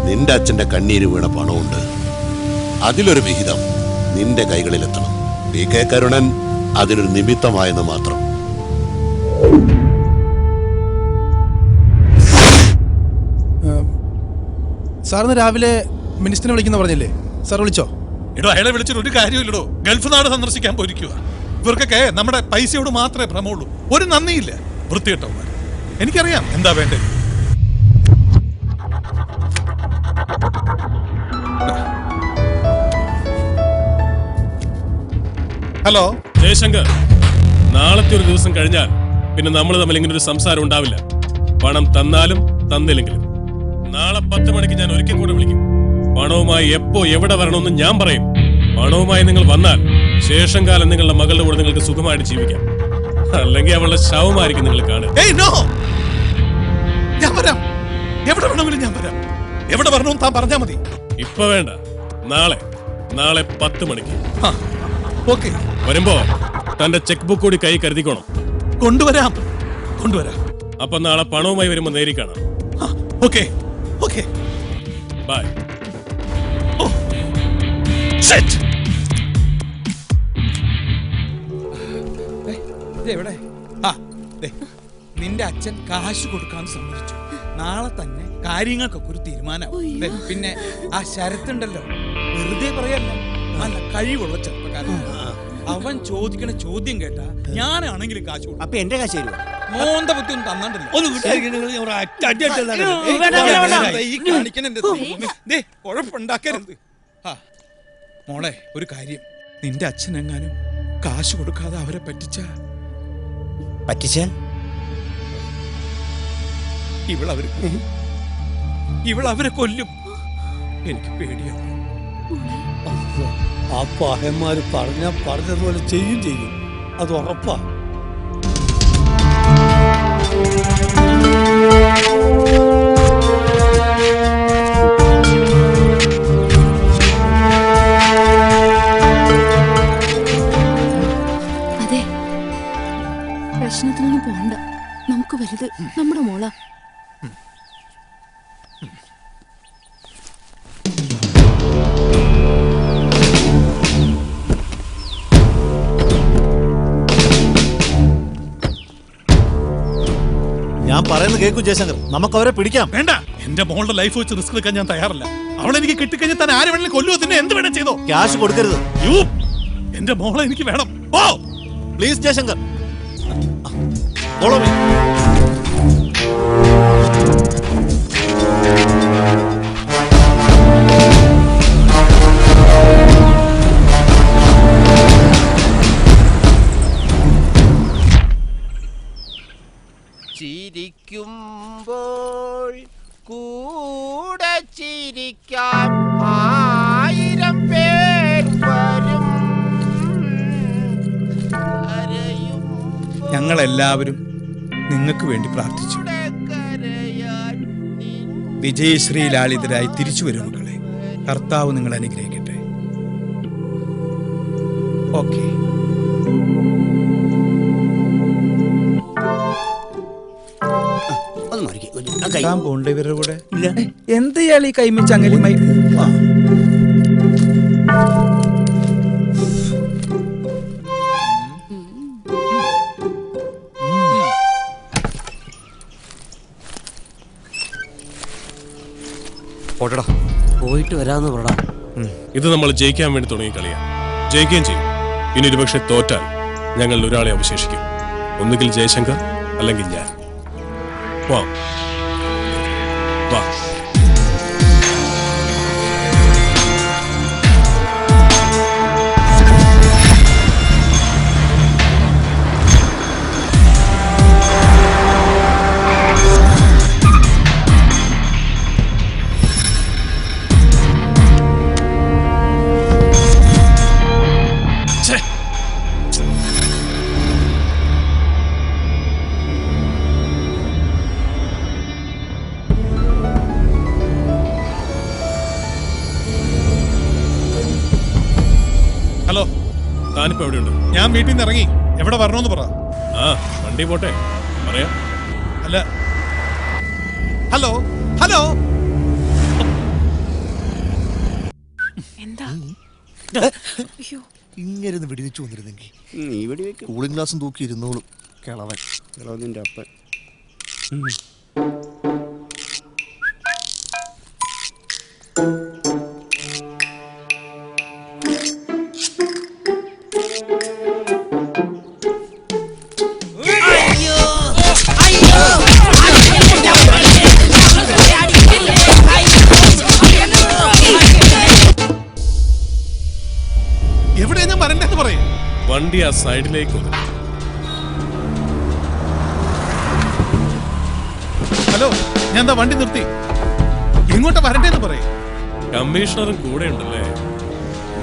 നിന്റെ അച്ഛന്റെ കണ്ണീര് വീണ പണമുണ്ട്. അതിലൊരു വിഹിതം നിന്റെ കൈകളിലെത്തണം. വികെ കരുണൻ അതിനൊരു നിമിത്തമായെന്ന് മാത്രം. സാറിന് രാവിലെ മിനിസ്റ്ററിനെ വിളിക്കുന്ന പറഞ്ഞില്ലേ? സാർ വിളിച്ചോ? എടോ, അയാളെ വിളിച്ചിട്ട് ഒരു കാര്യമില്ലടോ. ഗൾഫ് നാട് സന്ദർശിക്കാൻ പോയിരിക്കുക. ഇവർക്കൊക്കെ നമ്മുടെ പൈസയോട് മാത്രമേ ഭ്രമമുള്ളൂ. ഒരു നന്ദിയില്ല. വൃത്തികെട്ടവന്മാർ. എനിക്കറിയാം എന്താ വേണ്ടത്. ഹലോ ജയശങ്കർ, നാളത്തെ ഒരു ദിവസം കഴിഞ്ഞാൽ പിന്നെ നമ്മൾ തമ്മിൽ ഇങ്ങനെ ഒരു സംസാരം ഉണ്ടാവില്ല. പണം തന്നാലും തന്നില്ലെങ്കിലും നാളെ 10 മണിക്ക് ഞാൻ ഒരിക്കൽ കൂടെ വിളിക്കും. പണവുമായി എപ്പോ എവിടെ വരണമെന്ന് ഞാൻ പറയും. പണവുമായി നിങ്ങൾ വന്നാൽ ശേഷം കാലം നിങ്ങളുടെ മകളുടെ കൂടെ നിങ്ങൾക്ക് സുഖമായിട്ട് ജീവിക്കാം. അല്ലെങ്കിൽ അവളുടെ ശവമായിരിക്കും നിങ്ങൾ കാണുക. ഞാൻ വരാം. എവിടെ വേണമെങ്കിലും ഞാൻ വരാം. എവിടെ വരണമെന്ന് താൻ പറഞ്ഞാൽ മതി. ഇപ്പൊ വേണ്ട, നാളെ 10 മണിക്ക്. ഓക്കെ. വരുമ്പോ തന്റെ ചെക്ക് ബുക്ക് കൂടി കൈ കരുതിക്കോണം. കൊണ്ടുവരാം. അപ്പൊ നാളെ പണവുമായി വരുമ്പോ നേരി കാണാം. ഓക്കെ. ബൈ. എവിടെ? നിന്റെ അച്ഛൻ കാശ് കൊടുക്കാന്ന് സമ്മതിച്ചു. നാളെ തന്നെ കാര്യങ്ങൾക്കൊക്കെ ഒരു തീരുമാനമാവും. പിന്നെ ആ ശരത്തുണ്ടല്ലോ, വെറുതെ പറയല്ല, നല്ല കഴിവുള്ള ചെറുപ്പക്കാരൻ. അവൻ ചോദിക്കണ ചോദ്യം കേട്ടാ ഞാനാണെങ്കിലും കാശ് കൊടുക്കും. അപ്പൊ എന്റെ കാശ് തരുവാ? മോന്ത ബുദ്ധി ഒന്നും തന്നിട്ടില്ല. കുഴപ്പമുണ്ടാക്കരുത്. മോളെ, ഒരു കാര്യം, നിന്റെ അച്ഛനെങ്ങാനും കാശ് കൊടുക്കാതെ അവരെ പറ്റിച്ചാൽ ഇവളവരെ കൊല്ലും. എനിക്ക് പേടിയാണ്. ആ പാഹന്മാര് പറഞ്ഞതുപോലെ ചെയ്യും. അത് ഉറപ്പാ. അതെ, പ്രശ്നത്തിനൊന്നും പോണ്ട. നമുക്ക് വലുത് നമ്മുടെ മോളാ. ഞാൻ പറയുന്നത് കേൾക്കൂ ജയശങ്കർ, നമുക്ക് അവരെ പിടിക്കാം. വേണ്ട, എന്റെ മോളുടെ ലൈഫ് വെച്ച് റിസ്ക് എടുക്കാൻ ഞാൻ തയ്യാറല്ല. അവളെനിക്ക് കിട്ടിക്കഴിഞ്ഞാൽ തന്നെ ആര് വേണമെങ്കിലും കൊല്ലുവോ, തന്നെ എന്ത് വേണം ചെയ്തോ. ക്യാഷ് കൊടുക്കരുത്. എന്റെ മോളെ എനിക്ക് വേണം. ഓ പ്ലീസ് ജയശങ്കർ, ഫോളോ മീ. കാണാം 1000 പേർ വരും. ഞങ്ങളെല്ലാവരും നിങ്ങൾക്ക് വേണ്ടി പ്രാർത്ഥിച്ചു. വിജയശ്രീ ലാളിതരായി തിരിച്ചു വരും മക്കളെ. കർത്താവ് നിങ്ങൾ അനുഗ്രഹിക്കട്ടെ. ഓക്കെ. പോണ്ട ഇവരുടെ കൂടെ എന്തെയാൾ ഈ കൈമിച്ച് അങ്ങനെ പോയിട്ട് വരാന്ന് പറടാ. ഇത് നമ്മൾ ജയിക്കാൻ വേണ്ടി തുടങ്ങിയ കളിയാ. ജയിക്കുകയും ചെയ്യും. ഇനി ഒരുപക്ഷെ തോറ്റാൽ ഞങ്ങൾ ഒരാളെ അവശേഷിക്കും. ഒന്നുകിൽ ജയശങ്കർ അല്ലെങ്കിൽ ഞാൻ. വാ വാ. ഹലോ, താനിപ്പോ എവിടെയുണ്ട്? ഞാൻ വീട്ടിൽ നിന്ന് ഇറങ്ങി. എവിടെ വരണോന്ന് പറ. ആ വണ്ടി പോട്ടെ, പറയാം. അല്ല, ഹലോ ഹലോ, എന്താ ഇങ്ങനെ വെടിവെച്ചു വന്നിരുന്നെങ്കിൽ കൂളിംഗ് ഗ്ലാസും തൂക്കി ഇരുന്നോളും. കിളവൻ കിളവന്റെ അപ്പൻ. എവിടെയാ ഞാൻ വരണ്ടെന്ന് പറയും. വണ്ടി ആ സൈഡിലേക്ക് ഒതുക്കി. ഹലോ, ഞാൻ എന്താ വണ്ടി നിർത്തി. എങ്ങോട്ടാ വരണ്ടേന്ന് പറയും. കമ്മീഷണറും കൂടെ ഉണ്ടല്ലേ?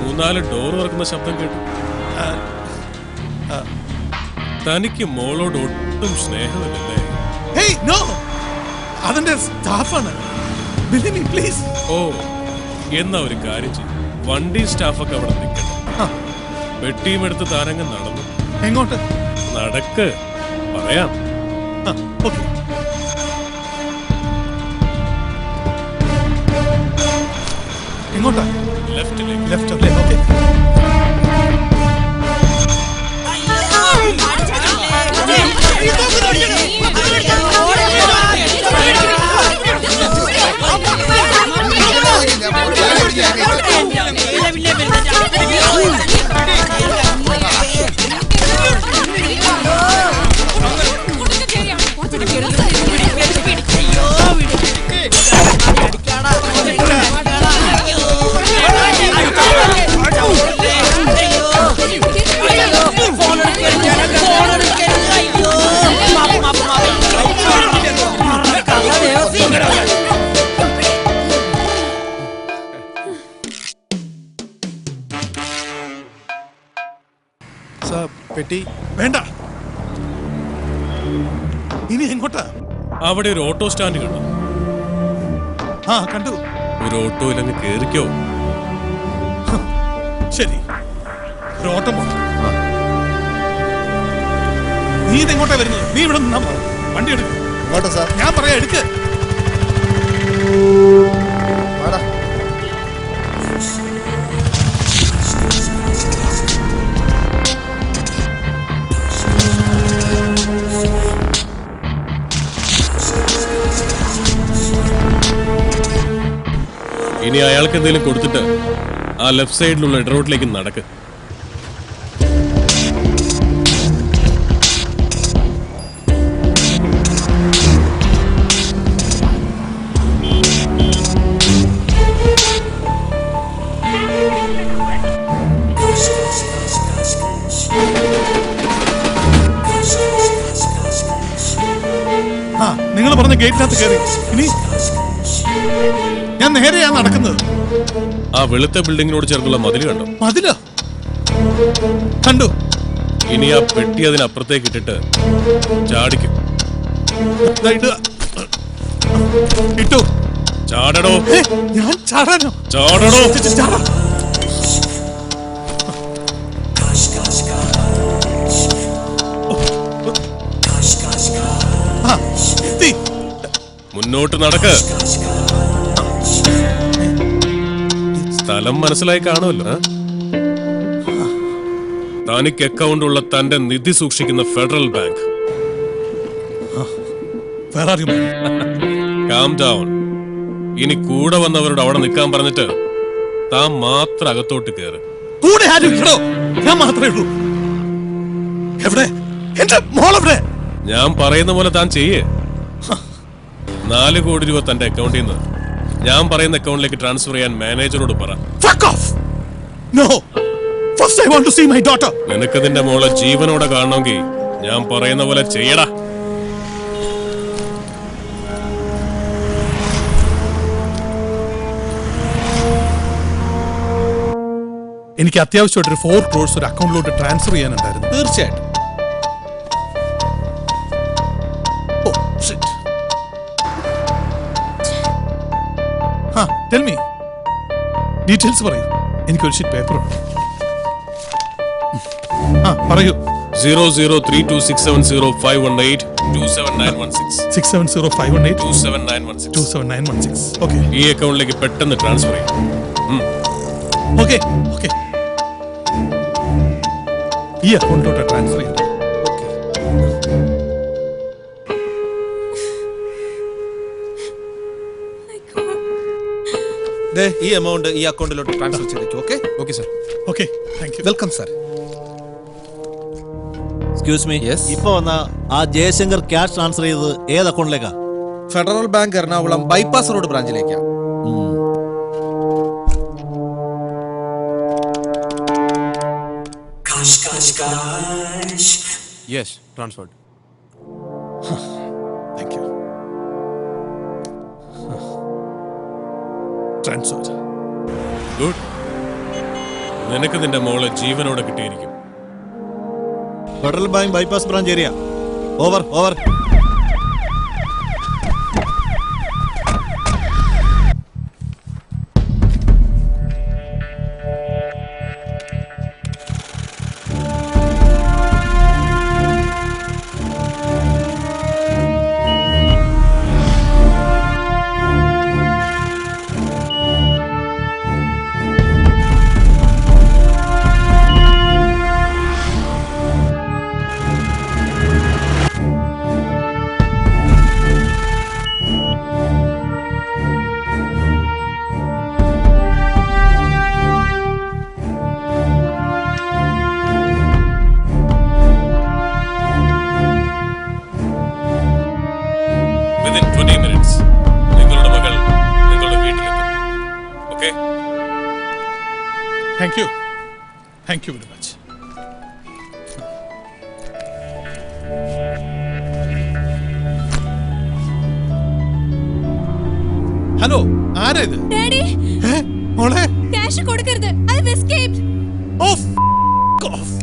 3-4 ഡോർ തുറക്കുന്ന ശബ്ദം കേട്ടു. തനിക്ക് മോളോട് ഒട്ടും സ്നേഹമില്ലല്ലേ? ഹേയ് നോ, അതിന്റെ സ്റ്റാഫാണ്. പ്ലീസ്. ഓ, എന്നാ ഒരു കാര്യം ചെയ്യും. വണ്ടി സ്റ്റാഫൊക്കെ അവിടെ നിൽക്കട്ടെ. പെട്ടിയും എടുത്ത് താരങ്ങ് നടന്നു. എങ്ങോട്ട്? നടക്ക്, പറയാം. ഓക്കെ. എങ്ങോട്ടാ? ലെഫ്റ്റിലേക്ക്. ലെഫ്റ്റ് അല്ലേ? ഓക്കെ. പെട്ടി വേണ്ട. ഇനി എങ്ങോട്ടാ? അവിടെ ഒരു ഓട്ടോ സ്റ്റാൻഡ് കണ്ടു. ആ കണ്ടു. ഒരു ഓട്ടോയിൽ അങ്ങ് കേറിക്കോ. ശരി, ഒരു ഓട്ടം പോണം. നീ ഇതെങ്ങോട്ടാ വരുന്നത്? നീ ഇവിടെ നിന്നാ വണ്ടി എടുക്കും. ഞാൻ പറയാ എടുക്ക്. ഇനി അയാൾക്ക് എന്തെങ്കിലും കൊടുത്തിട്ട് ആ ലെഫ്റ്റ് സൈഡിലുള്ള ഇടറോട്ടിലേക്ക് നടക്ക്. നിങ്ങൾ പറഞ്ഞ ഗേറ്റിനകത്ത് കയറി. ഇനി ഞാൻ നേരെയാ നടക്കുന്നത്. ആ വെളുത്ത ബിൽഡിങ്ങിനോട് ചേർന്നുള്ള മതിൽ കണ്ടോ? മതിലോ? കണ്ടു. ഇനി ആ പെട്ടി അതിനപ്പുറത്തേക്ക് ഇട്ടിട്ട് ചാടിക്കും. ഇട്ടു. ചാടടോ. ഞാൻ ചാടാനോ? ചാടടോ. ചാടാ. മുന്നോട്ട് നടക്ക്. സ്ഥലം മനസ്സിലായി കാണുമല്ലോ. തനിക്ക് അക്കൗണ്ട് ഉള്ള തന്റെ നിധി സൂക്ഷിക്കുന്ന ഫെഡറൽ ബാങ്ക്. Calm down. ഇനി കൂടെ വന്നവരോട് അവിടെ നിൽക്കാൻ പറഞ്ഞിട്ട് താൻ മാത്രം അകത്തോട്ട് കയറ്. കൂടെ ആരും ഇല്ലടോ, ഞാൻ മാത്രമേ ഉള്ളൂ. എവിടെ എന്റെ മോളെവിടെ? ഞാൻ പറയുന്ന പോലെ താൻ ചെയ്യേ. 4 കോടി രൂപ തന്റെ അക്കൗണ്ടിൽ നിന്ന് ഞാൻ പറയുന്ന അക്കൗണ്ടിലേക്ക് ട്രാൻസ്ഫർ ചെയ്യാൻ മാനേജറോട് പറ. Fuck off! No! First I want to see my daughter. നിനക്ക് നിന്റെ മോളെ ജീവനോടെ കാണണമെങ്കിൽ ഞാൻ പറയുന്ന പോലെ ചെയ്യടാ. എനിക്ക് അത്യാവശ്യമായിട്ട് ഒരു 4 crores ഒരു അക്കൗണ്ടിലോട്ട് ട്രാൻസ്ഫർ ചെയ്യാനുണ്ടായിരുന്നു. തീർച്ചയായിട്ടും. Tell me. ഡീറ്റെയിൽസ് പറയൂ. എനിക്കൊരു ഷീറ്റ് പേപ്പർ ഉണ്ട്. പറയൂ. 00326705182791627916. ഓക്കെ. ഈ അക്കൗണ്ടിലേക്ക് പെട്ടെന്ന് ട്രാൻസ്ഫർ ചെയ്യും. Okay okay. ഈ അക്കൗണ്ടിലോട്ട് ട്രാൻസ്ഫർ ചെയ്യും. ഈ എമൗണ്ട് ഈ അക്കൗണ്ടിലോട്ട് ട്രാൻസ്ഫർ ചെയ്തേക്കും. Okay okay sir. Okay thank you. Welcome sir. Excuse me, ഇപ്പൊ വന്ന ആ ജയശങ്കർ ക്യാഷ് ട്രാൻസ്ഫർ ചെയ്തത് ഏത് അക്കൗണ്ടിലേക്കാ? Federal Bank Ernakulam bypass road ബ്രാഞ്ചിലേക്കാ. Yes, transferred. Thank you. Transfer. Good. നിനക്ക് നിന്റെ മോളെ ജീവനോടെ കിട്ടിയിരിക്കും. Federal Bank bypass branch area. Over over. Within 20 minutes, നിങ്ങളുടെ മകൾ നിങ്ങളുടെ വീട്ടിലെത്തും. Okay? Thank you. Thank you very much. Hello, ആരാ ഇത്? ഡാഡി, മോളെ ക്യാഷ് കൊടുക്കരുത്. I have escaped. Off off.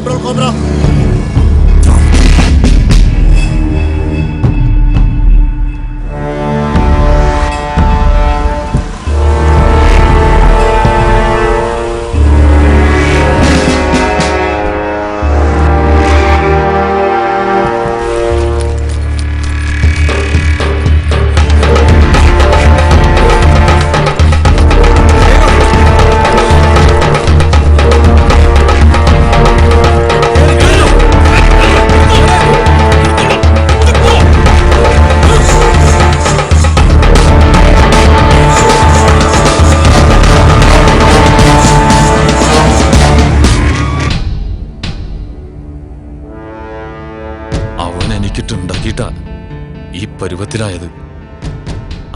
Control cobra. എനിക്കിട്ടുണ്ടാക്കിയിട്ടാ ഈ പരുവത്തിലായത്.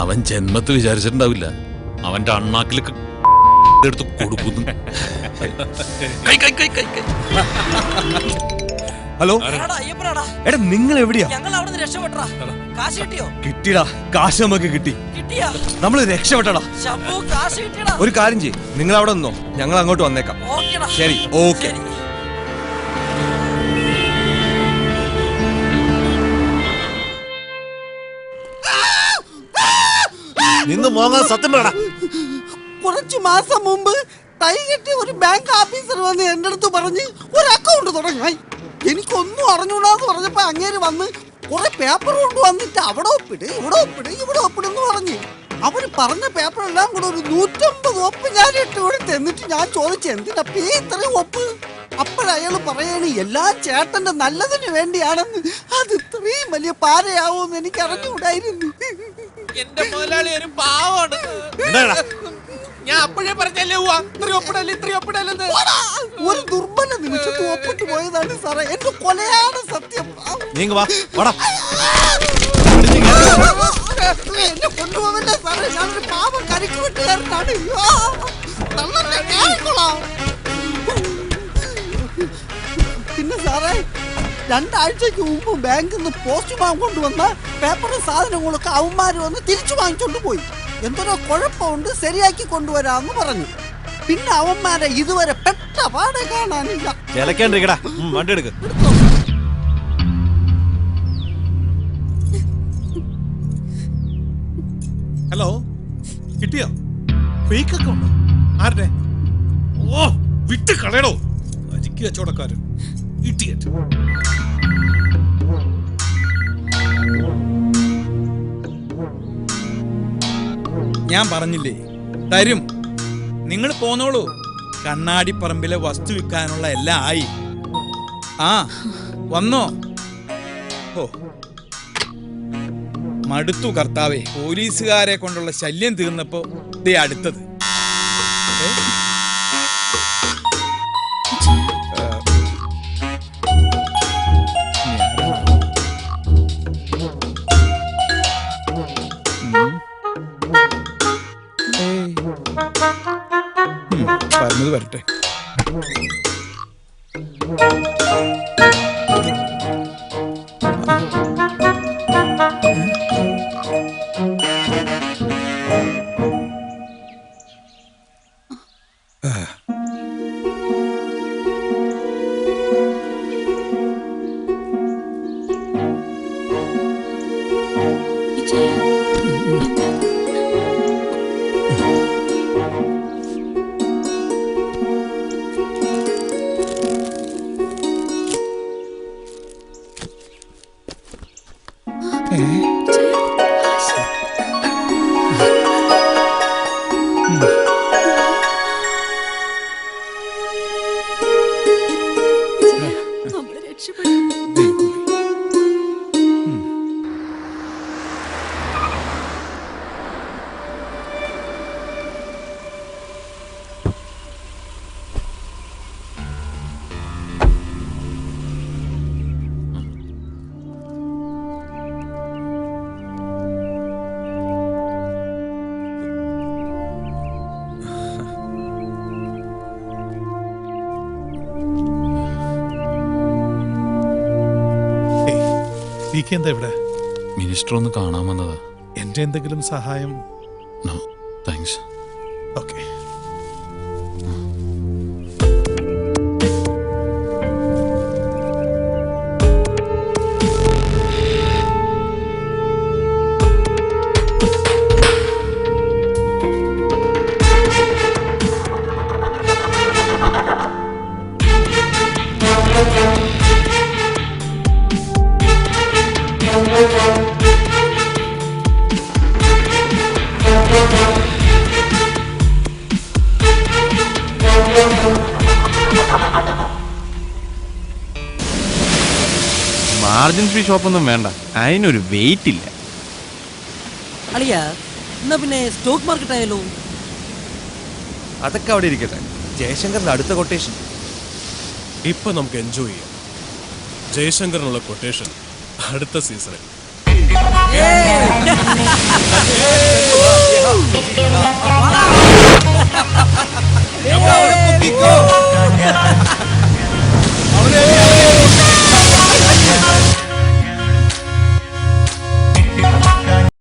അവൻ ജന്മത്തിൽ വിചാരിച്ചിട്ടുണ്ടാവില്ല അവന്റെ അണ്ണാക്കിൽ എടുത്ത് കൊടുക്കുന്നു. ഹലോ എടാ, നിങ്ങൾ എവിടെയാ? കിട്ടിയടാ, കാശ് നമുക്ക് കിട്ടി. നമ്മൾ രക്ഷപ്പെട്ടടാ. ഒരു കാര്യം ചെയ്യ്, നിങ്ങൾ അവിടെ നിന്നോ, ഞങ്ങൾ അങ്ങോട്ട് വന്നേക്കാം. ശരി, ഓക്കെ. നിന്ന് മോങ്ങാൻ സത്യം പറയടാ. കുറച്ചു മാസം മുമ്പ് തൈ കെട്ടി ഒരു ബാങ്ക് ഓഫീസർ വന്ന് എന്റെ അടുത്ത് പറഞ്ഞ് ഒരു അക്കൗണ്ട് തുടങ്ങാൻ. എനിക്കൊന്നും അറിഞ്ഞൂടാന്ന് പറഞ്ഞപ്പോ അങ്ങേര് വന്ന് കുറെ പേപ്പർ കൊണ്ട് വന്നിട്ട് അവിടെ ഒപ്പിട്, ഇവിടെ ഒപ്പിട്, ഇവിടെ ഒപ്പിടെന്ന് പറഞ്ഞ്. അവര് പറഞ്ഞ പേപ്പറെല്ലാം കൂടെ ഒരു 150 ഒപ്പ് ഞാൻ ഇട്ട് കൊടുത്ത്. എന്നിട്ട് ഞാൻ ചോദിച്ചു, എന്തിനപ്പ ഇത്രയും ഒപ്പ്? അപ്പോഴയാള് പറയാണ് എല്ലാം ചേട്ടന്റെ നല്ലതിന് വേണ്ടിയാണെന്ന്. അത് ഇത്രയും വലിയ പാരയാവുമെന്ന് എനിക്ക് അറിഞ്ഞുകൂടായിരുന്നു. എന്റെ മുതലാളി ഒരു പാവാണ്. ഞാൻ അപ്പോഴേ പറഞ്ഞല്ലേ ഇത്രയൊപ്പിടല്ലെന്ന്. ഒരു ദുർബല നിമിഷത്ത് ഒപ്പിട്ട് പോയതാണ് സാറേ. എന്റെ കൊലയാണ് സത്യം. എന്നെ കൊണ്ടുപോകല്ലേ സാറേ, ഞാനൊരു പാവം കരിക്ക് വെട്ടുകാരനാണ്. പിന്നെ സാറേ, 2 ആഴ്ചക്ക് മുമ്പ് ബാങ്കിൽ നിന്ന് പോസ്റ്റ്മാൻ കൊണ്ടുവന്ന പേപ്പറും സാധനങ്ങളൊക്കെ അവന്മാര് വന്ന് തിരിച്ചു വാങ്ങിച്ചോണ്ട് പോയി. എന്തൊരു കുഴപ്പമുണ്ട്, ശരിയാക്കി കൊണ്ടുവരാന്ന് പറഞ്ഞു. പിന്നെ അവന്മാരെ ഇതുവരെ പെട്ട പാടെ കാണാനില്ല. വണ്ടി എടുക്ക്. ഹലോ, കിട്ടിയോ? ഫേക്ക് അക്കൗണ്ടോ? ആരുടെ? ഓ, വിട്ട് കളയടോ. അരിക്ക് കച്ചവടക്കാരൻ. ഇഡിയറ്റ്. ഞാൻ പറഞ്ഞില്ലേ തരും. നിങ്ങൾ പോന്നോളൂ. കണ്ണാടിപ്പറമ്പിലെ വസ്തു വിൽക്കാനുള്ള എല്ലാം ആയി. ആ വന്നോ? ഓ, മടുത്തു കർത്താവേ. പോലീസുകാരെ കൊണ്ടുള്ള ശല്യം തീർന്നപ്പോ ദേ അടുത്തത്. പറഞ്ഞത് വരട്ടെ. എന്താ ഇവിടെ? മിനിസ്റ്റർ ഒന്ന് കാണാൻ വന്നതാ. എന്റെ എന്തെങ്കിലും സഹായം? No thanks. Okay. Margin free ഷോപ്പൊന്നും വേണ്ട, അതിനൊരു വെയിറ്റ് ഇല്ല. അളിയ എന്നാ പിന്നെ സ്റ്റോക്ക് മാർക്കറ്റ് ആയാലോ? അതൊക്കെ അവിടെ ഇരിക്കട്ടെ. ജയശങ്കറിന്റെ അടുത്ത കൊട്ടേഷൻ ഇപ്പൊ നമുക്ക് എൻജോയ് ചെയ്യാം. ജയശങ്കറിനുള്ള കൊട്ടേഷൻ അടുത്ത സീസണിൽ.